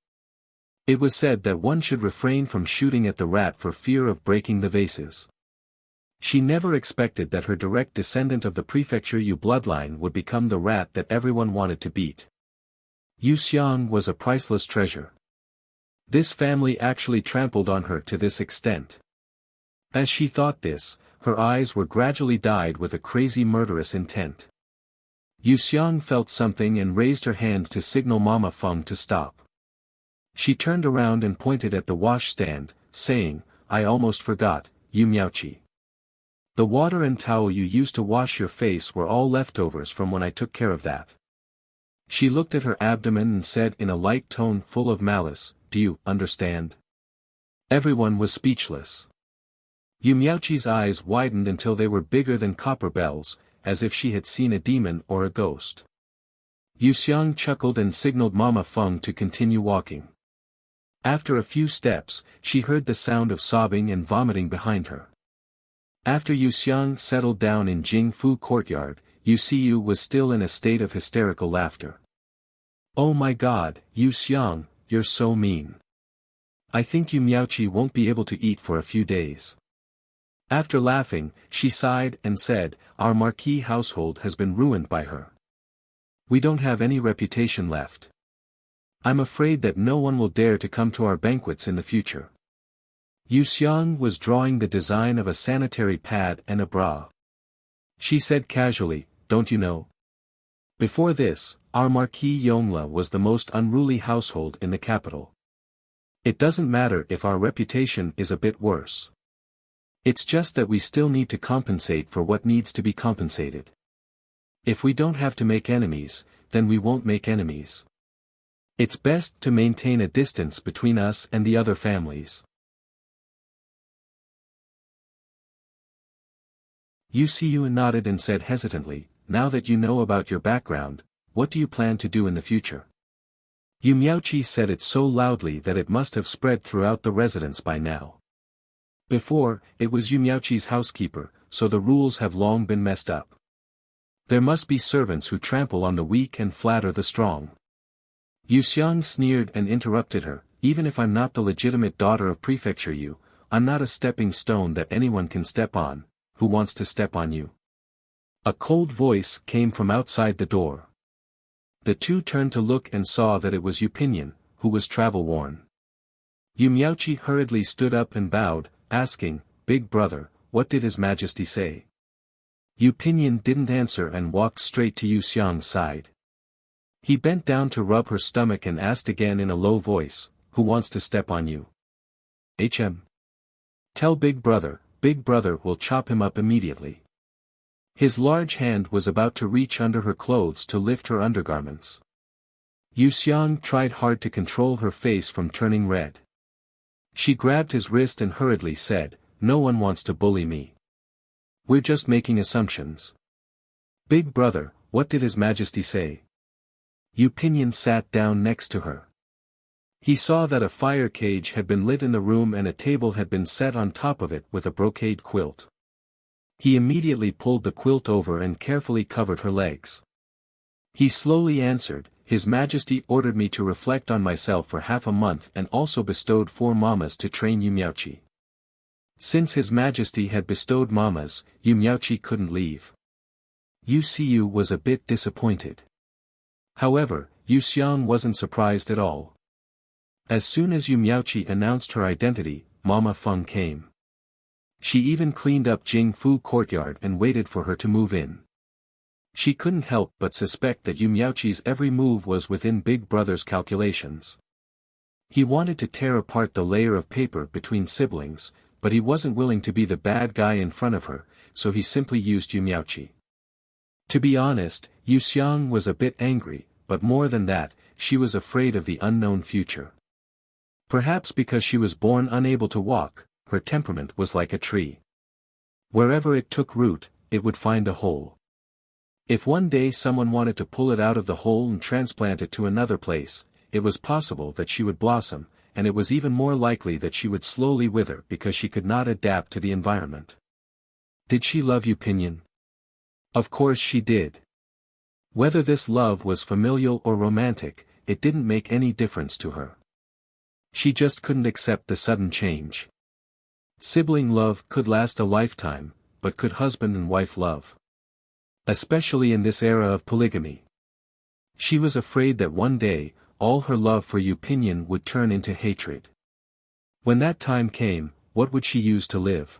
It was said that one should refrain from shooting at the rat for fear of breaking the vases. She never expected that her direct descendant of the prefecture Yu bloodline would become the rat that everyone wanted to beat. Yu Xiang was a priceless treasure. This family actually trampled on her to this extent. As she thought this, her eyes were gradually dyed with a crazy murderous intent. Yu Xiang felt something and raised her hand to signal Mama Feng to stop. She turned around and pointed at the washstand, saying, "I almost forgot, Yu Miaoqi. The water and towel you used to wash your face were all leftovers from when I took care of that." She looked at her abdomen and said in a light tone full of malice, "Do you understand?" Everyone was speechless. Yu Miaoqi's eyes widened until they were bigger than copper bells, as if she had seen a demon or a ghost. Yu Xiang chuckled and signaled Mama Feng to continue walking. After a few steps, she heard the sound of sobbing and vomiting behind her. After Yu Xiang settled down in Jingfu courtyard, Yu Xiu was still in a state of hysterical laughter. "Oh my God, Yu Xiang, you're so mean. I think Yu Miaoqi won't be able to eat for a few days." After laughing, she sighed and said, "Our Marquis household has been ruined by her. We don't have any reputation left. I'm afraid that no one will dare to come to our banquets in the future." Yu Xiang was drawing the design of a sanitary pad and a bra. She said casually, "Don't you know? Before this, our Marquis Yongla was the most unruly household in the capital. It doesn't matter if our reputation is a bit worse. It's just that we still need to compensate for what needs to be compensated. If we don't have to make enemies, then we won't make enemies. It's best to maintain a distance between us and the other families." Yu Xiu nodded and said hesitantly, "Now that you know about your background, what do you plan to do in the future?" Yu Miaoqi said it so loudly that it must have spread throughout the residence by now. Before, it was Yu Miaoqi's housekeeper, so the rules have long been messed up. There must be servants who trample on the weak and flatter the strong. Yu Xiang sneered and interrupted her, even if I'm not the legitimate daughter of Prefecture Yu, I'm not a stepping stone that anyone can step on. Who wants to step on you? A cold voice came from outside the door. The two turned to look and saw that it was Yu Pinyin, who was travel-worn. Yu Miaoqi hurriedly stood up and bowed, asking, "Big brother, what did His Majesty say?" Yu Pinyin didn't answer and walked straight to Yu Xiang's side. He bent down to rub her stomach and asked again in a low voice, "Who wants to step on you?" "HM. Tell Big brother will chop him up immediately." His large hand was about to reach under her clothes to lift her undergarments. Yu Xiang tried hard to control her face from turning red. She grabbed his wrist and hurriedly said, "No one wants to bully me. We're just making assumptions." "Big brother, what did His Majesty say?" Yu Pinyin sat down next to her. He saw that a fire cage had been lit in the room and a table had been set on top of it with a brocade quilt. He immediately pulled the quilt over and carefully covered her legs. He slowly answered, "His Majesty ordered me to reflect on myself for half a month and also bestowed 4 mamas to train Yu Miaoqi." Since His Majesty had bestowed mamas, Yu Miaoqi couldn't leave. Yu Siyu was a bit disappointed. However, Yu Xiang wasn't surprised at all. As soon as Yu Miaoqi announced her identity, Mama Feng came. She even cleaned up Jingfu courtyard and waited for her to move in. She couldn't help but suspect that Yu Miaoqi's every move was within Big Brother's calculations. He wanted to tear apart the layer of paper between siblings, but he wasn't willing to be the bad guy in front of her, so he simply used Yu Miaoqi. To be honest, Yu Xiang was a bit angry, but more than that, she was afraid of the unknown future. Perhaps because she was born unable to walk, her temperament was like a tree. Wherever it took root, it would find a hole. If one day someone wanted to pull it out of the hole and transplant it to another place, it was possible that she would blossom, and it was even more likely that she would slowly wither because she could not adapt to the environment. Did she love Yu Pinyin? Of course she did. Whether this love was familial or romantic, it didn't make any difference to her. She just couldn't accept the sudden change. Sibling love could last a lifetime, but could husband and wife love? Especially in this era of polygamy. She was afraid that one day, all her love for Yu Pinyin would turn into hatred. When that time came, what would she use to live?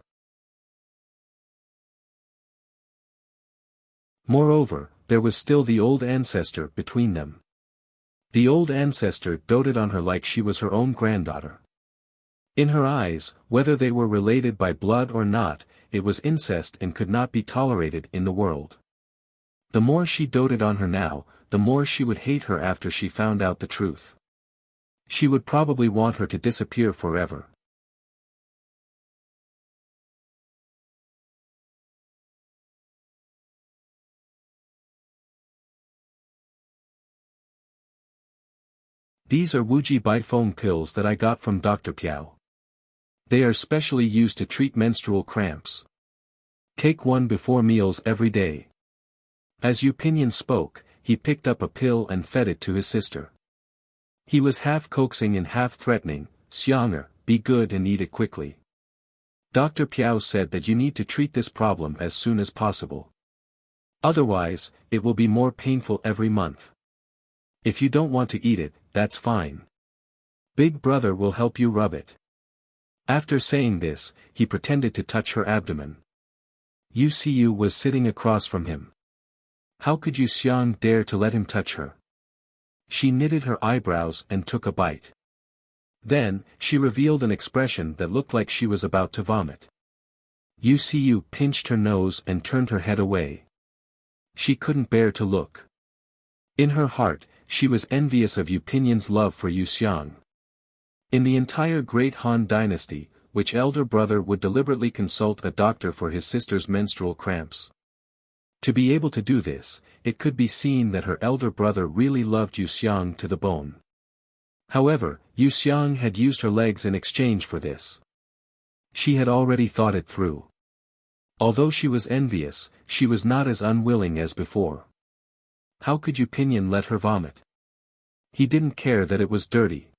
Moreover, there was still the old ancestor between them. The old ancestor doted on her like she was her own granddaughter. In her eyes, whether they were related by blood or not, it was incest and could not be tolerated in the world. The more she doted on her now, the more she would hate her after she found out the truth. She would probably want her to disappear forever. These are Wuji Baifeng pills that I got from Dr. Piao. They are specially used to treat menstrual cramps. Take one before meals every day. As Yu Pinyin spoke, he picked up a pill and fed it to his sister. He was half coaxing and half threatening, "Xianger, be good and eat it quickly. Dr. Piao said that you need to treat this problem as soon as possible. Otherwise, it will be more painful every month. If you don't want to eat it, that's fine. Big brother will help you rub it." After saying this, he pretended to touch her abdomen. Yu Siyu was sitting across from him. How could Yu Xiang dare to let him touch her? She knitted her eyebrows and took a bite. Then, she revealed an expression that looked like she was about to vomit. Yu Siyu pinched her nose and turned her head away. She couldn't bear to look. In her heart, she was envious of Yu Pinyin's love for Yu Xiang. In the entire Great Han dynasty, which elder brother would deliberately consult a doctor for his sister's menstrual cramps? To be able to do this, it could be seen that her elder brother really loved Yu Xiang to the bone. However, Yu Xiang had used her legs in exchange for this. She had already thought it through. Although she was envious, she was not as unwilling as before. How could Yu Pinyin let her vomit? He didn't care that it was dirty.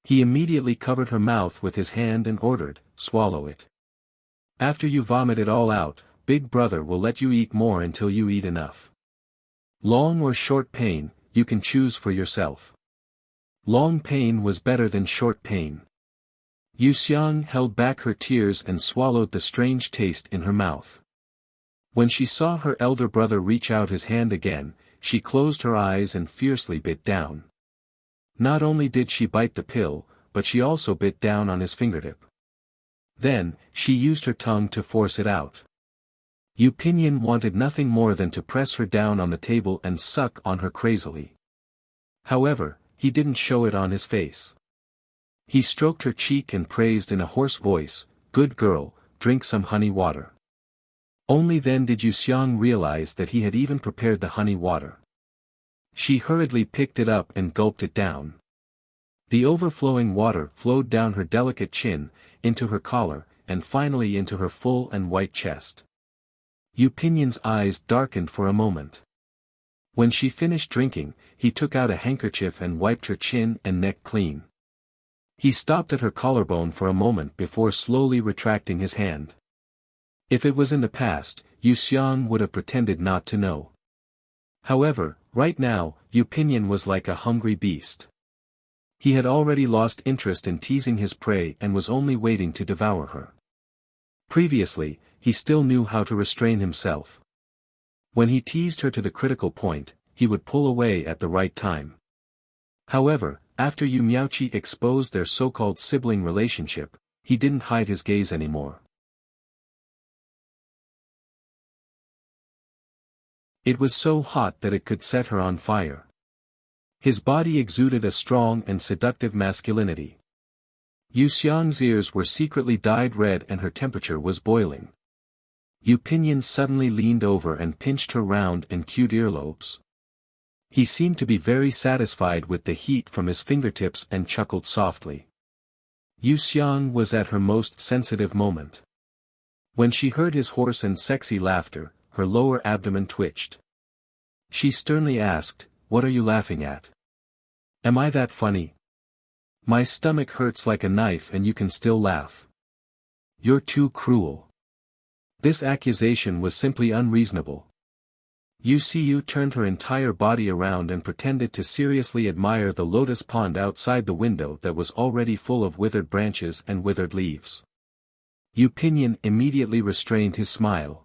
He immediately covered her mouth with his hand and ordered, "Swallow it. After you vomit it all out, Big Brother will let you eat more until you eat enough. Long or short pain, you can choose for yourself." Long pain was better than short pain. Yuxiang held back her tears and swallowed the strange taste in her mouth. When she saw her elder brother reach out his hand again, she closed her eyes and fiercely bit down. Not only did she bite the pill, but she also bit down on his fingertip. Then, she used her tongue to force it out. Yu Pinyin wanted nothing more than to press her down on the table and suck on her crazily. However, he didn't show it on his face. He stroked her cheek and praised in a hoarse voice, "Good girl, drink some honey water." Only then did Yuxiang realize that he had even prepared the honey water. She hurriedly picked it up and gulped it down. The overflowing water flowed down her delicate chin, into her collar, and finally into her full and white chest. Yu Pinyin's eyes darkened for a moment. When she finished drinking, he took out a handkerchief and wiped her chin and neck clean. He stopped at her collarbone for a moment before slowly retracting his hand. If it was in the past, Yuxiang would have pretended not to know. However, right now, Yu Pinyin was like a hungry beast. He had already lost interest in teasing his prey and was only waiting to devour her. Previously, he still knew how to restrain himself. When he teased her to the critical point, he would pull away at the right time. However, after Yu Miaoqi exposed their so-called sibling relationship, he didn't hide his gaze anymore. It was so hot that it could set her on fire. His body exuded a strong and seductive masculinity. Yuxiang's ears were secretly dyed red and her temperature was boiling. Yu Pinyin suddenly leaned over and pinched her round and cute earlobes. He seemed to be very satisfied with the heat from his fingertips and chuckled softly. Yuxiang was at her most sensitive moment. When she heard his hoarse and sexy laughter, her lower abdomen twitched. She sternly asked, "What are you laughing at? Am I that funny? My stomach hurts like a knife and you can still laugh. You're too cruel." This accusation was simply unreasonable. Yu Siyu turned her entire body around and pretended to seriously admire the lotus pond outside the window that was already full of withered branches and withered leaves. Yu Pinyin immediately restrained his smile.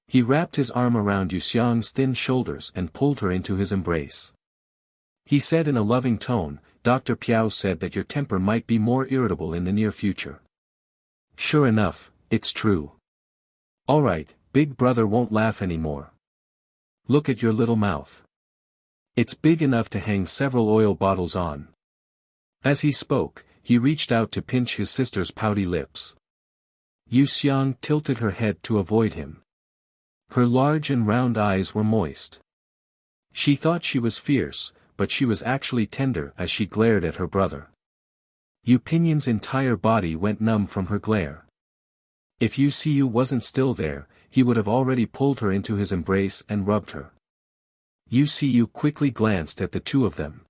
He wrapped his arm around Yuxiang's thin shoulders and pulled her into his embrace. He said in a loving tone, "Dr. Piao said that your temper might be more irritable in the near future. Sure enough, it's true. Alright, Big Brother won't laugh anymore. Look at your little mouth. It's big enough to hang several oil bottles on." As he spoke, he reached out to pinch his sister's pouty lips. Yuxiang tilted her head to avoid him. Her large and round eyes were moist. She thought she was fierce, but she was actually tender as she glared at her brother. Yu Pinyin's entire body went numb from her glare. If Yu Siyu wasn't still there, he would have already pulled her into his embrace and rubbed her. Yu Siyu quickly glanced at the two of them.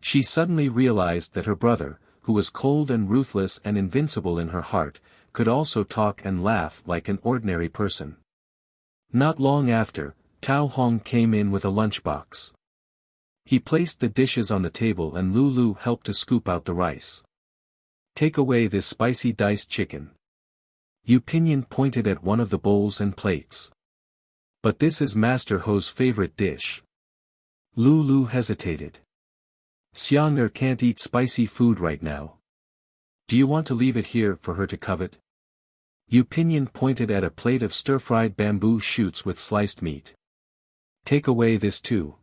She suddenly realized that her brother, who was cold and ruthless and invincible in her heart, could also talk and laugh like an ordinary person. Not long after, Tao Hong came in with a lunchbox. He placed the dishes on the table and Lulu helped to scoop out the rice. "Take away this spicy diced chicken." Yu Pinyin pointed at one of the bowls and plates. "But this is Master Ho's favorite dish." Lulu hesitated. "Xiang'er can't eat spicy food right now. Do you want to leave it here for her to covet?" Yu Pinyin pointed at a plate of stir-fried bamboo shoots with sliced meat. "Take away this too."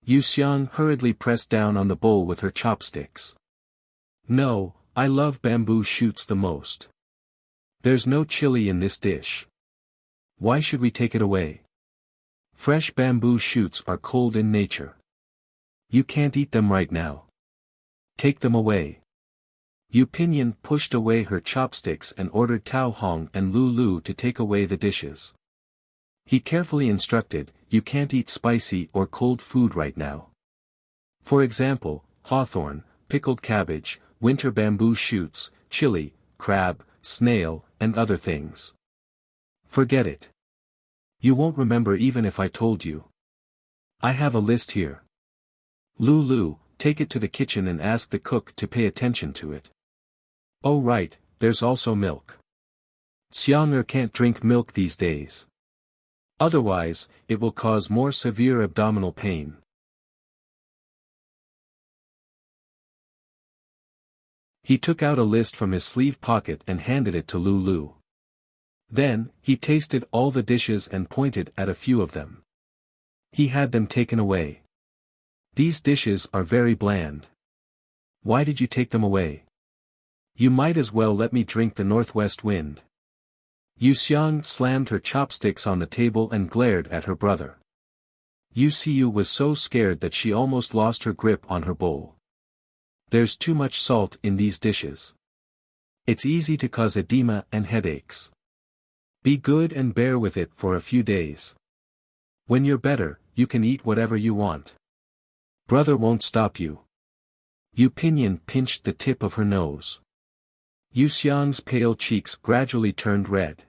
Yuxiang hurriedly pressed down on the bowl with her chopsticks. "No, I love bamboo shoots the most. There's no chili in this dish. Why should we take it away? Fresh bamboo shoots are cold in nature. You can't eat them right now. Take them away." Yu Pinyin pushed away her chopsticks and ordered Tao Hong and Lulu to take away the dishes. He carefully instructed, "You can't eat spicy or cold food right now. For example, hawthorn, pickled cabbage, winter bamboo shoots, chili, crab, snail, and other things. Forget it. You won't remember even if I told you. I have a list here. Lulu, take it to the kitchen and ask the cook to pay attention to it. Oh right, there's also milk. Xiang'er can't drink milk these days. Otherwise, it will cause more severe abdominal pain. He took out a list from his sleeve pocket and handed it to Lulu. Then, he tasted all the dishes and pointed at a few of them. He had them taken away. These dishes are very bland. Why did you take them away? You might as well let me drink the northwest wind. Yuxiang slammed her chopsticks on the table and glared at her brother. Yu was so scared that she almost lost her grip on her bowl. There's too much salt in these dishes. It's easy to cause edema and headaches. Be good and bear with it for a few days. When you're better, you can eat whatever you want. Brother won't stop you. Yu Pinyin pinched the tip of her nose. Yuxiang's pale cheeks gradually turned red.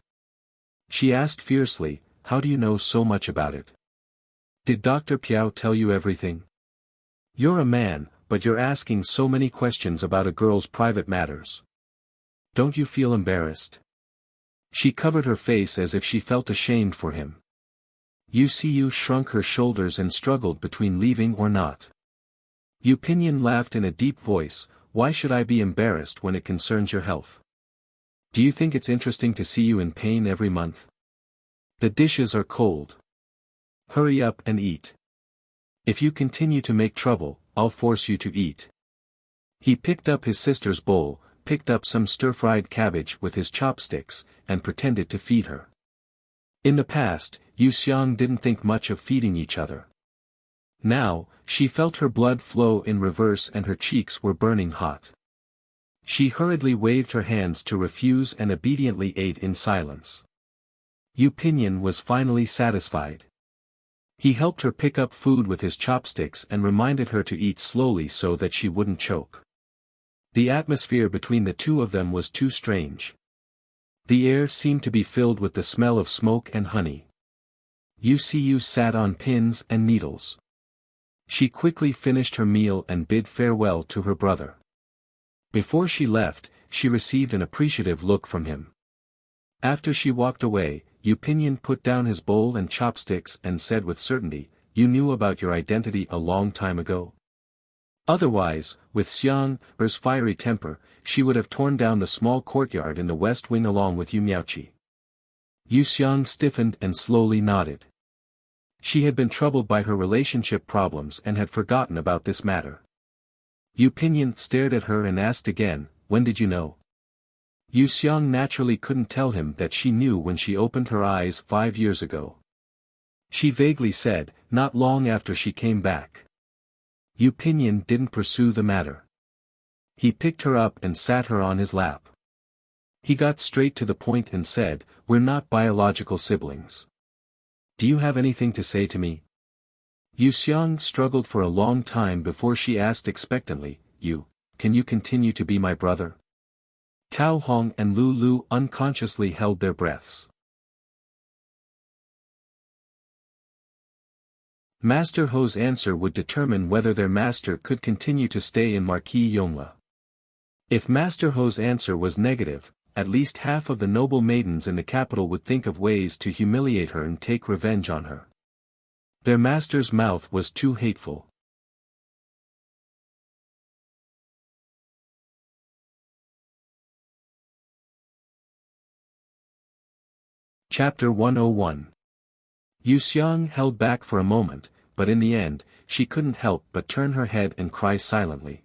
She asked fiercely, how do you know so much about it? Did Dr. Piao tell you everything? You're a man, but you're asking so many questions about a girl's private matters. Don't you feel embarrassed? She covered her face as if she felt ashamed for him. Yu shrunk her shoulders and struggled between leaving or not. Yu Pinyin laughed in a deep voice, why should I be embarrassed when it concerns your health? Do you think it's interesting to see you in pain every month? The dishes are cold. Hurry up and eat. If you continue to make trouble, I'll force you to eat. He picked up his sister's bowl, picked up some stir-fried cabbage with his chopsticks, and pretended to feed her. In the past, Yuxiang didn't think much of feeding each other. Now, she felt her blood flow in reverse and her cheeks were burning hot. She hurriedly waved her hands to refuse and obediently ate in silence. Yu Pinyin was finally satisfied. He helped her pick up food with his chopsticks and reminded her to eat slowly so that she wouldn't choke. The atmosphere between the two of them was too strange. The air seemed to be filled with the smell of smoke and honey. Yu sat on pins and needles. She quickly finished her meal and bid farewell to her brother. Before she left, she received an appreciative look from him. After she walked away, Yu Pinyin put down his bowl and chopsticks and said with certainty, you knew about your identity a long time ago? Otherwise, with Xiang'er's fiery temper, she would have torn down the small courtyard in the west wing along with Yu Miaoqi. Yuxiang stiffened and slowly nodded. She had been troubled by her relationship problems and had forgotten about this matter. Yu Pinyin stared at her and asked again, when did you know? Yuxiang naturally couldn't tell him that she knew when she opened her eyes 5 years ago. She vaguely said, not long after she came back. Yu Pinyin didn't pursue the matter. He picked her up and sat her on his lap. He got straight to the point and said, we're not biological siblings. Do you have anything to say to me? Yuxiang struggled for a long time before she asked expectantly, can you continue to be my brother? Tao Hong and Lulu unconsciously held their breaths. Master Ho's answer would determine whether their master could continue to stay in Marquis Yongla. If Master Ho's answer was negative, at least half of the noble maidens in the capital would think of ways to humiliate her and take revenge on her. Their master's mouth was too hateful. Chapter 101. Yuxiang held back for a moment, but in the end, she couldn't help but turn her head and cry silently.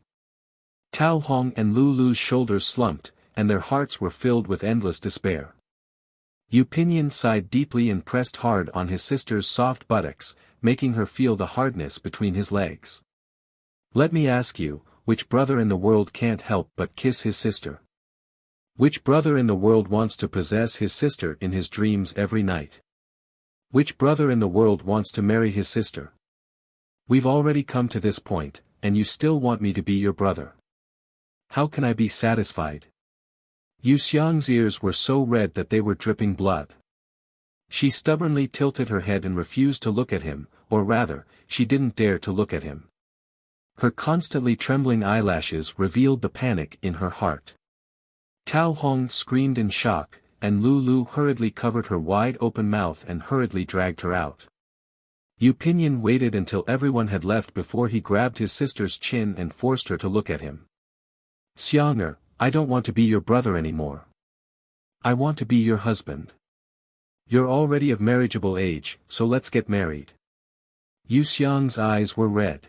Tao Hong and Lulu's shoulders slumped, and their hearts were filled with endless despair. Yu Pinyin sighed deeply and pressed hard on his sister's soft buttocks, making her feel the hardness between his legs. Let me ask you, which brother in the world can't help but kiss his sister? Which brother in the world wants to possess his sister in his dreams every night? Which brother in the world wants to marry his sister? We've already come to this point, and you still want me to be your brother. How can I be satisfied? Yu Xiang's ears were so red that they were dripping blood. She stubbornly tilted her head and refused to look at him, or rather, she didn't dare to look at him. Her constantly trembling eyelashes revealed the panic in her heart. Tao Hong screamed in shock, and Lulu hurriedly covered her wide-open mouth and hurriedly dragged her out. Yu Pinyin waited until everyone had left before he grabbed his sister's chin and forced her to look at him. Xiang'er, I don't want to be your brother anymore. I want to be your husband. You're already of marriageable age, so let's get married. Yu Xiang's eyes were red.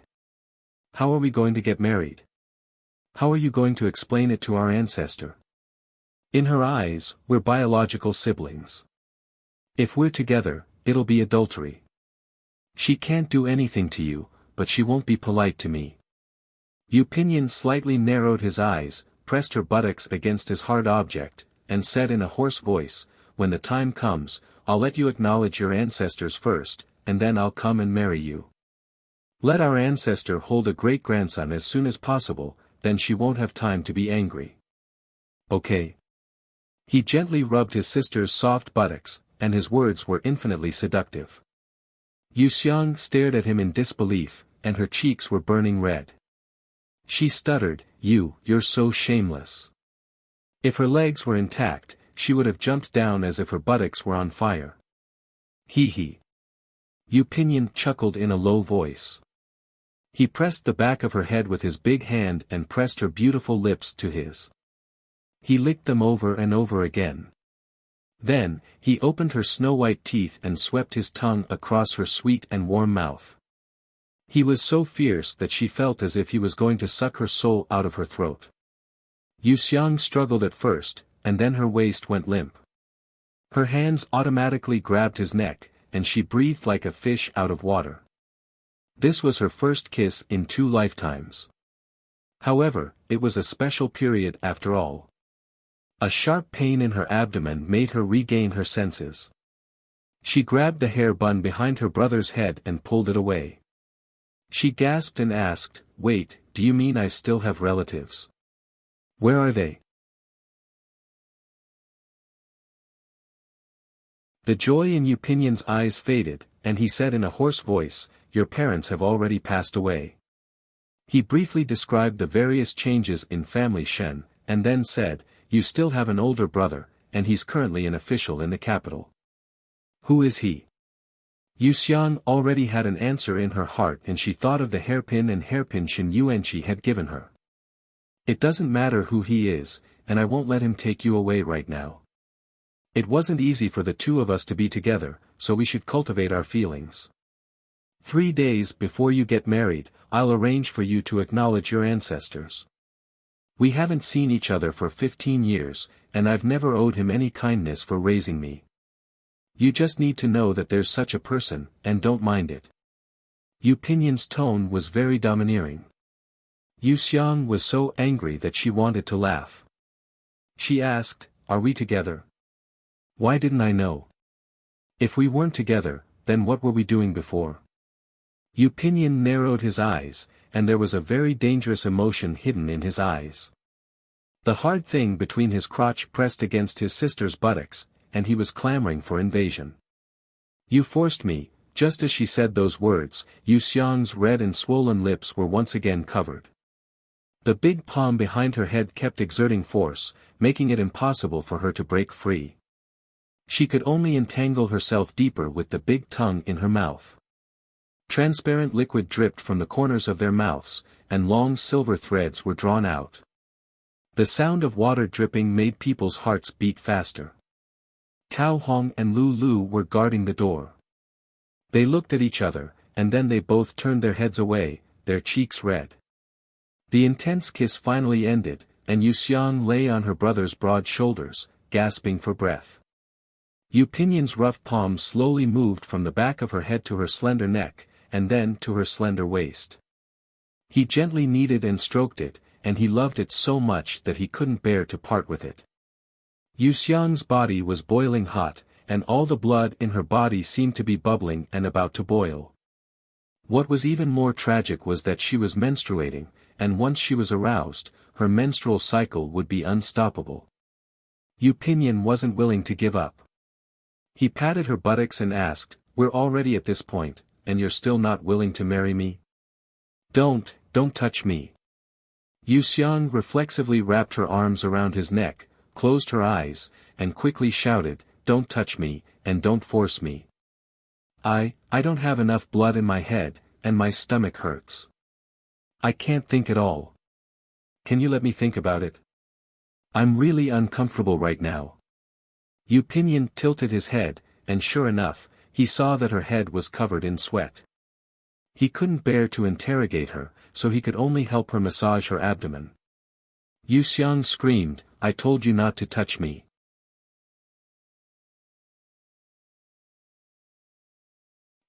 How are we going to get married? How are you going to explain it to our ancestor? In her eyes, we're biological siblings. If we're together, it'll be adultery. She can't do anything to you, but she won't be polite to me. Yu Pinyin slightly narrowed his eyes, pressed her buttocks against his hard object, and said in a hoarse voice, when the time comes, I'll let you acknowledge your ancestors first, and then I'll come and marry you. Let our ancestor hold a great-grandson as soon as possible, then she won't have time to be angry. Okay. He gently rubbed his sister's soft buttocks, and his words were infinitely seductive. Yu Xiang stared at him in disbelief, and her cheeks were burning red. She stuttered, You're so shameless. If her legs were intact, she would have jumped down as if her buttocks were on fire. Hee. Yu Pinyin chuckled in a low voice. He pressed the back of her head with his big hand and pressed her beautiful lips to his. He licked them over and over again. Then, he opened her snow-white teeth and swept his tongue across her sweet and warm mouth. He was so fierce that she felt as if he was going to suck her soul out of her throat. Yu Xiang struggled at first, and then her waist went limp. Her hands automatically grabbed his neck, and she breathed like a fish out of water. This was her first kiss in 2 lifetimes. However, it was a special period after all. A sharp pain in her abdomen made her regain her senses. She grabbed the hair bun behind her brother's head and pulled it away. She gasped and asked, Wait, do you mean I still have relatives? Where are they? The joy in Yu Pinyin's eyes faded, and he said in a hoarse voice, Your parents have already passed away. He briefly described the various changes in family Shen, and then said, You still have an older brother, and he's currently an official in the capital. Who is he? Yu Xiang already had an answer in her heart and she thought of the hairpin Shen Yuanqi had given her. It doesn't matter who he is, and I won't let him take you away right now. It wasn't easy for the two of us to be together, so we should cultivate our feelings. 3 days before you get married, I'll arrange for you to acknowledge your ancestors. We haven't seen each other for 15 years, and I've never owed him any kindness for raising me. You just need to know that there's such a person, and don't mind it. Yu Pinyin's tone was very domineering. Yu Xiang was so angry that she wanted to laugh. She asked, Are we together? Why didn't I know? If we weren't together, then what were we doing before? Yu Pinyin narrowed his eyes, and there was a very dangerous emotion hidden in his eyes. The hard thing between his crotch pressed against his sister's buttocks, and he was clamoring for invasion. You forced me. Just as she said those words, Yu Xiang's red and swollen lips were once again covered. The big palm behind her head kept exerting force, making it impossible for her to break free. She could only entangle herself deeper with the big tongue in her mouth. Transparent liquid dripped from the corners of their mouths, and long silver threads were drawn out. The sound of water dripping made people's hearts beat faster. Tao Hong and Lulu were guarding the door. They looked at each other, and then they both turned their heads away, their cheeks red. The intense kiss finally ended, and Yu Xiang lay on her brother's broad shoulders, gasping for breath. Yu Pinyin's rough palms slowly moved from the back of her head to her slender neck, and then to her slender waist. He gently kneaded and stroked it, and he loved it so much that he couldn't bear to part with it. Yu Xiang's body was boiling hot, and all the blood in her body seemed to be bubbling and about to boil. What was even more tragic was that she was menstruating, and once she was aroused, her menstrual cycle would be unstoppable. Yu Pinyin wasn't willing to give up. He patted her buttocks and asked, "We're already at this point, and you're still not willing to marry me? Don't touch me." Yu Xiang reflexively wrapped her arms around his neck, closed her eyes, and quickly shouted, "Don't touch me, and don't force me. I don't have enough blood in my head, and my stomach hurts. I can't think at all. Can you let me think about it? I'm really uncomfortable right now." Yu Pinyin tilted his head, and sure enough, he saw that her head was covered in sweat. He couldn't bear to interrogate her, so he could only help her massage her abdomen. Yu Xiang screamed, "I told you not to touch me."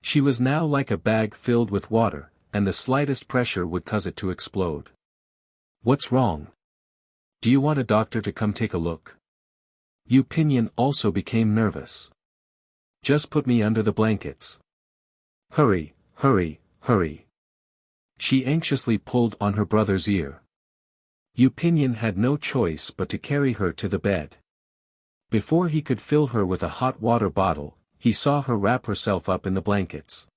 She was now like a bag filled with water, and the slightest pressure would cause it to explode. "What's wrong? Do you want a doctor to come take a look?" Yu Pinyin also became nervous. "Just put me under the blankets. Hurry, hurry, hurry." She anxiously pulled on her brother's ear. Yu Pinyin had no choice but to carry her to the bed. Before he could fill her with a hot water bottle, he saw her wrap herself up in the blankets.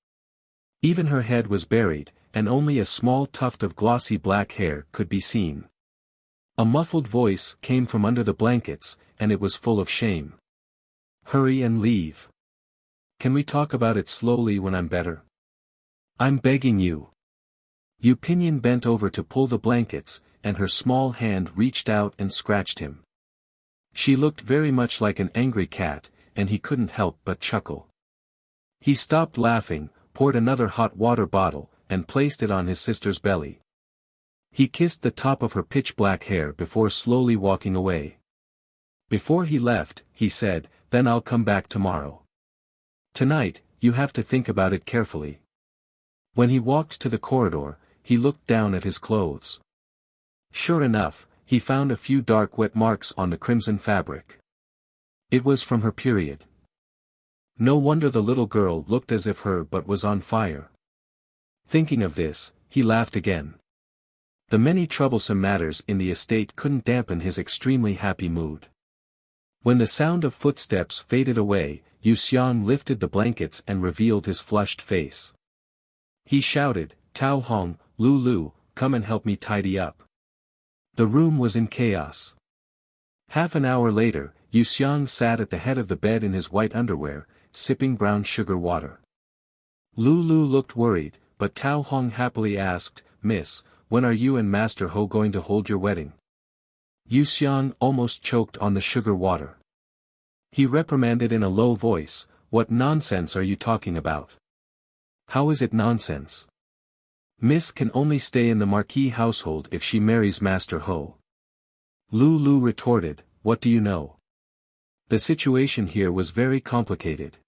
Even her head was buried, and only a small tuft of glossy black hair could be seen. A muffled voice came from under the blankets, and it was full of shame. "Hurry and leave. Can we talk about it slowly when I'm better? I'm begging you." Yu Pinyin bent over to pull the blankets, and her small hand reached out and scratched him. She looked very much like an angry cat, and he couldn't help but chuckle. He stopped laughing, poured another hot water bottle, and placed it on his sister's belly. He kissed the top of her pitch-black hair before slowly walking away. Before he left, he said, "Then I'll come back tomorrow. Tonight, you have to think about it carefully." When he walked to the corridor, he looked down at his clothes. Sure enough, he found a few dark wet marks on the crimson fabric. It was from her period. No wonder the little girl looked as if her butt was on fire. Thinking of this, he laughed again. The many troublesome matters in the estate couldn't dampen his extremely happy mood. When the sound of footsteps faded away, Yu Xiang lifted the blankets and revealed his flushed face. He shouted, "Tao Hong, Lu, come and help me tidy up." The room was in chaos. Half an hour later, Yu Xiang sat at the head of the bed in his white underwear, sipping brown sugar water. Lu looked worried, but Tao Hong happily asked, "Miss, when are you and Master Ho going to hold your wedding?" Yu Xiang almost choked on the sugar water. He reprimanded in a low voice, "What nonsense are you talking about? How is it nonsense? Miss can only stay in the Marquis household if she marries Master Ho." Lu retorted, "What do you know? The situation here was very complicated.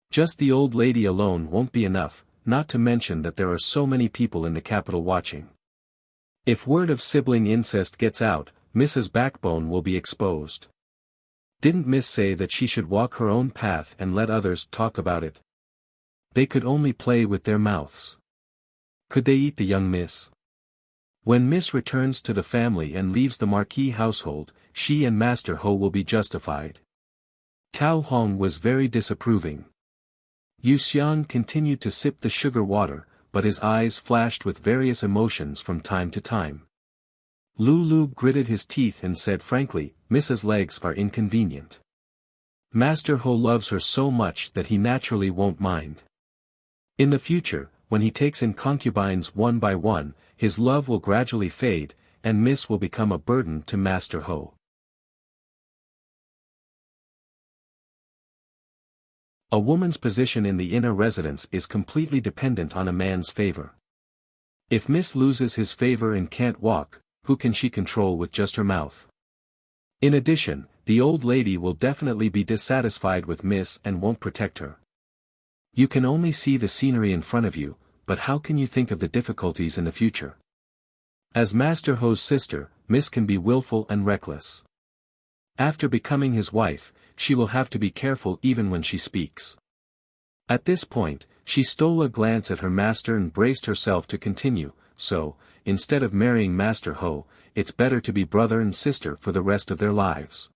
Just the old lady alone won't be enough, not to mention that there are so many people in the capital watching. If word of sibling incest gets out, Miss's backbone will be exposed. Didn't Miss say that she should walk her own path and let others talk about it? They could only play with their mouths. Could they eat the young Miss? When Miss returns to the family and leaves the Marquis household, she and Master Ho will be justified." Tao Hong was very disapproving. Yu Xiang continued to sip the sugar water, but his eyes flashed with various emotions from time to time. Lu gritted his teeth and said frankly, "Mrs. legs are inconvenient. Master Ho loves her so much that he naturally won't mind. In the future, when he takes in concubines one by one, his love will gradually fade, and Miss will become a burden to Master Ho." A woman's position in the inner residence is completely dependent on a man's favor. If Miss loses his favor and can't walk, who can she control with just her mouth? In addition, the old lady will definitely be dissatisfied with Miss and won't protect her. You can only see the scenery in front of you, but how can you think of the difficulties in the future? As Master Ho's sister, Miss can be willful and reckless. After becoming his wife, she will have to be careful even when she speaks. At this point, she stole a glance at her master and braced herself to continue, "So, instead of marrying Master Ho, it's better to be brother and sister for the rest of their lives.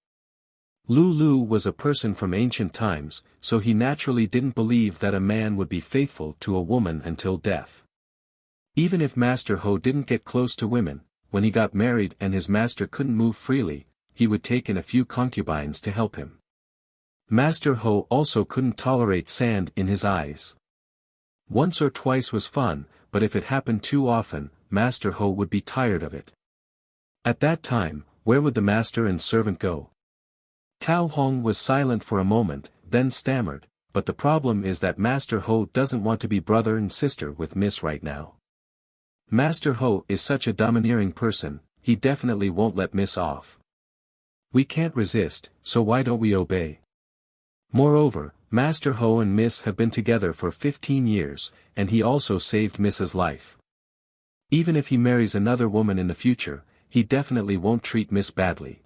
Lulu was a person from ancient times, so he naturally didn't believe that a man would be faithful to a woman until death. Even if Master Ho didn't get close to women, when he got married and his master couldn't move freely, he would take in a few concubines to help him. Master Ho also couldn't tolerate sand in his eyes. Once or twice was fun, but if it happened too often, Master Ho would be tired of it. At that time, where would the master and servant go? Cao Hong was silent for a moment, then stammered, but the problem is that Master Ho doesn't want to be brother and sister with Miss right now. Master Ho is such a domineering person, he definitely won't let Miss off. We can't resist, so why don't we obey? Moreover, Master Ho and Miss have been together for 15 years, and he also saved Miss's life. Even if he marries another woman in the future, he definitely won't treat Miss badly.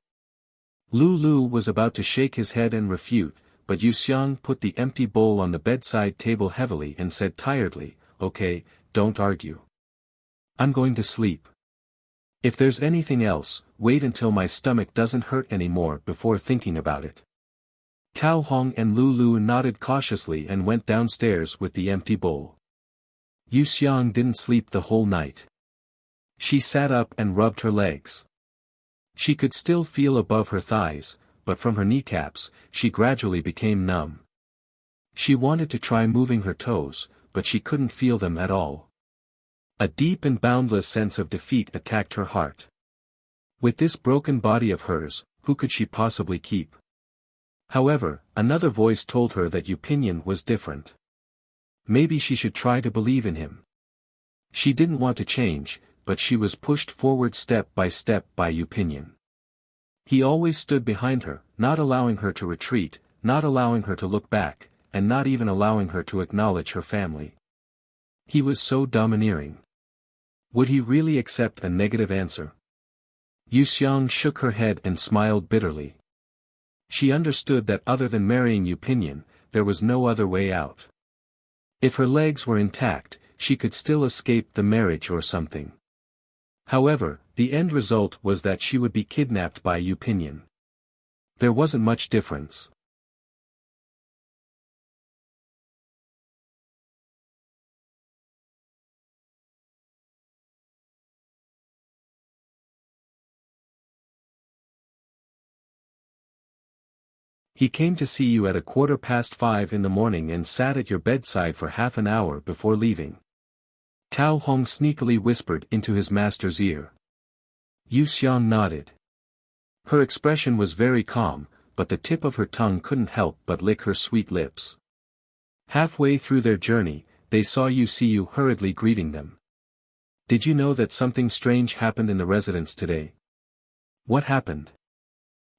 Lulu was about to shake his head and refute, but Yu Xiang put the empty bowl on the bedside table heavily and said tiredly, "Okay, don't argue. I'm going to sleep. If there's anything else, wait until my stomach doesn't hurt anymore before thinking about it." Cao Hong and Lulu nodded cautiously and went downstairs with the empty bowl. Yu Xiang didn't sleep the whole night. She sat up and rubbed her legs. She could still feel above her thighs, but from her kneecaps, she gradually became numb. She wanted to try moving her toes, but she couldn't feel them at all. A deep and boundless sense of defeat attacked her heart. With this broken body of hers, who could she possibly keep? However, another voice told her that Yu Pinyin was different. Maybe she should try to believe in him. She didn't want to change, but she was pushed forward step by Yu Pinyin. He always stood behind her, not allowing her to retreat, not allowing her to look back, and not even allowing her to acknowledge her family. He was so domineering. Would he really accept a negative answer? Yu Xiang shook her head and smiled bitterly. She understood that other than marrying Yu Pinyin, there was no other way out. If her legs were intact, she could still escape the marriage or something. However, the end result was that she would be kidnapped by Yu Pinyin. There wasn't much difference. He came to see you at 5:15 in the morning and sat at your bedside for half an hour before leaving. Cao Hong sneakily whispered into his master's ear. Yu Xiang nodded. Her expression was very calm, but the tip of her tongue couldn't help but lick her sweet lips. Halfway through their journey, they saw Yu Siyu hurriedly greeting them. Did you know that something strange happened in the residence today? What happened?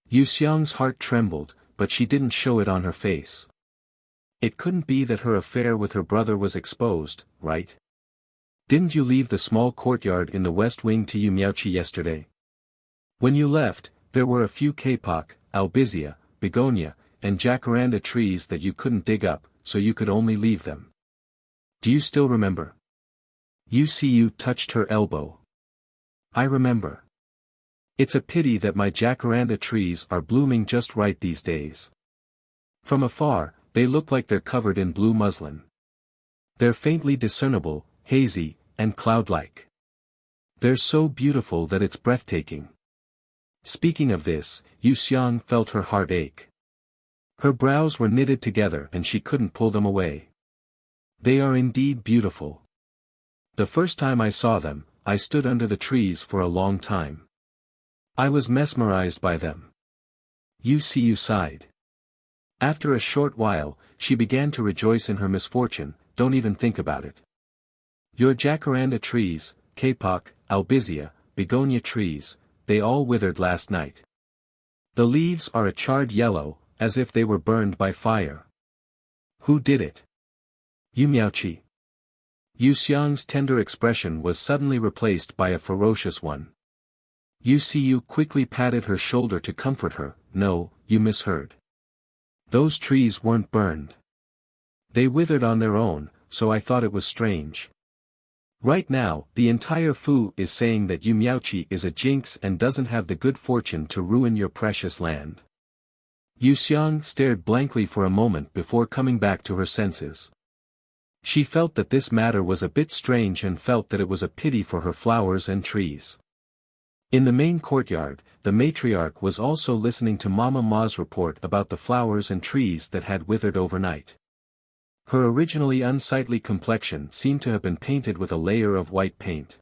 Yu Xiang's heart trembled, but she didn't show it on her face. It couldn't be that her affair with her brother was exposed, right? Didn't you leave the small courtyard in the west wing to Yu Miaoqi yesterday? When you left, there were a few kapok, albizia, begonia, and jacaranda trees that you couldn't dig up, so you could only leave them. Do you still remember? Yu Siyu touched her elbow. I remember. It's a pity that my jacaranda trees are blooming just right these days. From afar, they look like they're covered in blue muslin. They're faintly discernible, hazy, and cloud-like. They're so beautiful that it's breathtaking. Speaking of this, Yu Xiang felt her heart ache. Her brows were knitted together and she couldn't pull them away. They are indeed beautiful. The first time I saw them, I stood under the trees for a long time. I was mesmerized by them. Yu Siyu sighed. After a short while, she began to rejoice in her misfortune. Don't even think about it. Your jacaranda trees, kapok, albizia, begonia trees, they all withered last night. The leaves are a charred yellow, as if they were burned by fire. Who did it? Yu Miaoqi. Yu Xiang's tender expression was suddenly replaced by a ferocious one. Yu Siyu quickly patted her shoulder to comfort her. No, you misheard. Those trees weren't burned. They withered on their own, so I thought it was strange. Right now, the entire Fu is saying that Yu Miaoqi is a jinx and doesn't have the good fortune to ruin your precious land. Yu Xiang stared blankly for a moment before coming back to her senses. She felt that this matter was a bit strange and felt that it was a pity for her flowers and trees. In the main courtyard, the matriarch was also listening to Mama Ma's report about the flowers and trees that had withered overnight. Her originally unsightly complexion seemed to have been painted with a layer of white paint.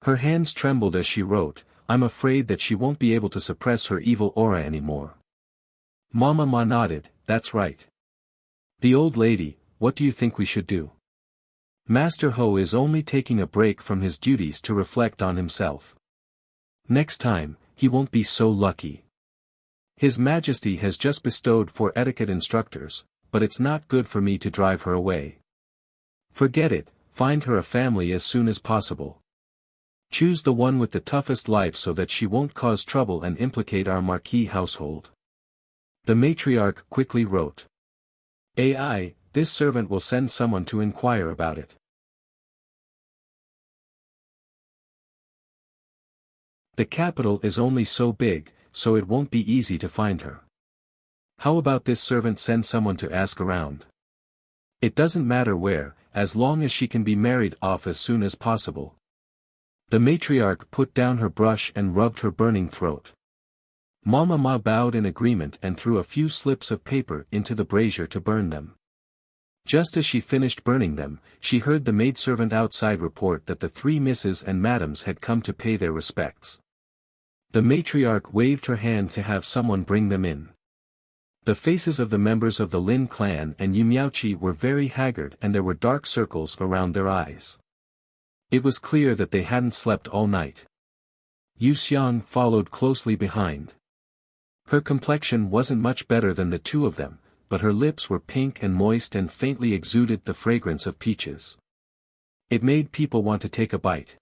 Her hands trembled as she wrote, "I'm afraid that she won't be able to suppress her evil aura anymore." Mama Ma nodded, "That's right. The old lady, what do you think we should do?" Master Ho is only taking a break from his duties to reflect on himself. Next time, he won't be so lucky. His Majesty has just bestowed 4 etiquette instructors, but it's not good for me to drive her away. Forget it, find her a family as soon as possible. Choose the one with the toughest life so that she won't cause trouble and implicate our marquis household. The matriarch quickly wrote. "AI, this servant will send someone to inquire about it." The capital is only so big, so it won't be easy to find her. How about this servant send someone to ask around? It doesn't matter where, as long as she can be married off as soon as possible. The matriarch put down her brush and rubbed her burning throat. Mama Ma bowed in agreement and threw a few slips of paper into the brazier to burn them. Just as she finished burning them, she heard the maidservant outside report that the 3 misses and madams had come to pay their respects. The matriarch waved her hand to have someone bring them in. The faces of the members of the Lin clan and Yu Miaoqi were very haggard and there were dark circles around their eyes. It was clear that they hadn't slept all night. Yu Xiang followed closely behind. Her complexion wasn't much better than the 2 of them, but her lips were pink and moist and faintly exuded the fragrance of peaches. It made people want to take a bite.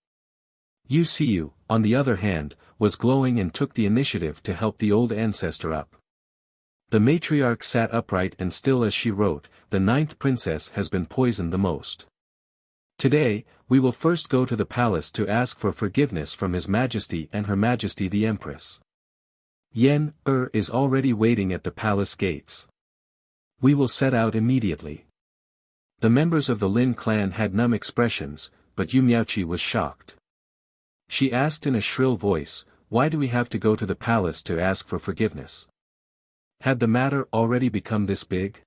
Yu Xiu, on the other hand, was glowing and took the initiative to help the old ancestor up. The matriarch sat upright and still as she wrote, "The 9th princess has been poisoned the most. Today, we will first go to the palace to ask for forgiveness from His Majesty and Her Majesty the Empress. Yandere is already waiting at the palace gates. We will set out immediately." The members of the Lin clan had numb expressions, but Yu Miaoqi was shocked. She asked in a shrill voice, "Why do we have to go to the palace to ask for forgiveness? Had the matter already become this big?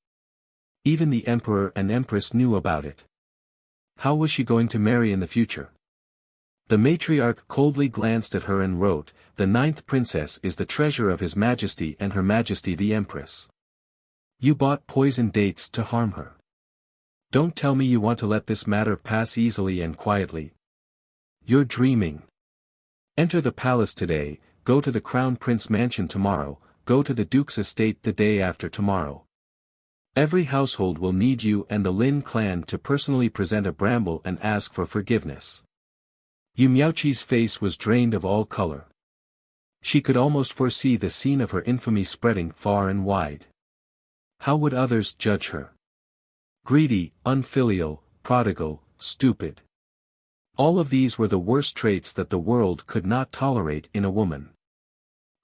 Even the emperor and empress knew about it. How was she going to marry in the future?" The matriarch coldly glanced at her and wrote, "The 9th princess is the treasure of His Majesty and Her Majesty the Empress. You bought poisoned dates to harm her. Don't tell me you want to let this matter pass easily and quietly. You're dreaming. Enter the palace today, go to the Crown Prince mansion tomorrow, go to the Duke's estate the day after tomorrow. Every household will need you and the Lin clan to personally present a bramble and ask for forgiveness." Yu Miaoqi's face was drained of all color. She could almost foresee the scene of her infamy spreading far and wide. How would others judge her? Greedy, unfilial, prodigal, stupid. All of these were the worst traits that the world could not tolerate in a woman.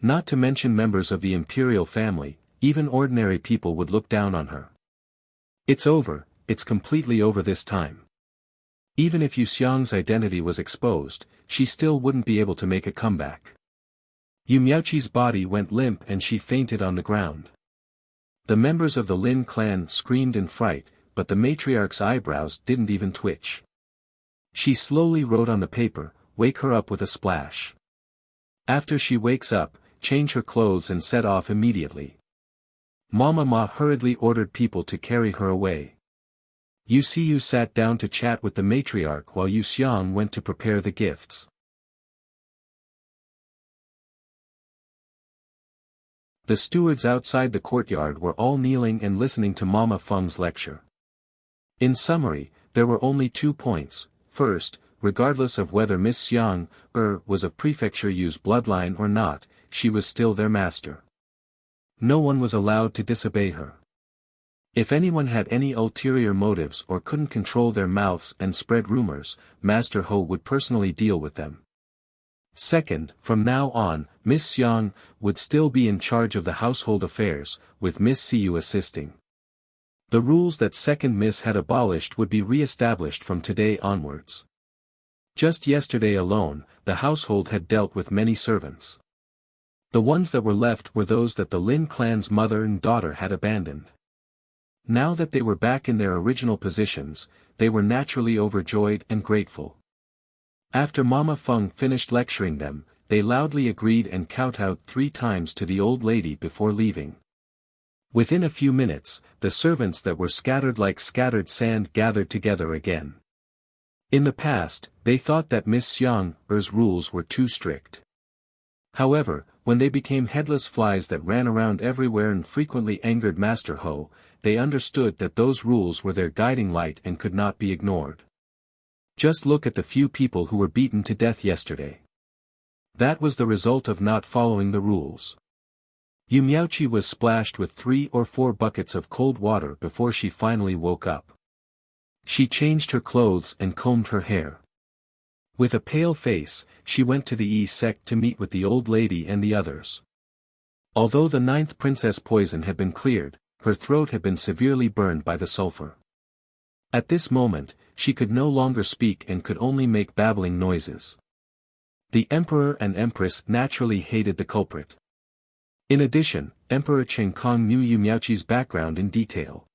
Not to mention members of the imperial family, even ordinary people would look down on her. It's over, it's completely over this time. Even if Yu Xiang's identity was exposed, she still wouldn't be able to make a comeback. Yu Miaoqi's body went limp and she fainted on the ground. The members of the Lin clan screamed in fright, but the matriarch's eyebrows didn't even twitch. She slowly wrote on the paper, "Wake her up with a splash. After she wakes up, change her clothes and set off immediately." Mama Ma hurriedly ordered people to carry her away. Yu Xiu sat down to chat with the matriarch while Yu Xiang went to prepare the gifts. The stewards outside the courtyard were all kneeling and listening to Mama Feng's lecture. In summary, there were only 2 points. First, regardless of whether Miss Xiang was of Prefecture Yu's bloodline or not, she was still their master. No one was allowed to disobey her. If anyone had any ulterior motives or couldn't control their mouths and spread rumors, Master Ho would personally deal with them. Second, from now on, Miss Xiang would still be in charge of the household affairs, with Miss Siu assisting. The rules that second Miss had abolished would be re-established from today onwards. Just yesterday alone, the household had dealt with many servants. The ones that were left were those that the Lin clan's mother and daughter had abandoned. Now that they were back in their original positions, they were naturally overjoyed and grateful. After Mama Feng finished lecturing them, they loudly agreed and kowtowed 3 times to the old lady before leaving. Within a few minutes, the servants that were scattered like scattered sand gathered together again. In the past, they thought that Miss Xiang's rules were too strict. However, when they became headless flies that ran around everywhere and frequently angered Master Ho, they understood that those rules were their guiding light and could not be ignored. Just look at the few people who were beaten to death yesterday. That was the result of not following the rules. Yu Miaoqi was splashed with 3 or 4 buckets of cold water before she finally woke up. She changed her clothes and combed her hair. With a pale face, she went to the Yi sect to meet with the old lady and the others. Although the 9th princess poison had been cleared, her throat had been severely burned by the sulfur. At this moment, she could no longer speak and could only make babbling noises. The emperor and empress naturally hated the culprit. In addition, Emperor Chen Kong knew Yu Miaoqi's background in detail.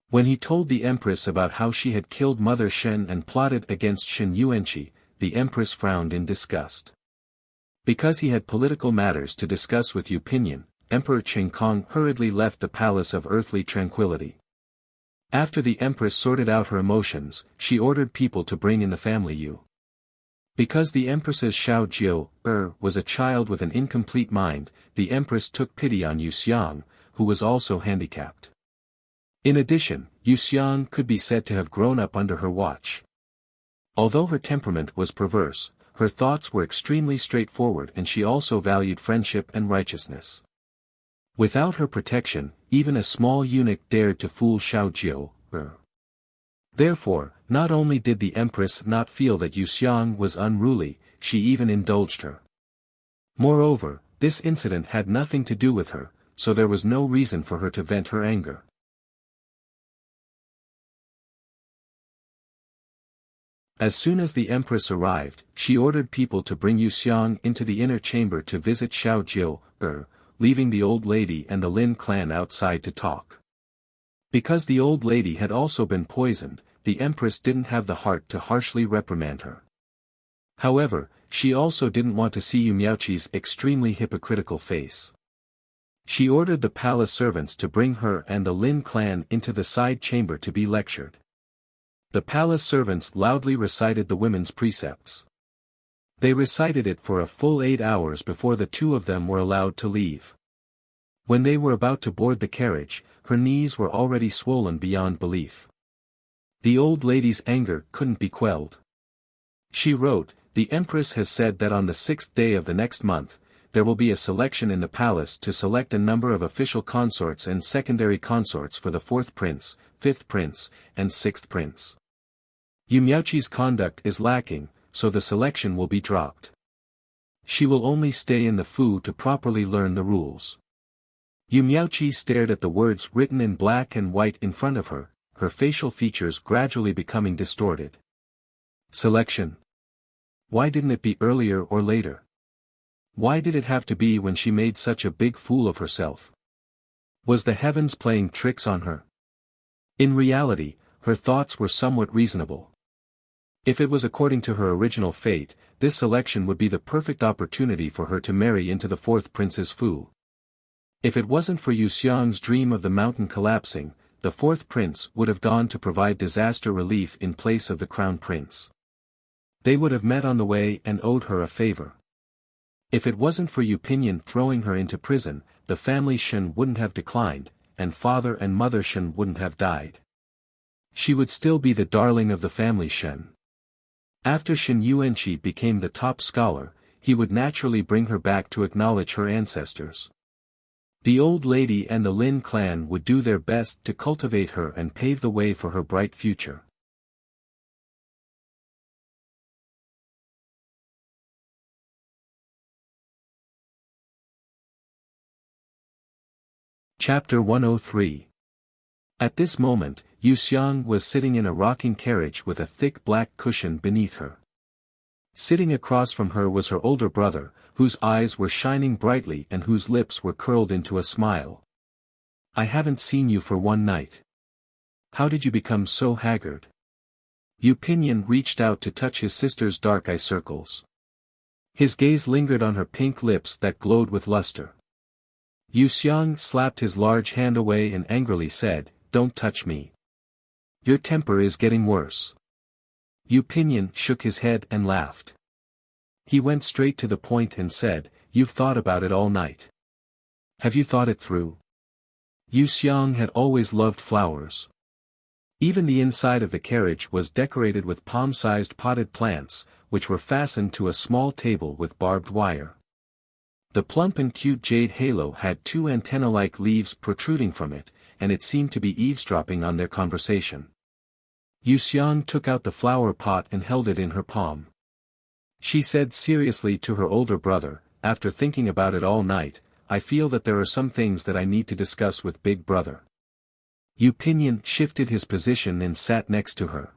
When he told the empress about how she had killed Mother Shen and plotted against Shen Yuanqi, the empress frowned in disgust. Because he had political matters to discuss with Yu Pinyin, Emperor Chen Kong hurriedly left the palace of earthly tranquility. After the empress sorted out her emotions, she ordered people to bring in the family Yu. Because the empress's Xiao Jiu was a child with an incomplete mind, the empress took pity on Yu Xiang, who was also handicapped. In addition, Yu Xiang could be said to have grown up under her watch. Although her temperament was perverse, her thoughts were extremely straightforward and she also valued friendship and righteousness. Without her protection, even a small eunuch dared to fool Xiao Jiu. Therefore, not only did the empress not feel that Yu Xiang was unruly, she even indulged her. Moreover, this incident had nothing to do with her, so there was no reason for her to vent her anger. As soon as the empress arrived, she ordered people to bring Yu Xiang into the inner chamber to visit Xiao Jiu, leaving the old lady and the Lin clan outside to talk. Because the old lady had also been poisoned, the empress didn't have the heart to harshly reprimand her. However, she also didn't want to see Yu Miaoqi's extremely hypocritical face. She ordered the palace servants to bring her and the Lin clan into the side chamber to be lectured. The palace servants loudly recited the women's precepts. They recited it for a full 8 hours before the 2 of them were allowed to leave. When they were about to board the carriage, her knees were already swollen beyond belief. The old lady's anger couldn't be quelled. She wrote, "The Empress has said that on the 6th day of the next month, there will be a selection in the palace to select a number of official consorts and secondary consorts for the 4th prince, 5th prince, and 6th prince. Yu Miaoqi's conduct is lacking, so the selection will be dropped. She will only stay in the Fu to properly learn the rules." Yu Miaoqi stared at the words written in black and white in front of her, her facial features gradually becoming distorted. Selection? Why didn't it be earlier or later? Why did it have to be when she made such a big fool of herself? Was the heavens playing tricks on her? In reality, her thoughts were somewhat reasonable. If it was according to her original fate, this selection would be the perfect opportunity for her to marry into the 4th prince's Fu. If it wasn't for Yu Xiang's dream of the mountain collapsing, the 4th prince would have gone to provide disaster relief in place of the crown prince. They would have met on the way and owed her a favor. If it wasn't for Yu Pinyin throwing her into prison, the family Shen wouldn't have declined, and father and mother Shen wouldn't have died. She would still be the darling of the family Shen. After Shen Yuanqi became the top scholar, he would naturally bring her back to acknowledge her ancestors. The old lady and the Lin clan would do their best to cultivate her and pave the way for her bright future. Chapter 103. At this moment, Wuxia was sitting in a rocking carriage with a thick black cushion beneath her. Sitting across from her was her older brother, whose eyes were shining brightly and whose lips were curled into a smile. "I haven't seen you for one night. How did you become so haggard?" Pinyin reached out to touch his sister's dark eye circles. His gaze lingered on her pink lips that glowed with luster. Wuxia slapped his large hand away and angrily said, "Don't touch me. Your temper is getting worse." Pinyin shook his head and laughed. He went straight to the point and said, "You've thought about it all night. Have you thought it through?" Wuxia had always loved flowers. Even the inside of the carriage was decorated with palm-sized potted plants, which were fastened to a small table with barbed wire. The plump and cute jade halo had two antenna-like leaves protruding from it, and it seemed to be eavesdropping on their conversation. Wuxia took out the flower pot and held it in her palm. She said seriously to her older brother, "After thinking about it all night, I feel that there are some things that I need to discuss with Big Brother." Pinyin shifted his position and sat next to her.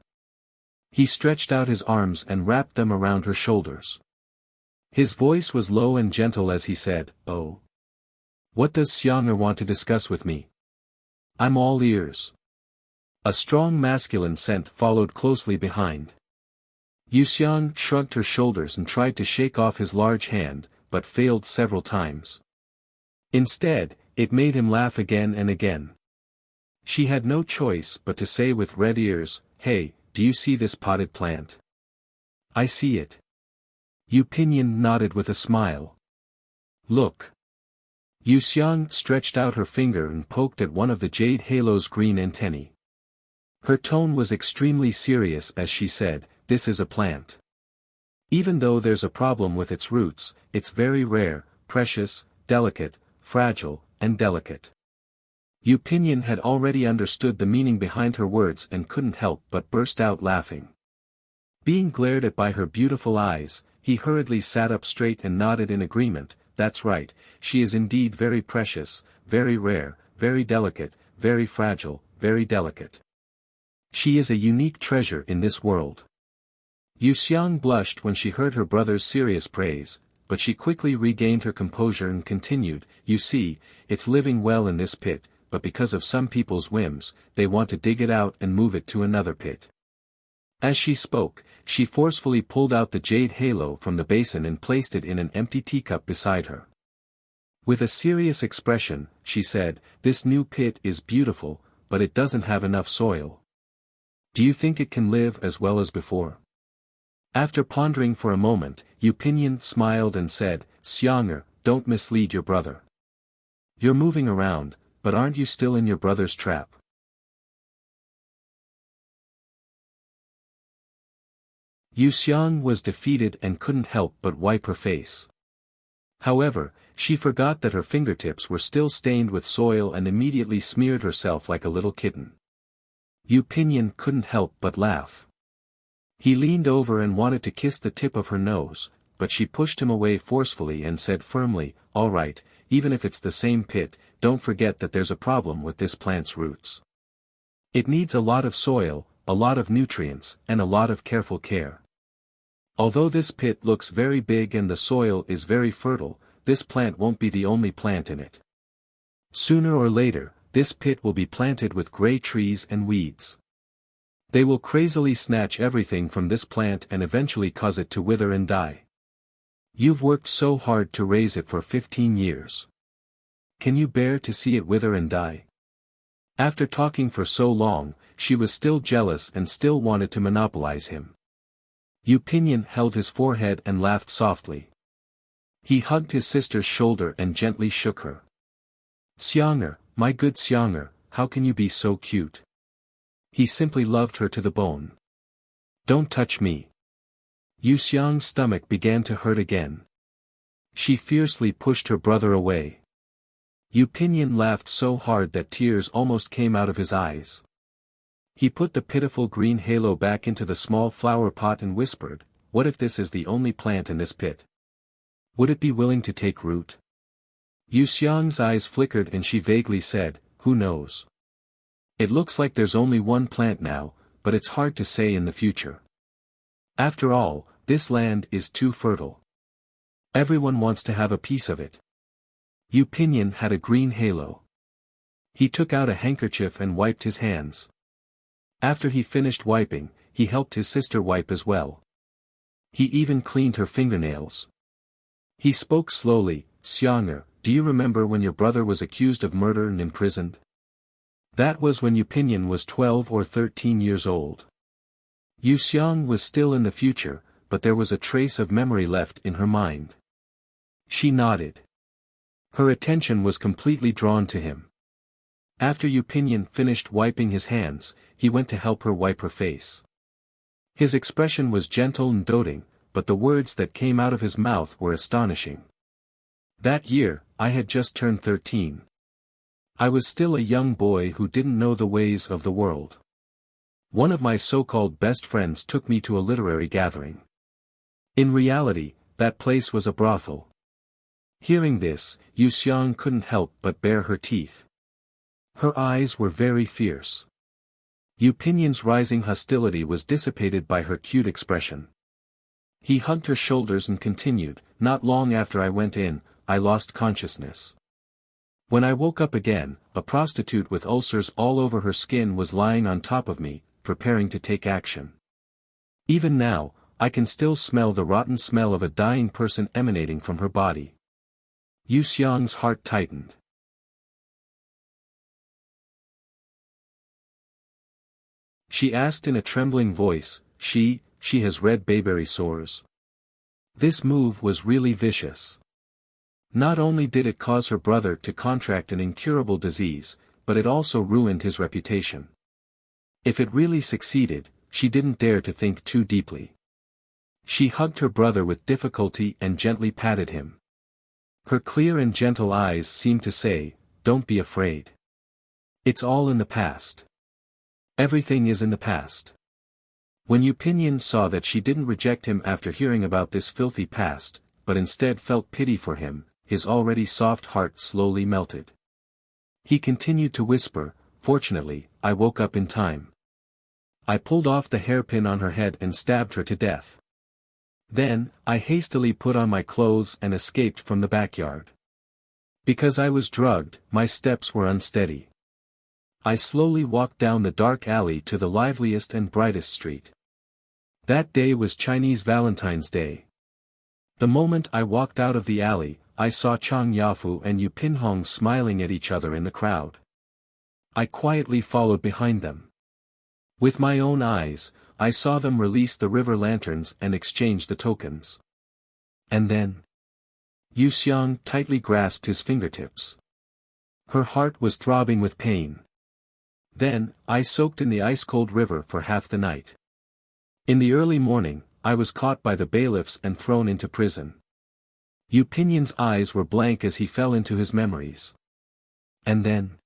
He stretched out his arms and wrapped them around her shoulders. His voice was low and gentle as he said, "Oh. What does Xiang'er want to discuss with me? I'm all ears." A strong masculine scent followed closely behind. Wuxia shrugged her shoulders and tried to shake off his large hand, but failed several times. Instead, it made him laugh again and again. She had no choice but to say with red ears, "Hey, do you see this potted plant?" "I see it." Pinyin nodded with a smile. "Look." Wuxia stretched out her finger and poked at one of the jade halo's green antennae. Her tone was extremely serious as she said, "This is a plant. Even though there's a problem with its roots, it's very rare, precious, delicate, fragile, and delicate." Pinyin had already understood the meaning behind her words and couldn't help but burst out laughing. Being glared at by her beautiful eyes, he hurriedly sat up straight and nodded in agreement. "That's right, she is indeed very precious, very rare, very delicate, very fragile, very delicate. She is a unique treasure in this world." Wuxia blushed when she heard her brother's serious praise, but she quickly regained her composure and continued, "You see, it's living well in this pit, but because of some people's whims, they want to dig it out and move it to another pit." As she spoke, she forcefully pulled out the jade halo from the basin and placed it in an empty teacup beside her. With a serious expression, she said, "This new pit is beautiful, but it doesn't have enough soil. Do you think it can live as well as before?" After pondering for a moment, Pinyin smiled and said, "Xiang'er, don't mislead your brother. You're moving around, but aren't you still in your brother's trap?" Wuxia was defeated and couldn't help but wipe her face. However, she forgot that her fingertips were still stained with soil and immediately smeared herself like a little kitten. Pinyin couldn't help but laugh. He leaned over and wanted to kiss the tip of her nose, but she pushed him away forcefully and said firmly, "All right, even if it's the same pit, don't forget that there's a problem with this plant's roots. It needs a lot of soil, a lot of nutrients, and a lot of careful care. Although this pit looks very big and the soil is very fertile, this plant won't be the only plant in it. Sooner or later, this pit will be planted with gray trees and weeds. They will crazily snatch everything from this plant and eventually cause it to wither and die. You've worked so hard to raise it for 15 years. Can you bear to see it wither and die?" After talking for so long, she was still jealous and still wanted to monopolize him. Pinyin held his forehead and laughed softly. He hugged his sister's shoulder and gently shook her. "Xiang'er, my good Xiang'er, how can you be so cute?" He simply loved her to the bone. "Don't touch me." Wuxia's stomach began to hurt again. She fiercely pushed her brother away. Yu Pinyin laughed so hard that tears almost came out of his eyes. He put the pitiful green halo back into the small flower pot and whispered, "What if this is the only plant in this pit? Would it be willing to take root?" Yu Xiang's eyes flickered and she vaguely said, "Who knows? It looks like there's only one plant now, but it's hard to say in the future. After all, this land is too fertile. Everyone wants to have a piece of it." Yu Pinyin had a green halo. He took out a handkerchief and wiped his hands. After he finished wiping, he helped his sister wipe as well. He even cleaned her fingernails. He spoke slowly, "Xiang'er, do you remember when your brother was accused of murder and imprisoned? That was when Yu Pinyin was 12 or 13 years old." Yu Xiang was still in the future, but there was a trace of memory left in her mind. She nodded. Her attention was completely drawn to him. After Yu Pinyin finished wiping his hands, he went to help her wipe her face. His expression was gentle and doting, but the words that came out of his mouth were astonishing. "That year, I had just turned 13. I was still a young boy who didn't know the ways of the world. One of my so-called best friends took me to a literary gathering. In reality, that place was a brothel." Hearing this, Yu Xiang couldn't help but bare her teeth. Her eyes were very fierce. Yu Pinyin's rising hostility was dissipated by her cute expression. He hugged her shoulders and continued, "Not long after I went in, I lost consciousness. When I woke up again, a prostitute with ulcers all over her skin was lying on top of me, preparing to take action. Even now, I can still smell the rotten smell of a dying person emanating from her body." Yu Xiang's heart tightened. She asked in a trembling voice, She has red bayberry sores." This move was really vicious. Not only did it cause her brother to contract an incurable disease, but it also ruined his reputation. If it really succeeded, she didn't dare to think too deeply. She hugged her brother with difficulty and gently patted him. Her clear and gentle eyes seemed to say, "Don't be afraid. It's all in the past. Everything is in the past." When Yu Pinyin saw that she didn't reject him after hearing about this filthy past, but instead felt pity for him, his already soft heart slowly melted. He continued to whisper, "Fortunately, I woke up in time. I pulled off the hairpin on her head and stabbed her to death. Then, I hastily put on my clothes and escaped from the backyard. Because I was drugged, my steps were unsteady. I slowly walked down the dark alley to the liveliest and brightest street. That day was Chinese Valentine's Day. The moment I walked out of the alley, I saw Chang Yafu and Yu Pinhong smiling at each other in the crowd. I quietly followed behind them. With my own eyes, I saw them release the river lanterns and exchange the tokens. And then, Yu Xiang tightly grasped his fingertips. Her heart was throbbing with pain. Then, I soaked in the ice-cold river for half the night. In the early morning, I was caught by the bailiffs and thrown into prison. Yu Pinyin's eyes were blank as he fell into his memories. And then,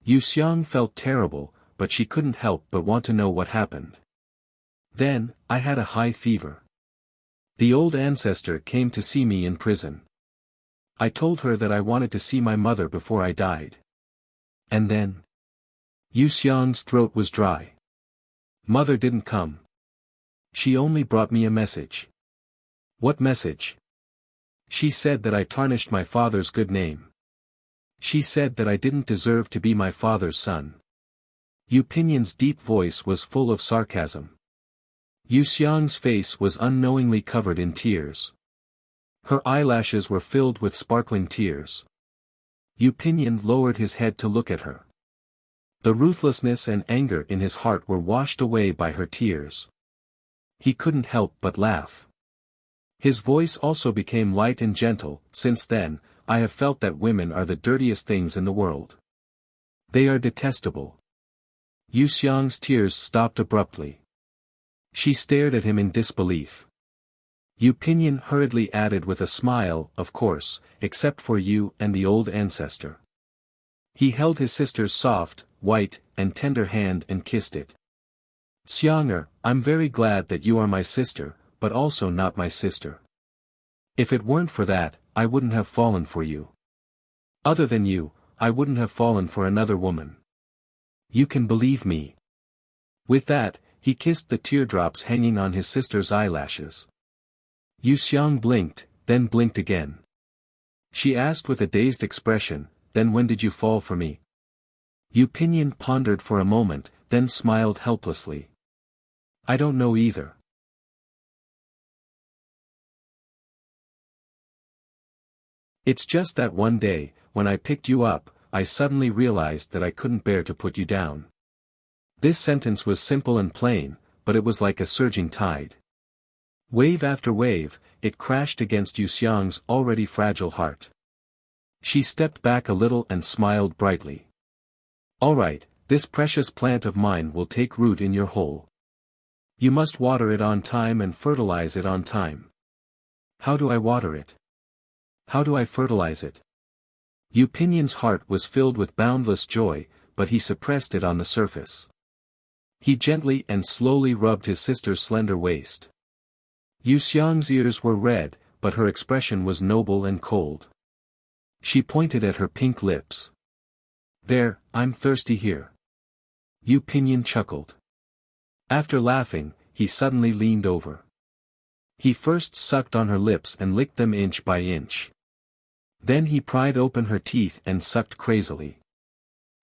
Yu Xiang felt terrible, but she couldn't help but want to know what happened. Then, I had a high fever. The old ancestor came to see me in prison. I told her that I wanted to see my mother before I died. And then, Yu Xiang's throat was dry. Mother didn't come. She only brought me a message. What message? She said that I tarnished my father's good name. She said that I didn't deserve to be my father's son. Yu Pinyin's deep voice was full of sarcasm. Yu Xiang's face was unknowingly covered in tears. Her eyelashes were filled with sparkling tears. Yu Pinyin lowered his head to look at her. The ruthlessness and anger in his heart were washed away by her tears. He couldn't help but laugh. His voice also became light and gentle. Since then, I have felt that women are the dirtiest things in the world. They are detestable. Yu Xiang's tears stopped abruptly. She stared at him in disbelief. Yu Pinyin hurriedly added with a smile, of course, except for you and the old ancestor. He held his sister's soft, white, and tender hand and kissed it. Xiang'er, I'm very glad that you are my sister, but also not my sister. If it weren't for that, I wouldn't have fallen for you. Other than you, I wouldn't have fallen for another woman. You can believe me. With that, he kissed the teardrops hanging on his sister's eyelashes. Yu Xiang blinked, then blinked again. She asked with a dazed expression, then when did you fall for me? Yu Pinyin pondered for a moment, then smiled helplessly. I don't know either. It's just that one day, when I picked you up, I suddenly realized that I couldn't bear to put you down. This sentence was simple and plain, but it was like a surging tide. Wave after wave, it crashed against Yu Xiang's already fragile heart. She stepped back a little and smiled brightly. All right, this precious plant of mine will take root in your hole. You must water it on time and fertilize it on time. How do I water it? How do I fertilize it? Yu Pinyin's heart was filled with boundless joy, but he suppressed it on the surface. He gently and slowly rubbed his sister's slender waist. Yu Xiang's ears were red, but her expression was noble and cold. She pointed at her pink lips. There, I'm thirsty here. Yu Pinyin chuckled. After laughing, he suddenly leaned over. He first sucked on her lips and licked them inch by inch. Then he pried open her teeth and sucked crazily.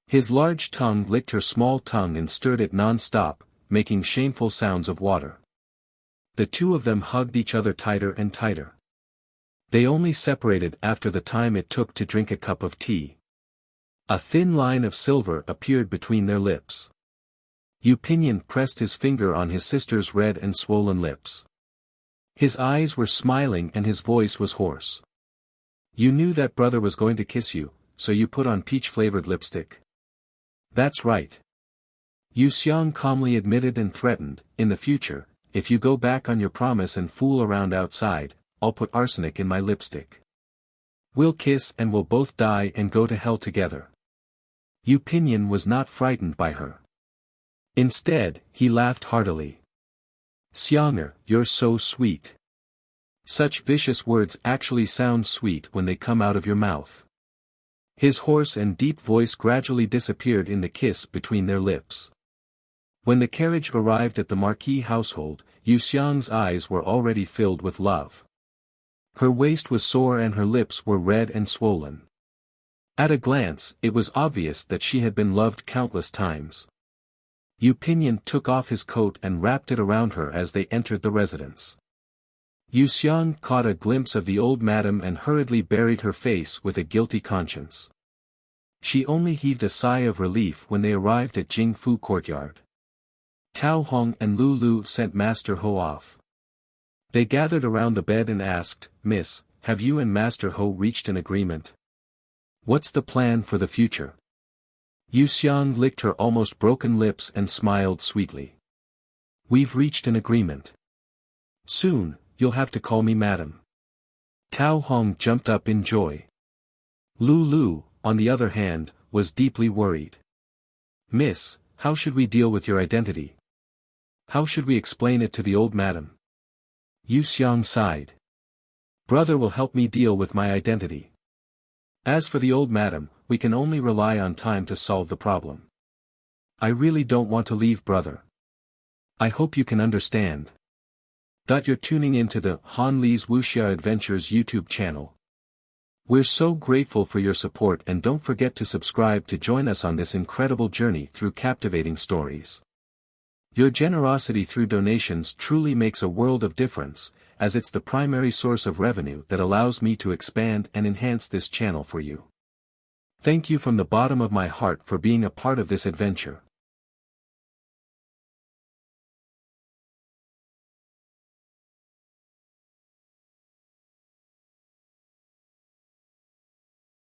His large tongue licked her small tongue and stirred it non-stop, making shameful sounds of water. The two of them hugged each other tighter and tighter. They only separated after the time it took to drink a cup of tea. A thin line of silver appeared between their lips. Yu Pinyin pressed his finger on his sister's red and swollen lips. His eyes were smiling and his voice was hoarse. You knew that brother was going to kiss you, so you put on peach-flavored lipstick. That's right. Yu Xiang calmly admitted and threatened, in the future, if you go back on your promise and fool around outside, I'll put arsenic in my lipstick. We'll kiss and we'll both die and go to hell together. Yu Pinyin was not frightened by her. Instead, he laughed heartily. Xiang'er, you're so sweet. Such vicious words actually sound sweet when they come out of your mouth. His hoarse and deep voice gradually disappeared in the kiss between their lips. When the carriage arrived at the Marquis household, Yu Xiang's eyes were already filled with love. Her waist was sore and her lips were red and swollen. At a glance, it was obvious that she had been loved countless times. Yu Pinyin took off his coat and wrapped it around her as they entered the residence. Yu Xiang caught a glimpse of the old madam and hurriedly buried her face with a guilty conscience. She only heaved a sigh of relief when they arrived at Jingfu courtyard. Tao Hong and Lu Lu sent Master Ho off. They gathered around the bed and asked, Miss, have you and Master Ho reached an agreement? What's the plan for the future? Yu Xiang licked her almost broken lips and smiled sweetly. We've reached an agreement. Soon, you'll have to call me madam. Tao Hong jumped up in joy. Lu Lu, on the other hand, was deeply worried. Miss, how should we deal with your identity? How should we explain it to the old madam? Yu Xiang sighed. Brother will help me deal with my identity. As for the old madam, we can only rely on time to solve the problem. I really don't want to leave brother. I hope you can understand. You're tuning into the Han Li's Wuxia Adventures YouTube channel. We're so grateful for your support and don't forget to subscribe to join us on this incredible journey through captivating stories. Your generosity through donations truly makes a world of difference, as it's the primary source of revenue that allows me to expand and enhance this channel for you. Thank you from the bottom of my heart for being a part of this adventure.